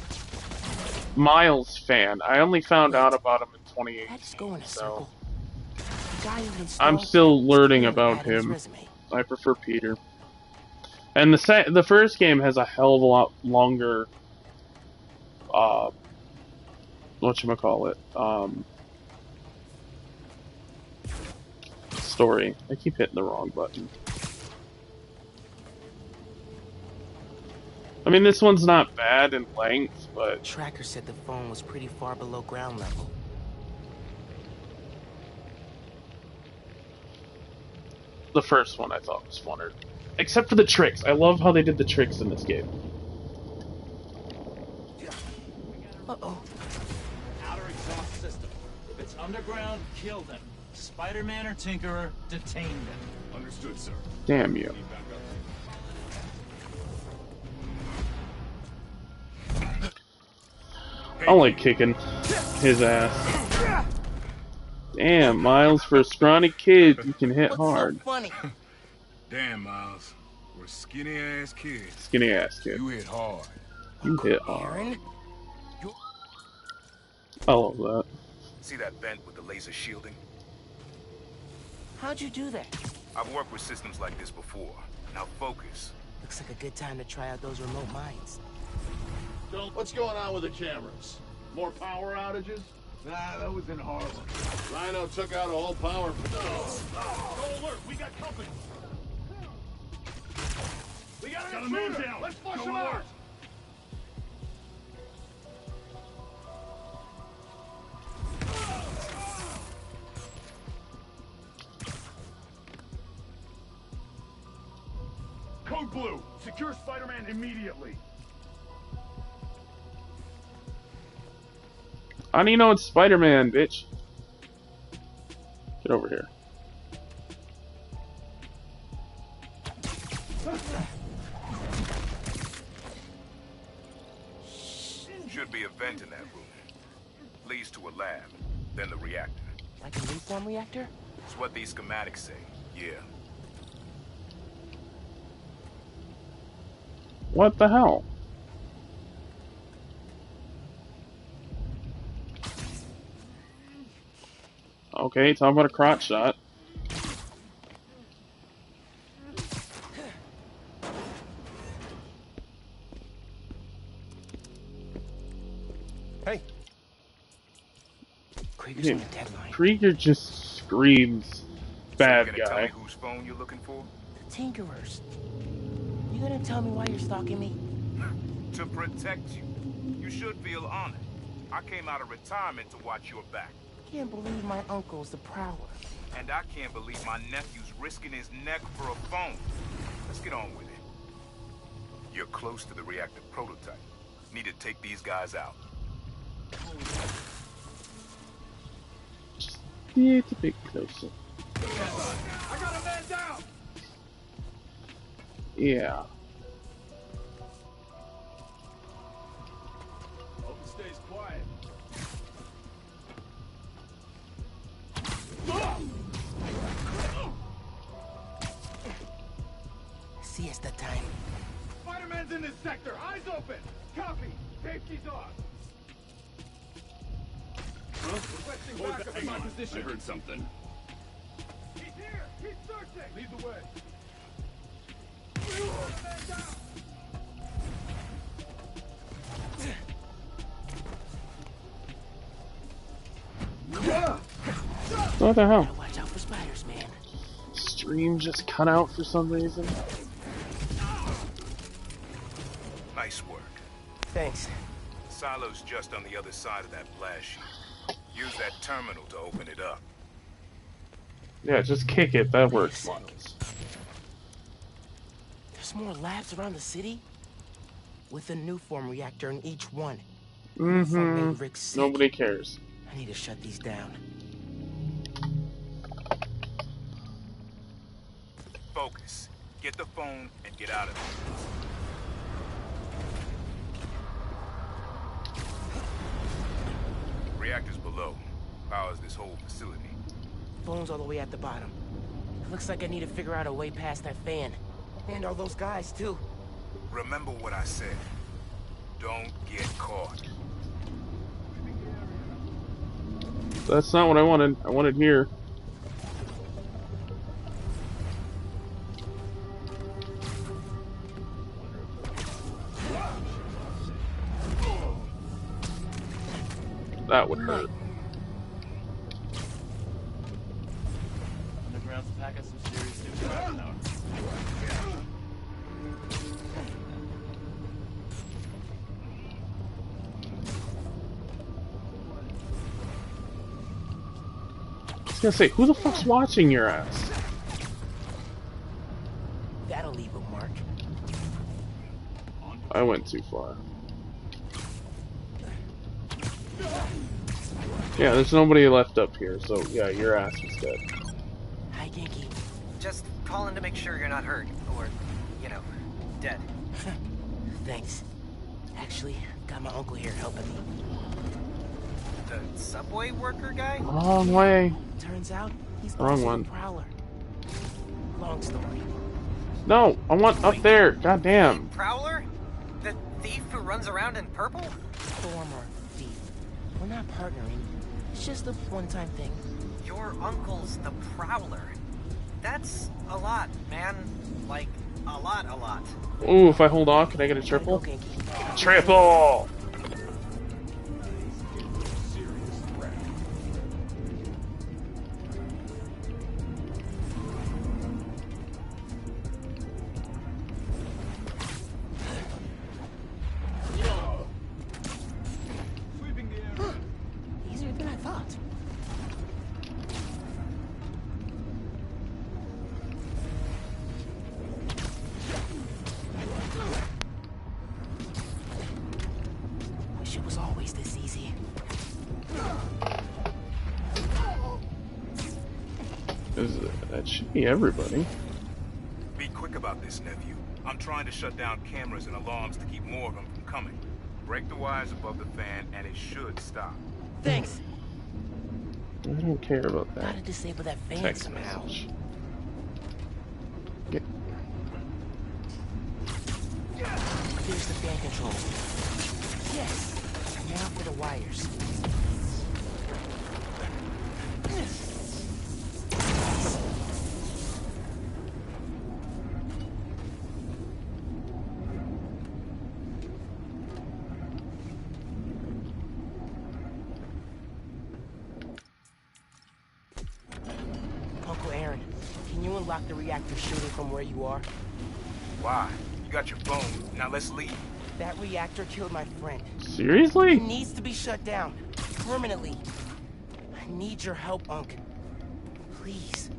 Miles fan. I only found out about him in 2018, so I'm still learning about him. I prefer Peter. And the first game has a hell of a lot longer, whatchamacallit, story. I keep hitting the wrong button. I mean, this one's not bad in length, but... Tracker said the phone was pretty far below ground level. The first one I thought was funner. Except for the tricks. I love how they did the tricks in this game. Uh-oh. Outer exhaust system. If it's underground, kill them. Spider-Man or Tinkerer, detain them. Understood, sir. Damn you. I like kicking his ass. Damn, Miles, for a scrawny kid, you can hit hard. Funny. Damn, Miles. We're a skinny-ass kid. Skinny-ass kid. You hit hard. You hit hard. I love that. See that vent with the laser shielding? How'd you do that? I've worked with systems like this before. Now focus. Looks like a good time to try out those remote mines. What's going on with the cameras? More power outages? Nah, that was in Harlem. Rhino took out all power. Go alert, we got company. We got a man down. Let's flush him out. Code Blue, secure Spider-Man immediately. How do you know it's Spider-Man, bitch? Get over here. Should be a vent in that room. Leads to a lab, then the reactor. Like a reform reactor? It's what these schematics say, yeah. What the hell? Okay, talk about a crotch shot. Hey. Krieger's on the deadline. Krieger just screams bad So you gonna guy. tell me whose phone you're looking for? Tinkerers. You gonna tell me why you're stalking me? To protect you. You should feel honored. I came out of retirement to watch your back. Can't believe my uncle's the Prowler. And I can't believe my nephew's risking his neck for a phone. Let's get on with it. You're close to the reactor prototype. Need to take these guys out. It's a bit closer. I got a man down! Yeah. Hope it stays quiet. Siesta time. Spider-Man's in this sector. Eyes open. Copy. Safety's off. Requesting backup in my position. I heard something. He's here. He's searching. Lead the way. What the hell? Watch out for spiders, man. Stream just cut out for some reason. Nice work. Thanks. Silo's just on the other side of that blast sheet. Use that terminal to open it up. Yeah, just kick it. That works. There's more labs around the city? With a new form reactor in each one. Mm-hmm. Nobody cares. I need to shut these down. Focus. Get the phone and get out of here. Reactors below. Powers this whole facility. Phone's all the way at the bottom. It looks like I need to figure out a way past that fan. And all those guys, too. Remember what I said. Don't get caught. That's not what I wanted. I wanted here. That would hurt. Underground's packing some serious new power now. I was gonna say, who the fuck's watching your ass? That'll leave a mark. I went too far. Yeah, there's nobody left up here, so yeah, your ass is dead. Hi, Genki. Just calling to make sure you're not hurt, or, you know, dead. Thanks. Actually, got my uncle here helping me. The subway worker guy? Wrong way. Turns out, he's Wrong also one. a Prowler. Long story. No, I want up there. Goddamn. Prowler? The thief who runs around in purple? Former thief. We're not partnering. It's just a one-time thing. Your uncle's the Prowler. That's a lot, man. Like, a lot. Ooh, if I hold on, can I get a triple? Triple! Easier than I thought. Wish it was always this easy. That should be everybody. Be quick about this, nephew. I'm trying to shut down cameras and alarms to keep more of them from coming. Break the wires above the fan and it should stop. Thanks. I don't care about that. Gotta disable that fan Text somehow. message. Get. Here's the fan control. Yes. Now for the wires. lock the reactor shooting from where you are? Why? You got your phone. Now let's leave. That reactor killed my friend. Seriously? It needs to be shut down. Permanently. I need your help, Unc. Please.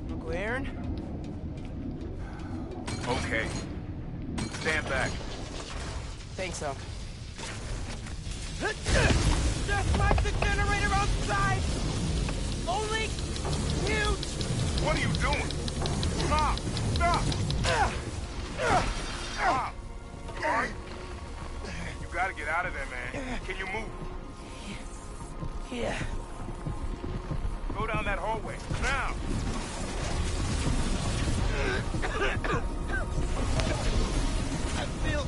Uncle Aaron? Okay. Stand back. Thanks, Unc. Just like the generator outside! Only huge! What are you doing? Stop! Stop! Stop! You alright? You gotta get out of there, man. Can you move? Yeah. Go down that hallway. Now! I feel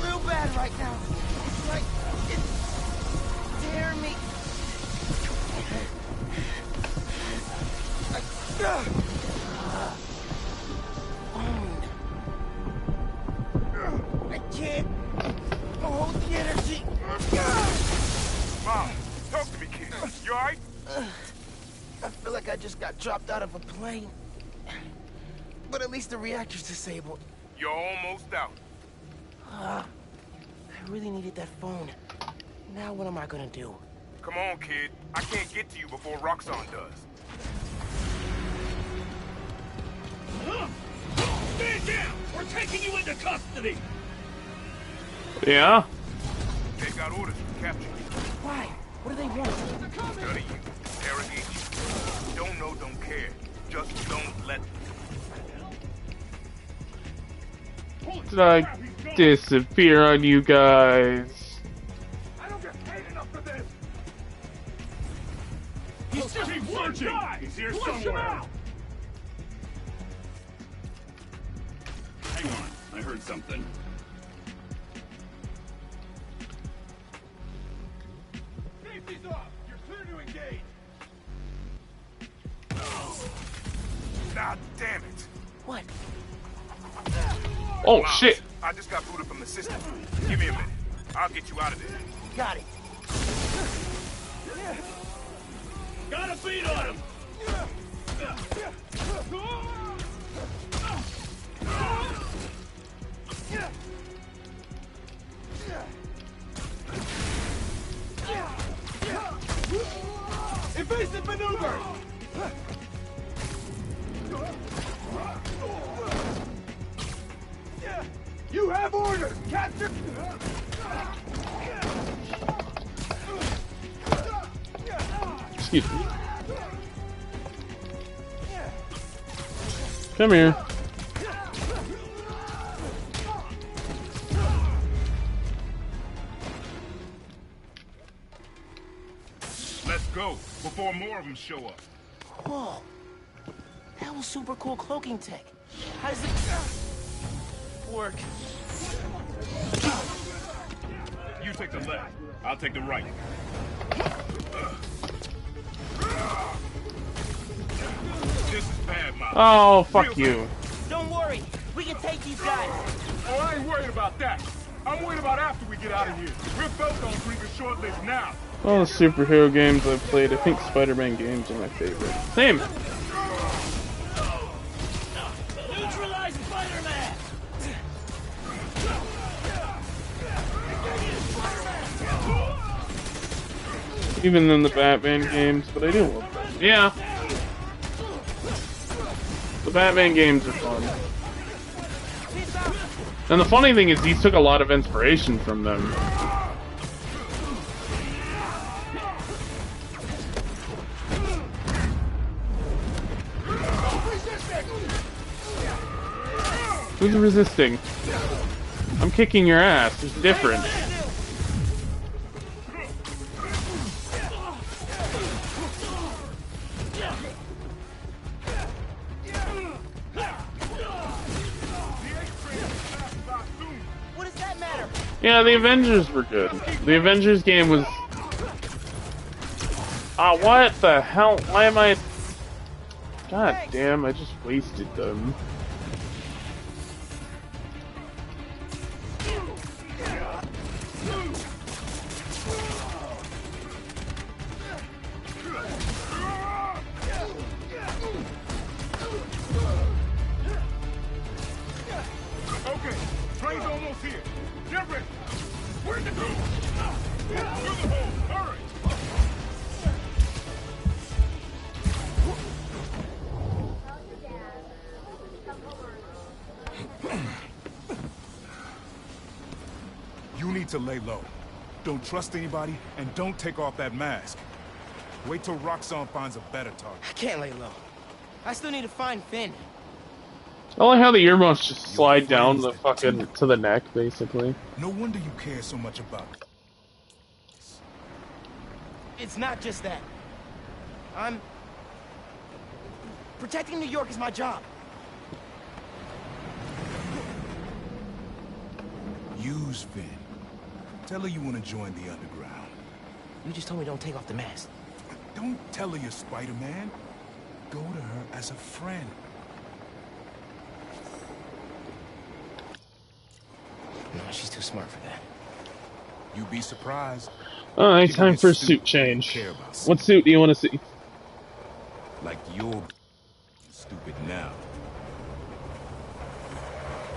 real bad right now. It's like it's tearing me. I can't hold the energy. Mom, talk to me, kid. You alright? I feel like I just got dropped out of a plane. But at least the reactor's disabled. You're almost out. I really needed that phone. Now what am I gonna do? Come on, kid. I can't get to you before Roxxon does. Stand down! We're taking you into custody! Yeah? They got orders to capture you. Why? What do they want? Study you. Interrogate you. Don't know, don't care. Just don't let them. Did I disappear on you guys? I don't get paid enough for this! He's just keep searching! He's here somewhere! Hang on, I heard something. Safety's off! You're clear to engage! God damn it! What? Oh, Miles, shit! I just got booted from the system. Give me a minute. I'll get you out of there. Got it. Got a beat on him! Evasive maneuver! You have orders! Capture! Excuse me. Come here. Let's go, before more of them show up. Whoa. That was super cool cloaking tech. How does it work? You take the left. I'll take the right. This is bad, Miles. Oh, fuck you. Don't worry. We can take these guys. Oh, I ain't worried about that. I'm worried about after we get out of here. We're both on Krieger's short list now. All the superhero games I've played, I think Spider-Man games are my favorite. Same. Neutralize Spider-Man! Even in the Batman games, but I do love them. Yeah. The Batman games are fun. And the funny thing is, these took a lot of inspiration from them. Who's resisting? I'm kicking your ass. It's different. What does that matter? Yeah, the Avengers were good. The Avengers game was... Ah, what the hell? Why am I... God damn, I just wasted them. to lay low. Don't trust anybody, and don't take off that mask. Wait till Roxxon finds a better target. I can't lay low. I still need to find Finn. I like how the earmuffs just slide down the fucking to the neck, basically. No wonder you care so much about it. It's not just that. Protecting New York is my job. Use Finn. Tell her you want to join the underground. You just told me don't take off the mask. Don't tell her you're Spider-Man. Go to her as a friend. No, she's too smart for that. You'd be surprised. Alright, time for a suit change. What suit do you want to see? Like you're stupid now.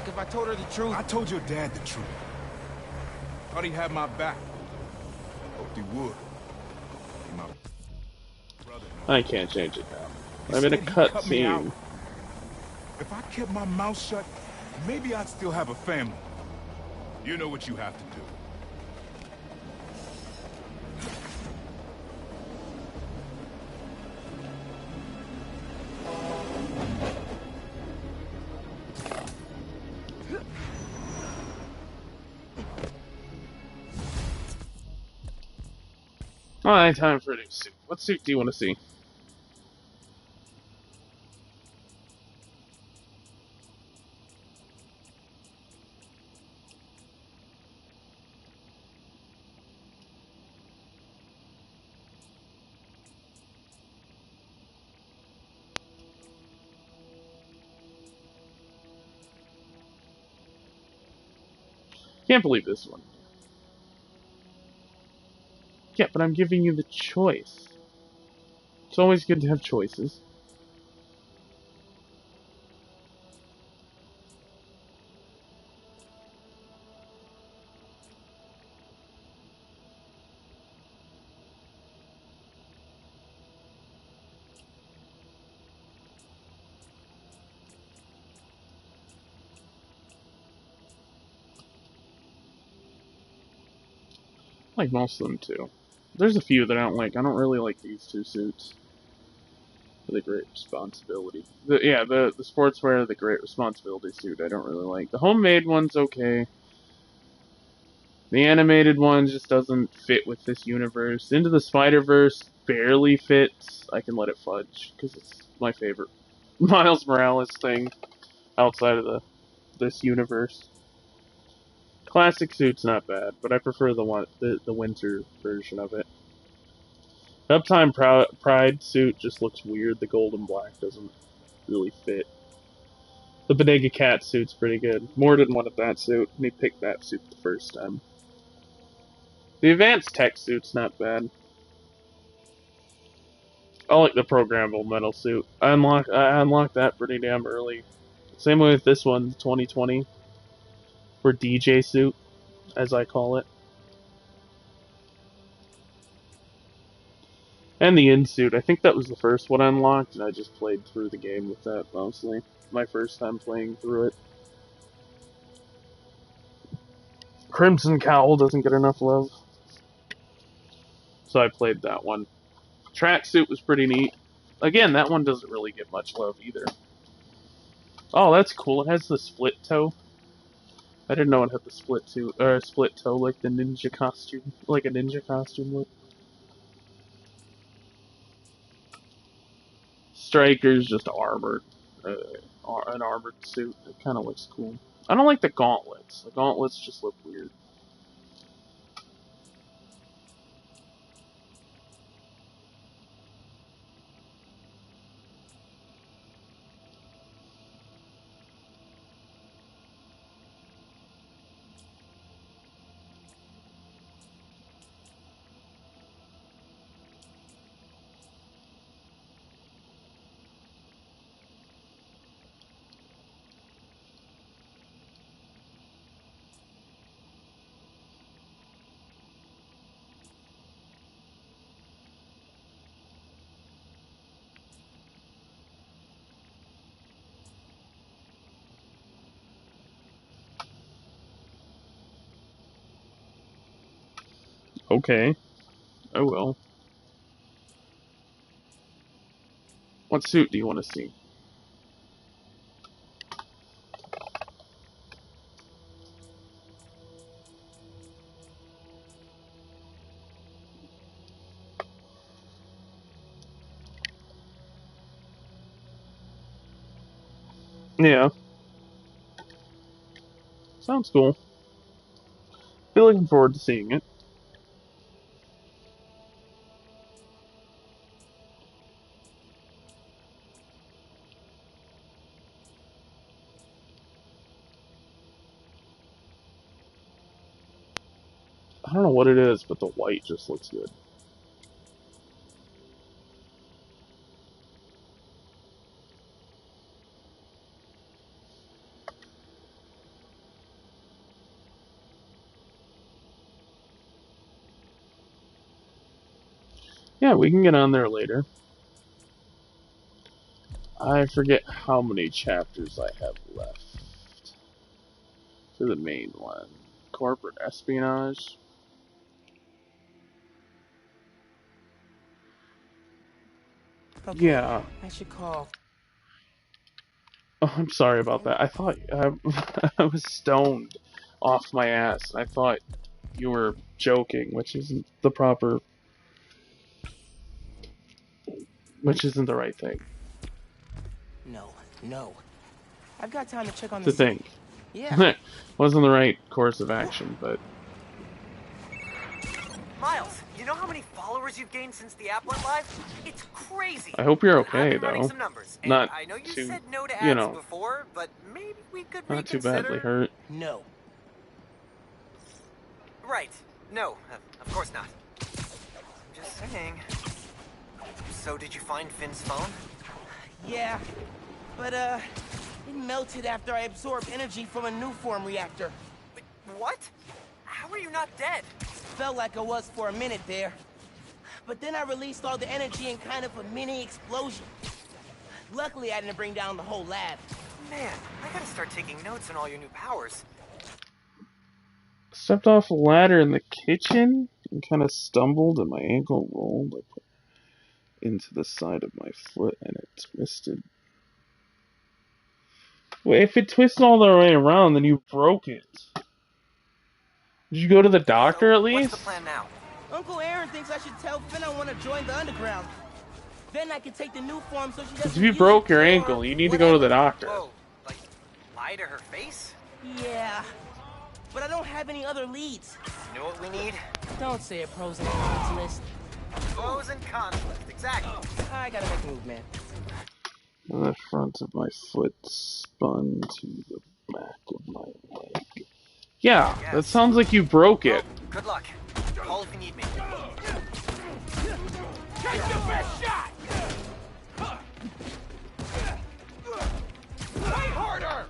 If I told her the truth... I told your dad the truth. Thought he'd have my back. Hoped he would. He my brother. I can't change it now. I'm in a cutscene. If I kept my mouth shut, maybe I'd still have a family. You know what you have to do. Alright, time for a new suit. What suit do you want to see? Can't believe this one. Yeah, but I'm giving you the choice. It's always good to have choices. I like most of them too. There's a few that I don't like. I don't really like these two suits. For the Great Responsibility. The sportswear, the Great Responsibility suit, I don't really like. The homemade one's okay. The animated one just doesn't fit with this universe. Into the Spider-Verse barely fits. I can let it fudge, because it's my favorite Miles Morales thing outside of this universe. Classic suit's not bad, but I prefer the winter version of it. The Uptime Pride suit just looks weird. The gold and black doesn't really fit. The Bodega Cat suit's pretty good. Morden wanted that suit, and he picked that suit the first time. The Advanced Tech suit's not bad. I like the programmable metal suit. I unlocked that pretty damn early. Same way with this one, 2020. Or DJ suit, as I call it. And the in suit. I think that was the first one I unlocked, and I just played through the game with that mostly. My first time playing through it. Crimson Cowl doesn't get enough love. So I played that one. Tracksuit was pretty neat. Again, that one doesn't really get much love either. Oh, that's cool. It has the split toe. I didn't know it had the split toe like the ninja costume, like a ninja costume would. Striker's just armored, an armored suit. It kind of looks cool. I don't like the gauntlets. The gauntlets just look weird. Okay. I will. What suit do you want to see? Yeah. Sounds cool. Be looking forward to seeing it. I don't know what it is, but the white just looks good. Yeah, we can get on there later. I forget how many chapters I have left for the main one. Corporate espionage. Okay, Yeah. I should call. Oh, I'm sorry about that. I thought I was stoned off my ass. I thought you were joking, which isn't the proper... Which isn't the right thing. No. I've got time to check on To the city. think. Yeah. Wasn't the right course of action, but... Miles, you know how many followers you've gained since the app went live? It's crazy. I hope you're I've okay, been running though. some numbers, and Not I know you too, said no to you ads know, before, but maybe we could not too reconsider. badly hurt. No. Right. No, of course not. I'm just saying. So did you find Finn's phone? Yeah, but it melted after I absorbed energy from a new form reactor. Wait, what? How are you not dead? Felt like I was for a minute there. But then I released all the energy in kind of a mini explosion. Luckily, I didn't bring down the whole lab. Man, I gotta start taking notes on all your new powers. Stepped off a ladder in the kitchen and kind of stumbled, and my ankle rolled into the side of my foot, and it twisted. Well, if it twisted all the way around, then you broke it. Did you go to the doctor at least? What's the plan now? Uncle Aaron thinks I should tell Finn I want to join the underground. Then I can take the new form so she doesn't. If you broke your ankle, you need to go to the doctor. Whoa, like lie to her face? Yeah, but I don't have any other leads. You know what we need? Don't say a pros and cons list. Pros and cons list, exactly. I gotta make a move, man. The front of my foot spun to the back of my leg. Yeah, that sounds like you broke it. Oh, good luck. Call if you need me. Take your best shot! Fight harder!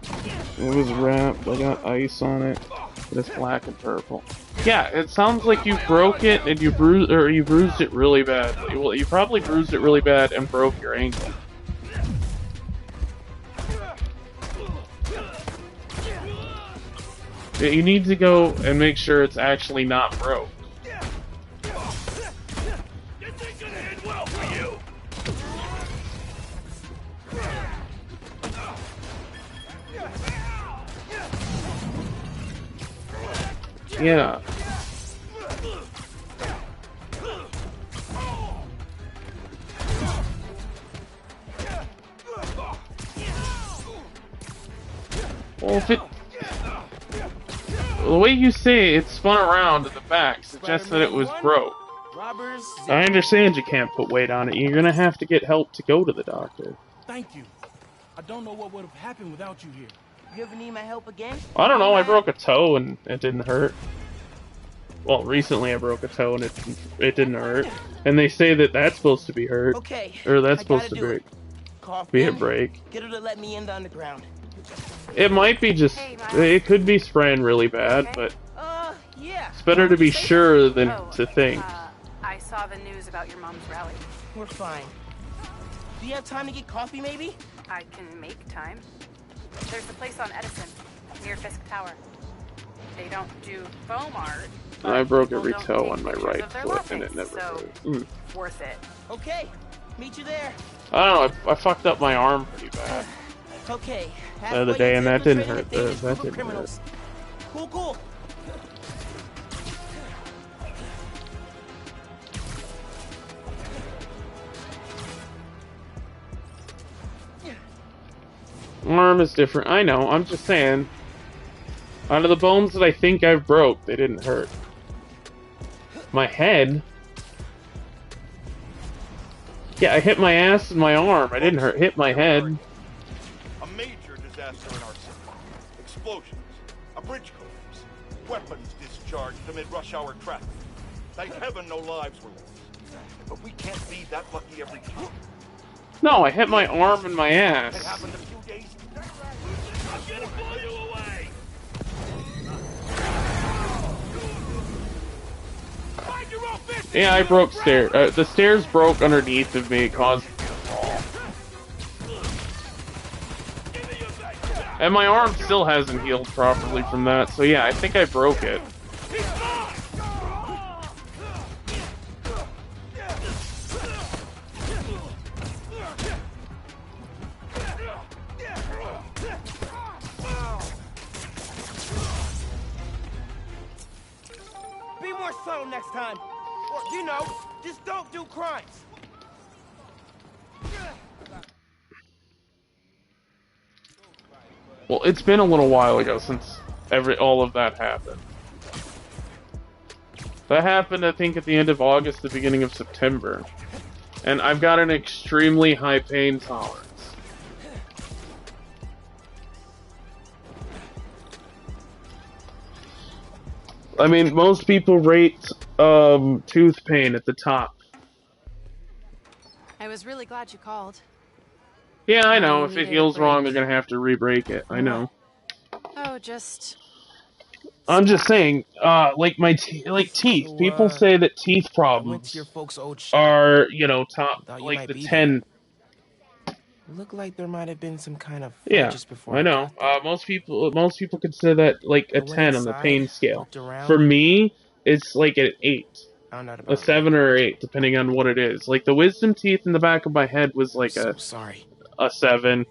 It was wrapped, I got ice on it, but it's black and purple. Yeah, it sounds like you broke it and you bruised it really badly. Well, you probably bruised it really bad and broke your ankle. Yeah, you need to go and make sure it's actually not broke. Yeah. Well, if it... The way you say it spun around at the back suggests that it was broke. I understand you can't put weight on it. You're gonna have to get help to go to the doctor. Thank you. I don't know what would have happened without you here. You ever need my help again? I don't know, I broke a toe and it didn't hurt. Well, recently I broke a toe and it didn't hurt. And they say that that's supposed to be hurt. Okay, Or that's I supposed gotta to do it. Call be a Finn, break. Get her to let me in the underground. It might be just... It could be spraying really bad, but... Yeah. It's better to be sure than to think. I saw the news about your mom's rally. We're fine. Do you have time to get coffee, maybe? I can make time. There's a place on Edison, near Fisk Tower. They don't do foam art. And I broke People every don't toe take on my pictures right of their foot, and it lovemates, never so hurt. worth it. Okay, meet you there. I don't know, I fucked up my arm pretty bad Okay. the other day, and that didn't hurt. That didn't hurt. Criminals. Cool. Arm is different. I know, I'm just saying. Out of the bones that I think I've broke, they didn't hurt. My head? Yeah, I hit my ass and my arm. I didn't hit my head. A major disaster in our city. Explosions, a bridge collapse, weapons discharged amid rush hour traffic. Thank heaven no lives were lost. But we can't be that lucky every time. No, I hit my arm and my It ass. happened a few days. I'm gonna blow you away. Find your own business. Yeah, I broke stairs. The stairs broke underneath of me, caused me to fall. And my arm still hasn't healed properly from that, so yeah, I think I broke it. Be more subtle next time. Or, you know, just don't do crimes. Well, it's been a little while ago since all of that happened. That happened, I think, at the end of August, the beginning of September. And I've got an extremely high pain tolerance. I mean, most people rate tooth pain at the top. I was really glad you called. Yeah, I know. If it needed a heals wrong, break. they're gonna have to re-break it. I know. Oh, just... I'm just saying, like teeth. People say that teeth problems Your folks' old shop. are, you know, top, Thought you like might the be 10. Looked like there might have been some kind of Yeah, just before I know. Most people consider that like a I went 10 on the inside, pain scale. looked around. For me, it's like an 8. Found out A about 7 or 8, depending on what it is. Like the wisdom teeth in the back of my head was like sorry. a 7.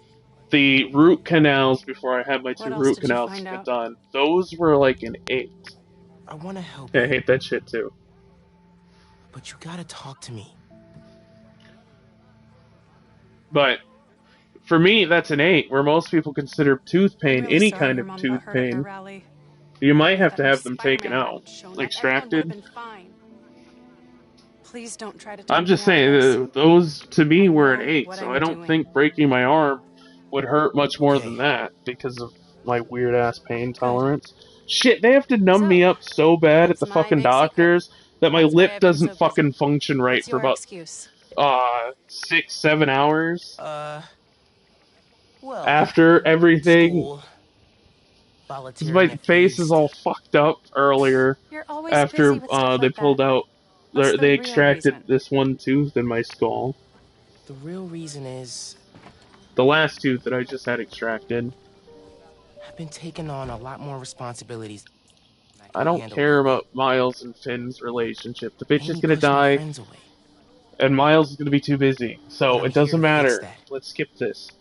The root canals before I had my 2 What else root did you canals find get out? done, those were like an 8. I want to help I you, hate that shit too. but you gotta talk to me. But for me, that's an 8, where most people consider tooth pain really any sorry kind your of mom tooth got hurt at their pain. rally. You might have to That have them taken Spider-Man out, hadn't shown up, everyone extracted. would've been fine. Please don't try to I'm talk just me out of saying, this. those to me were an 8, what so I'm I don't doing. think breaking my arm would hurt much more than that because of my weird ass pain tolerance. Shit, they have to numb me up so bad at the my fucking big doctors that my That's why lip I've been doesn't so busy. fucking function right What's for your about excuse? 6-7 hours Well, after everything. school, 'Cause volunteering my at face feast. is all fucked up earlier You're always after busy with stuff they like pulled that. out. What's the They real extracted reason? this one tooth in my skull. The real reason is The last tooth that I just had extracted. I've been taking on a lot more responsibilities. I don't handle care about Miles and Finn's relationship. The bitch is Amy gonna pushed my die, friends away. and Miles is gonna be too busy. So I'm it doesn't here to fix matter. that. Let's skip this.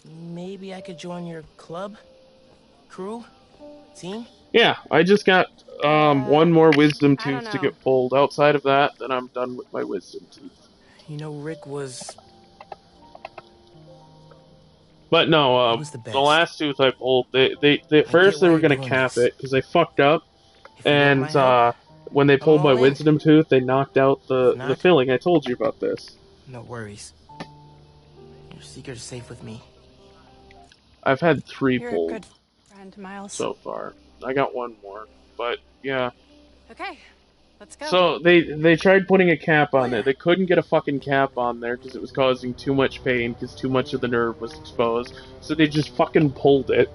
Maybe I could join your club, crew, team. Yeah, I just got one more wisdom I don't tooth to know. get pulled. Outside of that, then I'm done with my wisdom teeth. You know, Rick was. But no, was the the best. last tooth I pulled, they at first they why were you're gonna doing cap this. it because they fucked up, and my help, when they pulled my all in. wisdom tooth, they knocked out the not- filling. I told you about this. No worries. Your secret is safe with me. I've had 3 You're a pulled good friend, Miles. so far. I got 1 more, but yeah. Okay, let's go. So they tried putting a cap on there. They couldn't get a fucking cap on there because it was causing too much pain because too much of the nerve was exposed. So they just fucking pulled it.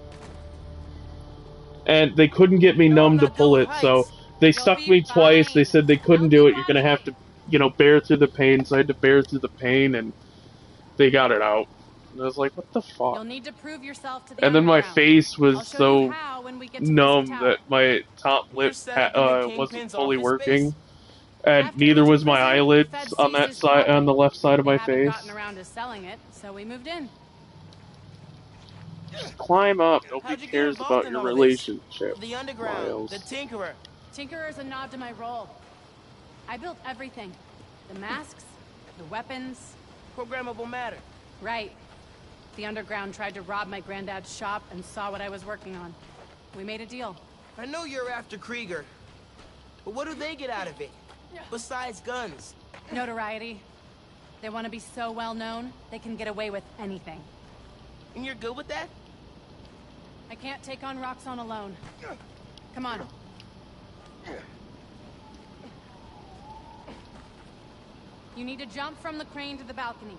And they couldn't get me numb to pull it, so they stuck me twice. They said they couldn't do it. You're gonna have to, bear through the pain. So I had to bear through the pain, and they got it out. and I was like, what the fuck? You'll need to prove yourself to the And then my underground. face was I'll show so you how when we get to numb Lizzie Tower. that my top lip setting the wasn't Kingpin's fully office working, space? and After neither we was took my Lizzie, eyelids Fed on that seized his side, on property. the left side of They my haven't face. gotten around to selling it, so we moved in. Just climb up. How'd Nobody you get cares involved about in your all this? relationship. The underground, Miles. the Tinkerer. Tinkerer's a nod to my role. I built everything. The masks, the weapons. Programmable matter. Right. The underground tried to rob my granddad's shop and saw what I was working on. We made a deal. I know you're after Krieger, but what do they get out of it? Besides guns. Notoriety. They want to be so well known, they can get away with anything. And you're good with that? I can't take on Roxxon alone. Come on. You need to jump from the crane to the balcony.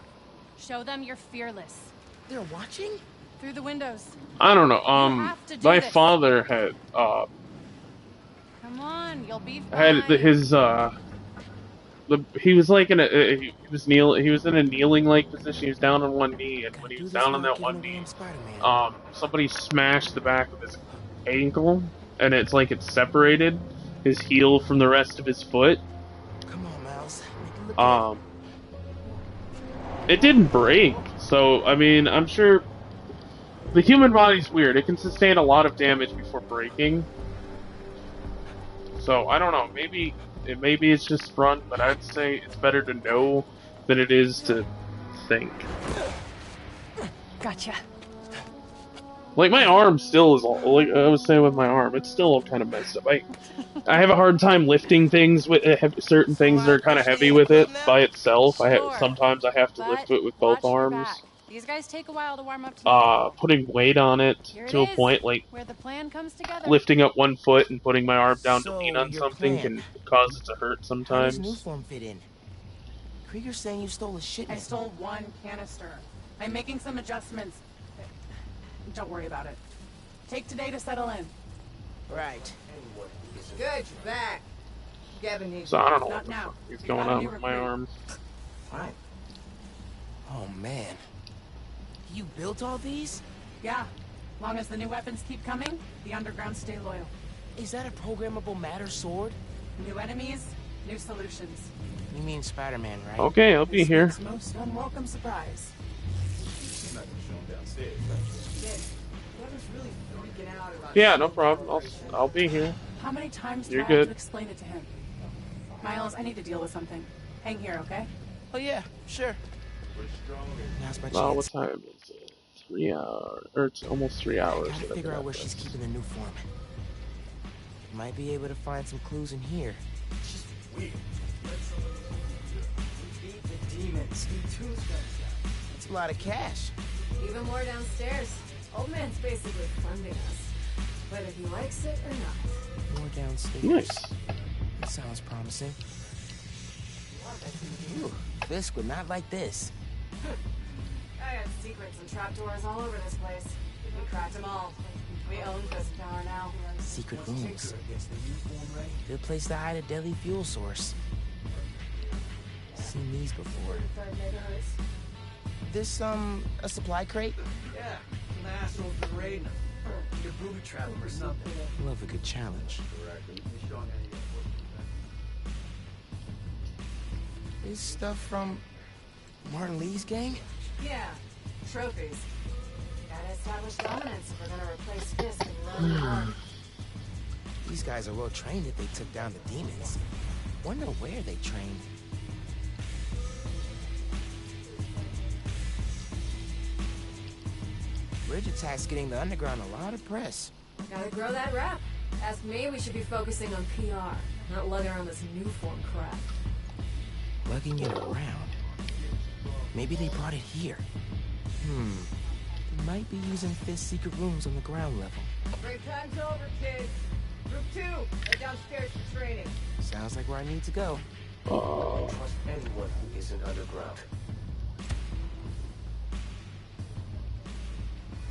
Show them you're fearless. They're watching? Through the windows. I don't know. have to do My this. father had Come on, you'll be fine. had his he was like in a he was in a kneeling like position. He was down on one knee, and when he was down on that one knee, somebody smashed the back of his ankle, and it's like it's separated his heel from the rest of his foot. Come on, Miles. It didn't break, so I mean, I'm sure the human body's weird. It can sustain a lot of damage before breaking. So I don't know. Maybe it's just sprung, but I'd say it's better to know than it is to think. Gotcha. Like my arm still is all, like I was saying with my arm, it's still kind of messed up. I have a hard time lifting things with certain things that are kind of heavy with it by itself. Sometimes I have to lift it with both arms. These guys take a while to warm up to Putting weight on it Here to it a is, point, like where the plan comes together. lifting up one foot and putting my arm down to So, lean on your something plan. can cause it to hurt How does sometimes. Newform fit in? Krieger's saying you stole a I shipment. stole one canister. I'm making some adjustments. Don't worry about it. Take today to settle in. Right. Good, you're back. Gavin needs So I don't know Not what the now. fuck is We going got a on new with my recruit. arm. Fine. Oh, man. You built all these? Yeah. Long as the new weapons keep coming, the underground stay loyal. Is that a programmable matter sword? New enemies, new solutions. You mean Spider-Man, right? Okay, I'll be here. It's most unwelcome surprise. Kevin's really freaking out about Yeah, no problem. I'll be here. How many times do You're I have good. to explain it to him? Miles, I need to deal with something. Hang here, okay? Oh, yeah, sure. Now's my Well, what chance. time is it? 3 hours, or it's almost 3 hours. Gotta that I've figure been out where at she's this. keeping the new form. Might be able to find some clues in here. Beat the demons. That's a lot of cash. Even more downstairs. Old man's basically funding us. Whether he likes it or not. More downstairs. Nice. That sounds promising. Ooh, Fisk would not like this. I got secrets and trapdoors all over this place. We cracked them all. We own this tower now. Secret rooms. Good place to hide a deadly fuel source. Seen these before. This, a supply crate? Yeah, some assholes been raiding them. You booby trap them or something. Love a good challenge. This stuff from Martin Lee's gang? Yeah, trophies. Gotta establish dominance if we're gonna replace Fisk and run the park. These guys are well trained if they took down the demons. Wonder where they trained. Bridge attack's getting the underground a lot of press. Gotta grow that rep. Ask me, we should be focusing on PR, not lugging around this new form crap. Lugging it around. Maybe they brought it here. They might be using Fisk's secret rooms on the ground level. Break time's over, kids. Group 2, head downstairs for training. Sounds like where I need to go. Don't trust anyone who isn't underground.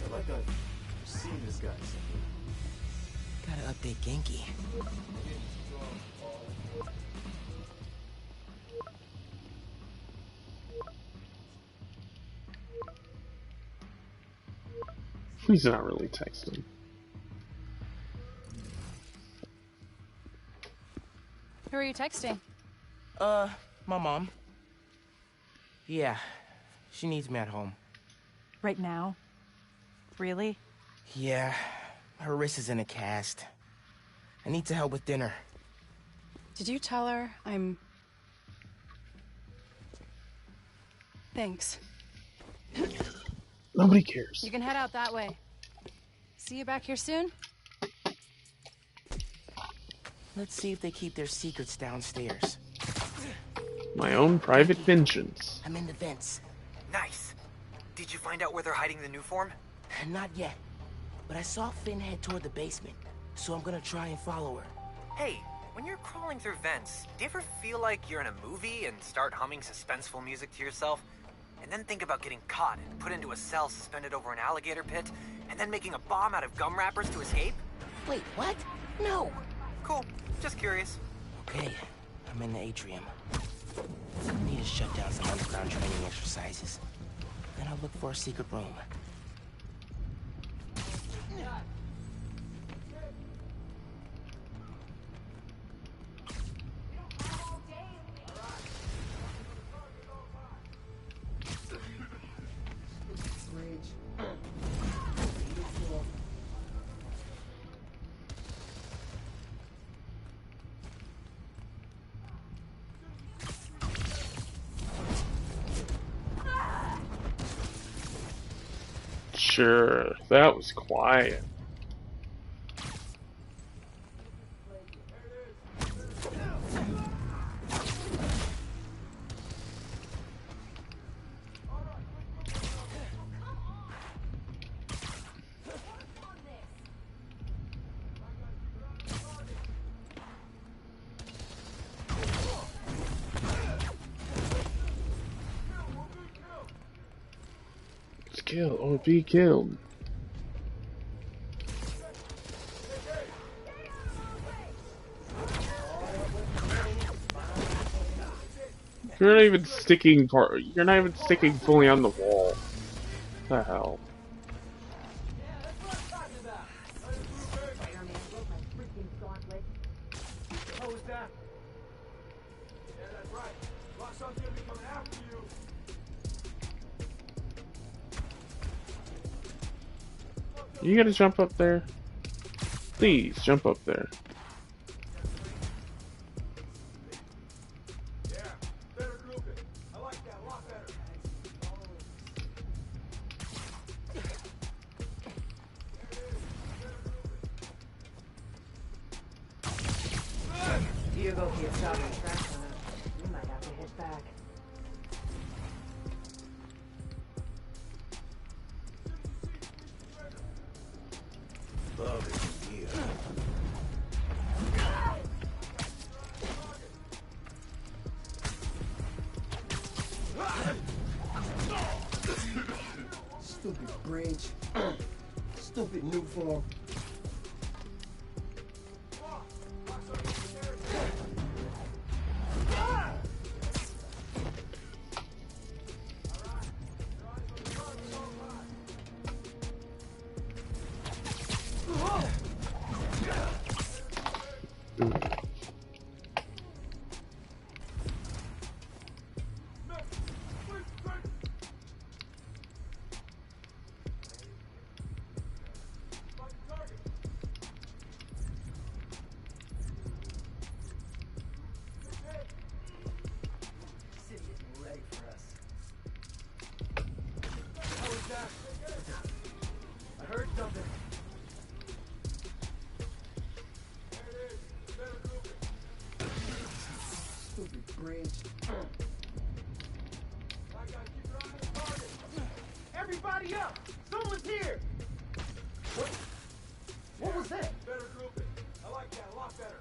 I like I've seen this guy somewhere. Gotta update Genki. He's not really texting. Who are you texting? My mom. Yeah, she needs me at home. Right now? Really? Yeah, her wrist is in a cast. I need to help with dinner. Did you tell her I'm... Thanks. Nobody cares. You can head out that way. See you back here soon? Let's see if they keep their secrets downstairs. My own private vengeance. I'm in the vents. Nice. Did you find out where they're hiding the new form? Not yet. But I saw Finn head toward the basement, so I'm gonna try and follow her. Hey, when you're crawling through vents, do you ever feel like you're in a movie and start humming suspenseful music to yourself? And then think about getting caught and put into a cell suspended over an alligator pit, and then making a bomb out of gum wrappers to escape? Wait, what? No! Cool. Just curious. Okay, I'm in the atrium. I need to shut down some underground training exercises. Then I'll look for a secret room. Sure, that was quiet. Kill or be killed. You're not even sticking you're not even sticking fully on the wall. What the hell? You gotta jump up there. Please, jump up there. Hugo keeps talking trash on us. We might have to hit back. Love is here. Stupid bridge. Stupid new form. I heard something. Stupid bridge. Everybody up! Someone's here! What was that? Better grouping. I like that a lot better.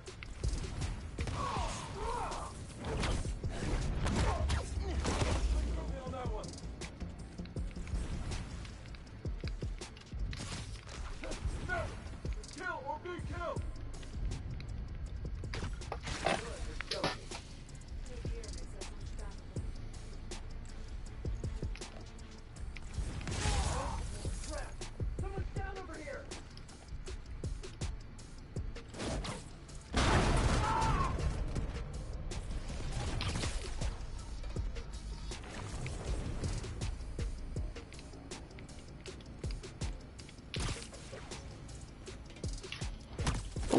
Kill or be killed! Someone's down!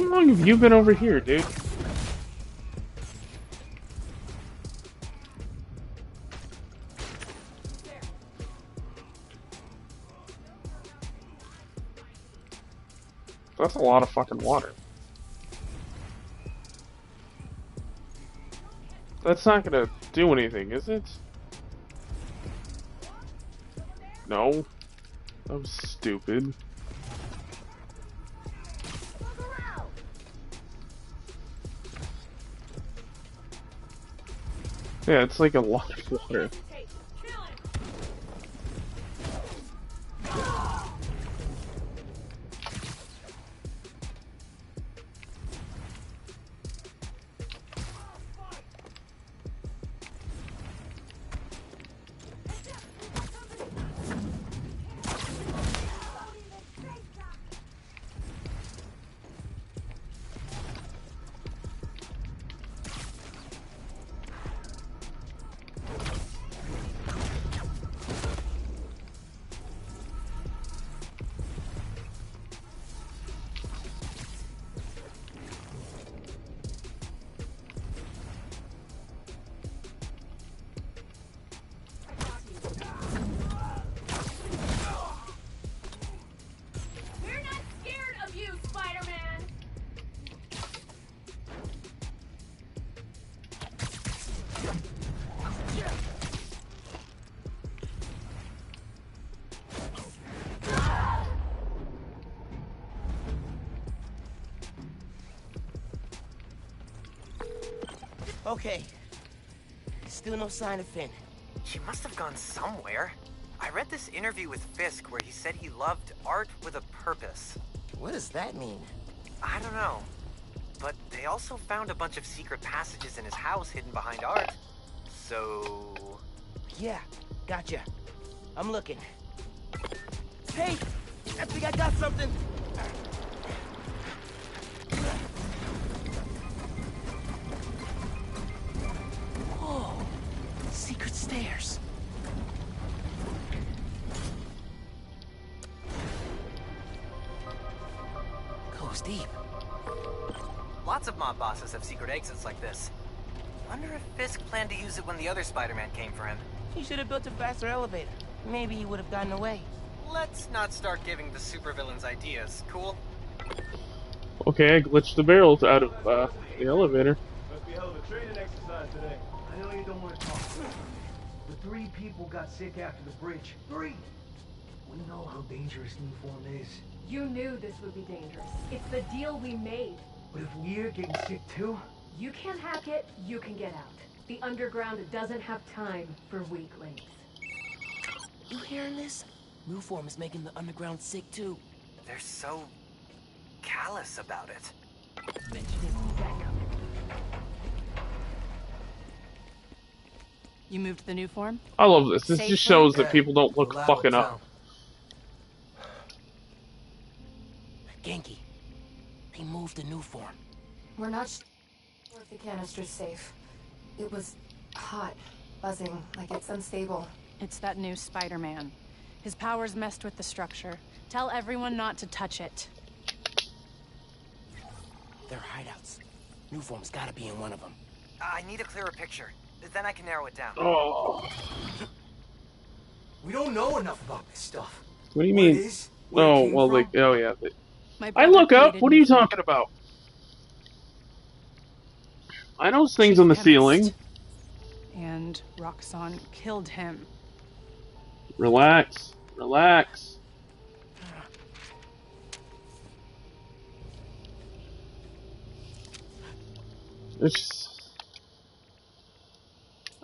long have you been over here, dude? That's a lot of fucking water. That's not gonna do anything, is it? No. That was stupid. Yeah, it's like a lot of water. Okay. Still no sign of Finn. She must have gone somewhere. I read this interview with Fisk where he said he loved art with a purpose. What does that mean? I don't know. But they also found a bunch of secret passages in his house hidden behind art. So... Yeah, gotcha. I'm looking. Hey! I think I got something! Whoa! Secret stairs. Goes deep. Lots of mob bosses have secret exits like this. Wonder if Fisk planned to use it when the other Spider-Man came for him. He should have built a faster elevator. Maybe he would have gotten away. Let's not start giving the supervillains ideas, cool? Okay, I glitched the barrels out of the elevator. Must be a hell of a training exercise today. I know you don't want to talk. The 3 people got sick after the bridge. 3! We know how dangerous Nuform is. You knew this would be dangerous. It's the deal we made. But if we're getting sick too? You can't hack it, you can get out. The underground doesn't have time for weaklings. You hearing this? Nuform is making the underground sick too. They're so... callous about it. You moved the new form? I love this. This just shows that people don't look fucking up. Genki, they moved the Nuform. We're not sure if the canister's safe. It was hot, buzzing, like it's unstable. It's that new Spider-Man. His powers messed with the structure. Tell everyone not to touch it. They're hideouts. Nuform's gotta be in one of them. I need a clearer picture. Then I can narrow it down. Oh. We don't know enough about this stuff. What do you mean? Oh, well, like, oh yeah. I brother look up. created What are you Nuform. talking about? I know things on the ceiling. And Roxxon killed him. Relax. Relax. It's just...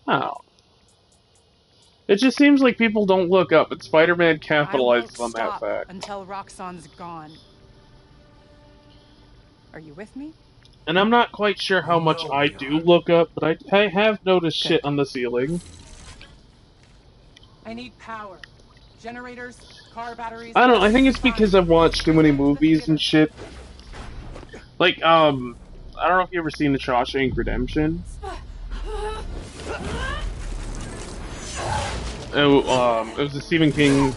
Oh. It just seems like people don't look up, but Spider-Man capitalizes on that fact. Until Roxxon's gone. Are you with me? And I'm not quite sure how much I do look up, but I have noticed shit on the ceiling. I need power. Generators, car batteries... I don't know, I think it's because I've watched too many movies and shit. Like, I don't know if you ever seen The Shawshank Redemption. It was a Stephen King,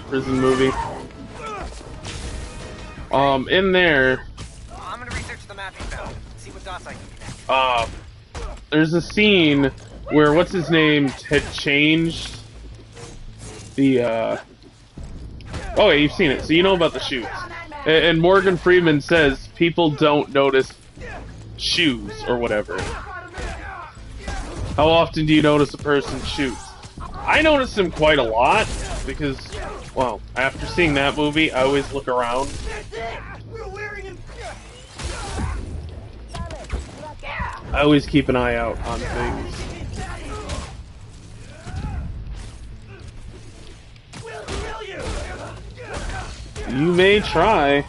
prison movie. In there, what dots I can connect. There's a scene where what's his name had changed the oh yeah, you've seen it, so you know about the shoes. And Morgan Freeman says people don't notice shoes or whatever. How often do you notice a person's shoes? I notice them quite a lot because, well, after seeing that movie, I always look around. I always keep an eye out on things. You may try.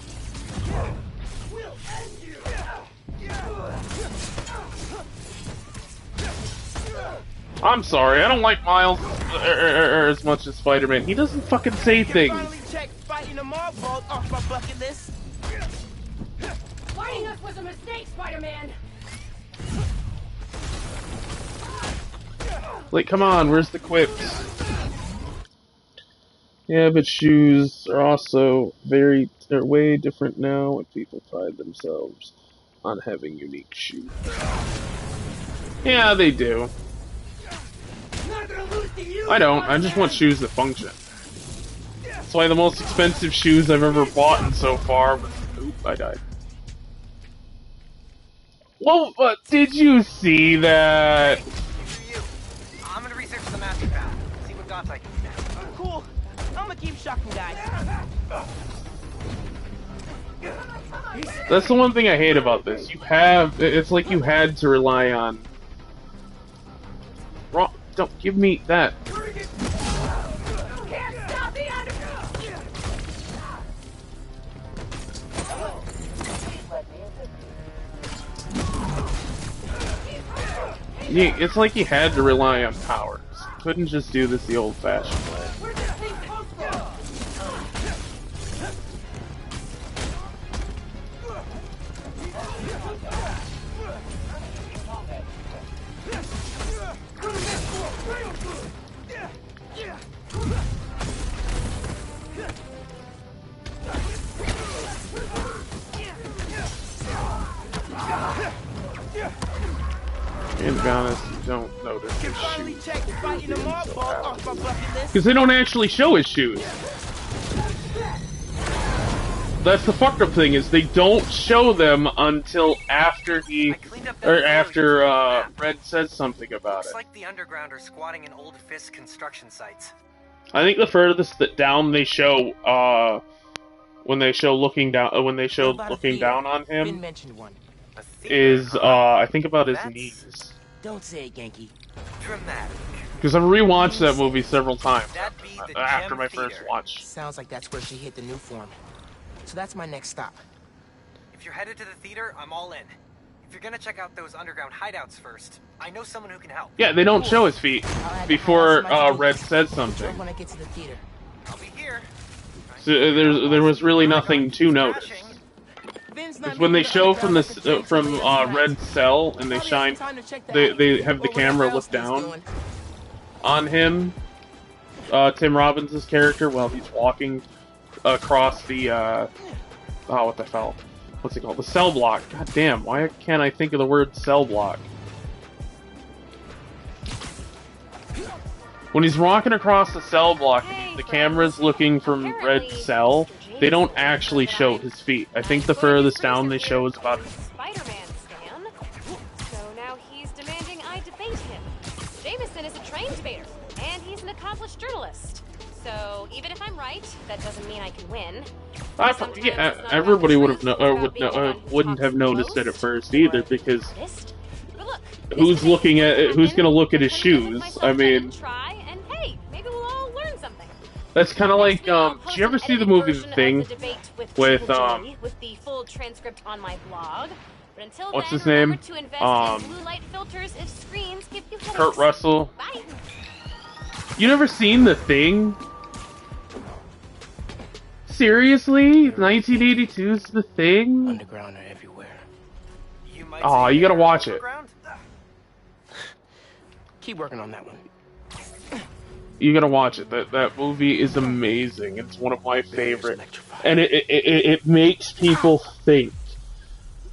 I'm sorry, I don't like Miles as much as Spider-Man. He doesn't fucking say things. Fighting a mob vault off my bucket list. Fighting us was a mistake, Spider-Man. Like, come on, where's the quips? Yeah, but shoes are also they're way different now, and people pride themselves on having unique shoes. Yeah, they do. I don't, I just want shoes that function. That's why the most expensive shoes I've ever bought so far was... Oop, I died. Well, but did you see that? I'm gonna research the master path, see what dots I can connect. Cool. I'm gonna keep shocking guys. That's the one thing I hate about this. It's like you had to rely on... Don't give me that. Yeah, it's like you had to rely on powers. You couldn't just do this the old-fashioned way. And to be honest, you don't notice his shoes. Because they don't actually show his shoes. That's the fucked up thing, is they don't show them until after Red says something about Looks it. like the underground are squatting in old Fisk construction sites. I think the furthest down they show, when they show looking down on him, is I think about his knees. Don't say it, Genki. Dramatic. Because I've rewatched that movie several times after my first watch. Sounds like that's where she hit the new form. So that's my next stop. If you're headed to the theater, I'm all in. If you're gonna check out those underground hideouts first, I know someone who can help. Yeah, they don't show his feet before Red says something. When I get to the theater. I'll be here. So there was really nothing to notice. Because when they show from Red's cell and they shine, they have the camera look down on him, Tim Robbins' character, while he's walking across the what the hell? What's it called? The cell block. God damn! Why can't I think of the word cell block? When he's walking across the cell block, the camera's looking from Red's cell. They don't actually show his feet. I think the furthest down they show is about... Spider-Man stan. So now he's demanding I debate him. Jameson is a trained debater, and he's an accomplished journalist. So even if I'm right, that doesn't mean I can win. Everybody wouldn't have noticed it at first either, because who's gonna look at his shoes? I mean, that's kind of like, did you ever see the movie The Thing with the full transcript on my blog? But until what's then, his name? remember to invest in blue light filters if screens give you headaches. Kurt Russell. Bye. You never seen The Thing? Seriously? 1982's The Thing? Underground are everywhere. Oh, you gotta watch it. Keep working on that one. You gotta watch it. That movie is amazing. It's one of my favorite, and it makes people think.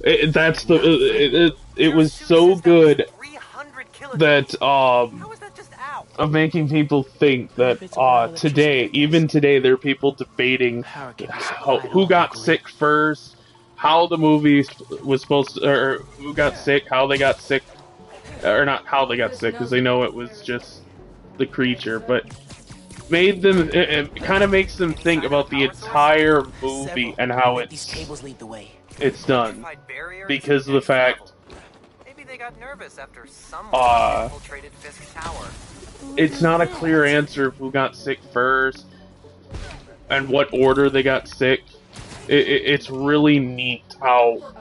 That's the it was so good that of making people think that today, even today, there are people debating who got sick first, how the movie was supposed to, or who got sick, how they got sick, or not how they got sick, because they know it was just the creature, but made them, it kind of makes them think about the entire movie and how it's done, because of the fact Maybe they got nervous after someone infiltrated Fisk Tower. It's not a clear answer of who got sick first and what order they got sick. It's really neat how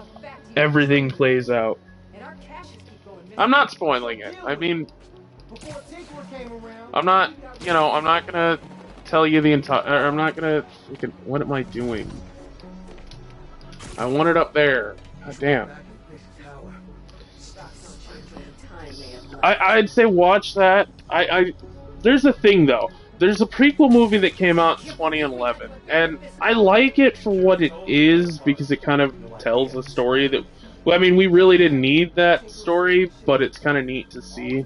everything plays out. I'm not spoiling it. I mean, I'm not gonna tell you the entire. I'm not gonna. What am I doing? I want it up there. God damn. I'd say watch that. There's a thing though. There's a prequel movie that came out in 2011, and I like it for what it is because it kind of tells a story that. Well, I mean, we really didn't need that story, but it's kind of neat to see.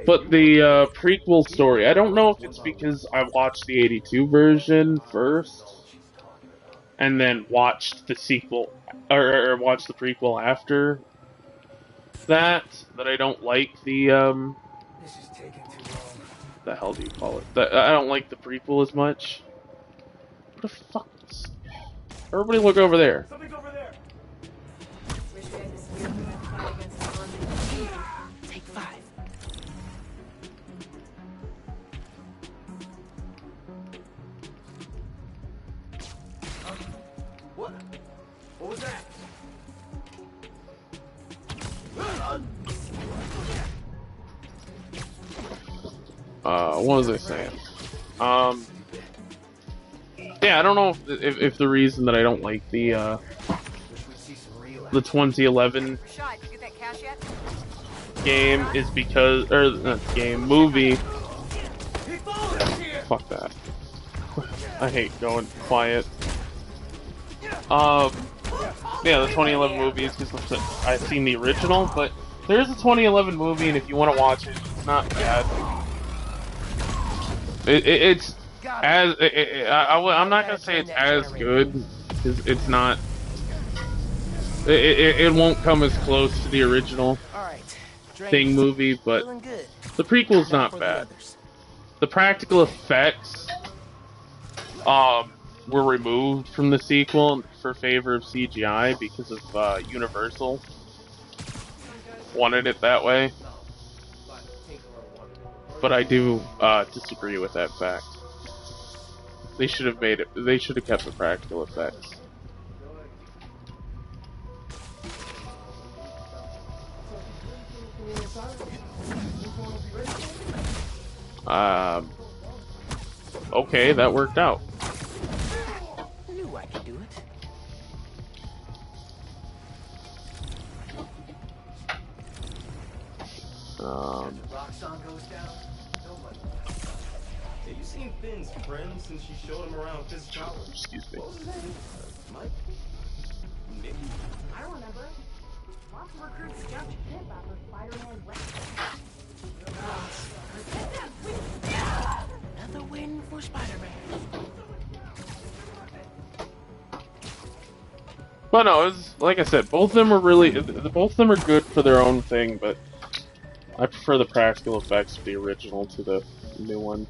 But the prequel story, I don't know if it's because I watched the '82 version first, and then watched the sequel, or watched the prequel after that I don't like the This is taking too long. the hell do you call it? I don't like the prequel as much. What the fuck? Everybody look over there. Something's over there. Take 5. What? What was that? What was I saying? Yeah, I don't know if the reason that I don't like the 2011 game is because, or not movie. Fuck that. I hate going quiet. Yeah, the 2011 movie is because I've seen the original, but there's a 2011 movie, and if you want to watch it, it's not bad. It's as I'm not gonna say it's as good because it's not. It won't come as close to the original Thing movie, but the prequel's not bad. The practical effects were removed from the sequel for favor of CGI because of Universal wanted it that way. But I do disagree with that fact. They should have made it. They should have kept the practical effects. Okay, that worked out. I knew I could do it. Have you seen Finn's friend since she showed him around Fisk Tower? Excuse me. What was his name? Mike? Maybe. I remember. Lots of recruits jumped ship after Spider-Man went. Another win for Spider-Man. But no, it's like I said, both of them are good for their own thing, but I prefer the practical effects of the original to the new one.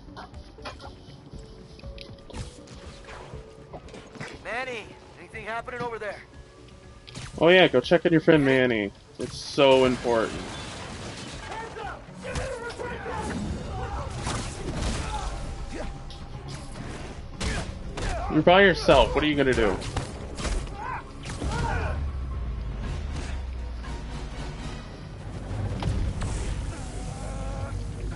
Manny, anything happening over there? Oh yeah, go check on your friend Manny. It's so important. You're by yourself, what are you gonna do?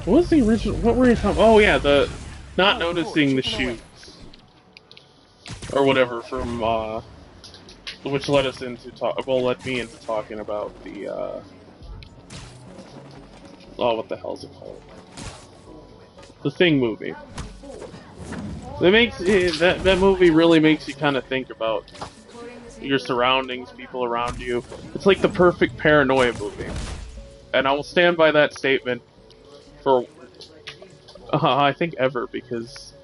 What was the original? What were you talking? Oh yeah, the not noticing the shoots or whatever from which led us into led me into talking about the oh, what the hell is it called? The Thing movie. That movie really makes you kind of think about your surroundings, people around you. It's like the perfect paranoia movie, and I will stand by that statement for I think ever, because,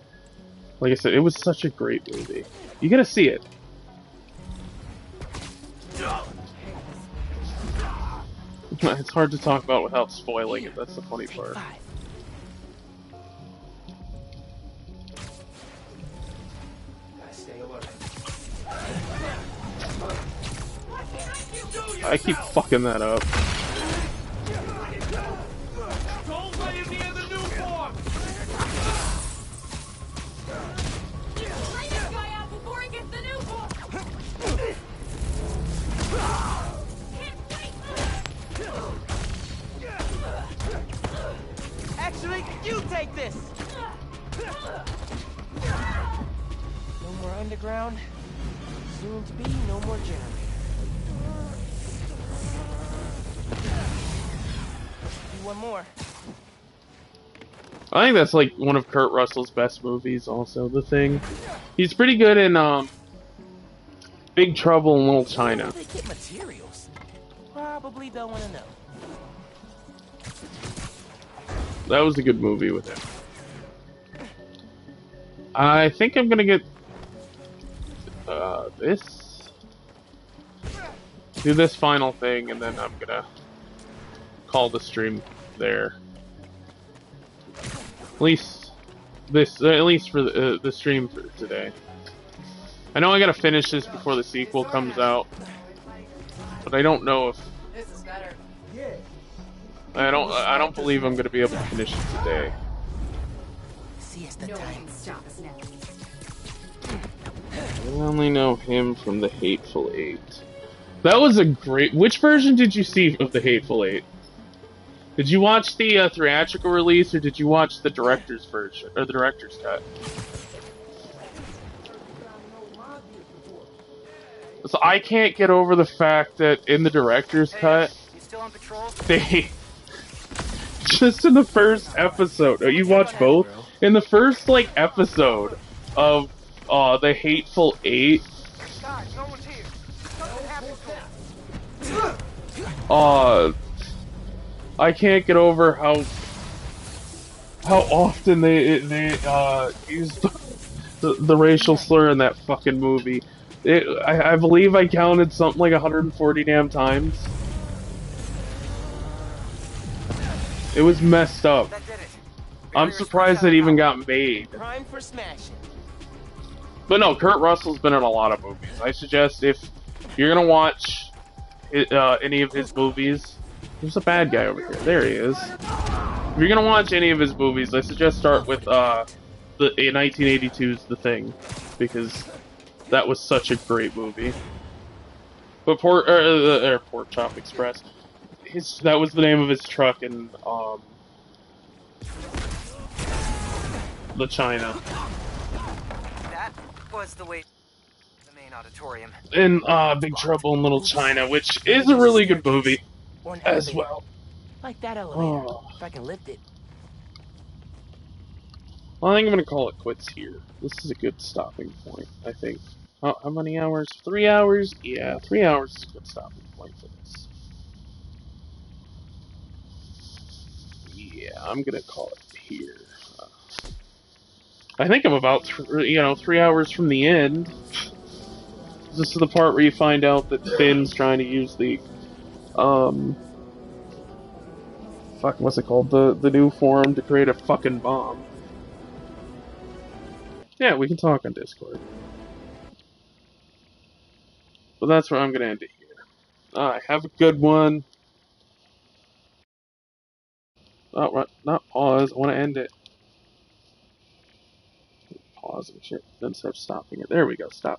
like I said, it was such a great movie. You gotta see it. It's hard to talk about without spoiling it. That's the funny part. I keep fucking that up. Don't let him near the new form! Bring this guy out before he gets the new form! Actually, you take this! No more underground. Soon to be no more generator. One more. I think that's like one of Kurt Russell's best movies also, The Thing. He's pretty good in Big Trouble in Little China. Where do they get materials? Probably don't want to know. That was a good movie with him. I think I'm gonna get this. Do this final thing, and then I'm gonna call the stream there. At least for the stream for today. I know I gotta finish this before the sequel comes out, but I don't know if This is better. I don't believe I'm gonna be able to finish it today. No one can stop us now. I only know him from The Hateful Eight. That was a great. Which version did you see of The Hateful Eight? Did you watch the theatrical release, or did you watch the director's version or the director's cut? So I can't get over the fact that in the director's cut, they just in the first episode. Oh, you watched both? In the first episode of The Hateful Eight. I can't get over how often they use the racial slur in that fucking movie. I believe I counted something like 140 damn times. It was messed up. I'm surprised it even got made. Prime for smashing. But no, Kurt Russell's been in a lot of movies. I suggest if you're gonna watch any of his movies, there's a bad guy over here. There he is. If you're gonna watch any of his movies, I suggest start with the 1982's The Thing, because that was such a great movie. But Pork Chop Express, that was the name of his truck in the China. That was the way to the main auditorium. In Big Trouble in Little China, which is a really good movie as well. Like that elevator, if I can lift it. Well, I think I'm gonna call it quits here. This is a good stopping point, I think. How many hours? 3 hours? Yeah, 3 hours is a good stopping point for this. Yeah, I'm gonna call it here. I think I'm about 3 hours from the end. This is the part where you find out that Finn's trying to use the what's it called? The new form to create a fucking bomb. Yeah, we can talk on Discord. But that's where I'm gonna end it here. Alright, have a good one. Oh, not pause, I want to end it. Pause and shit, then start stopping it. There we go, stop.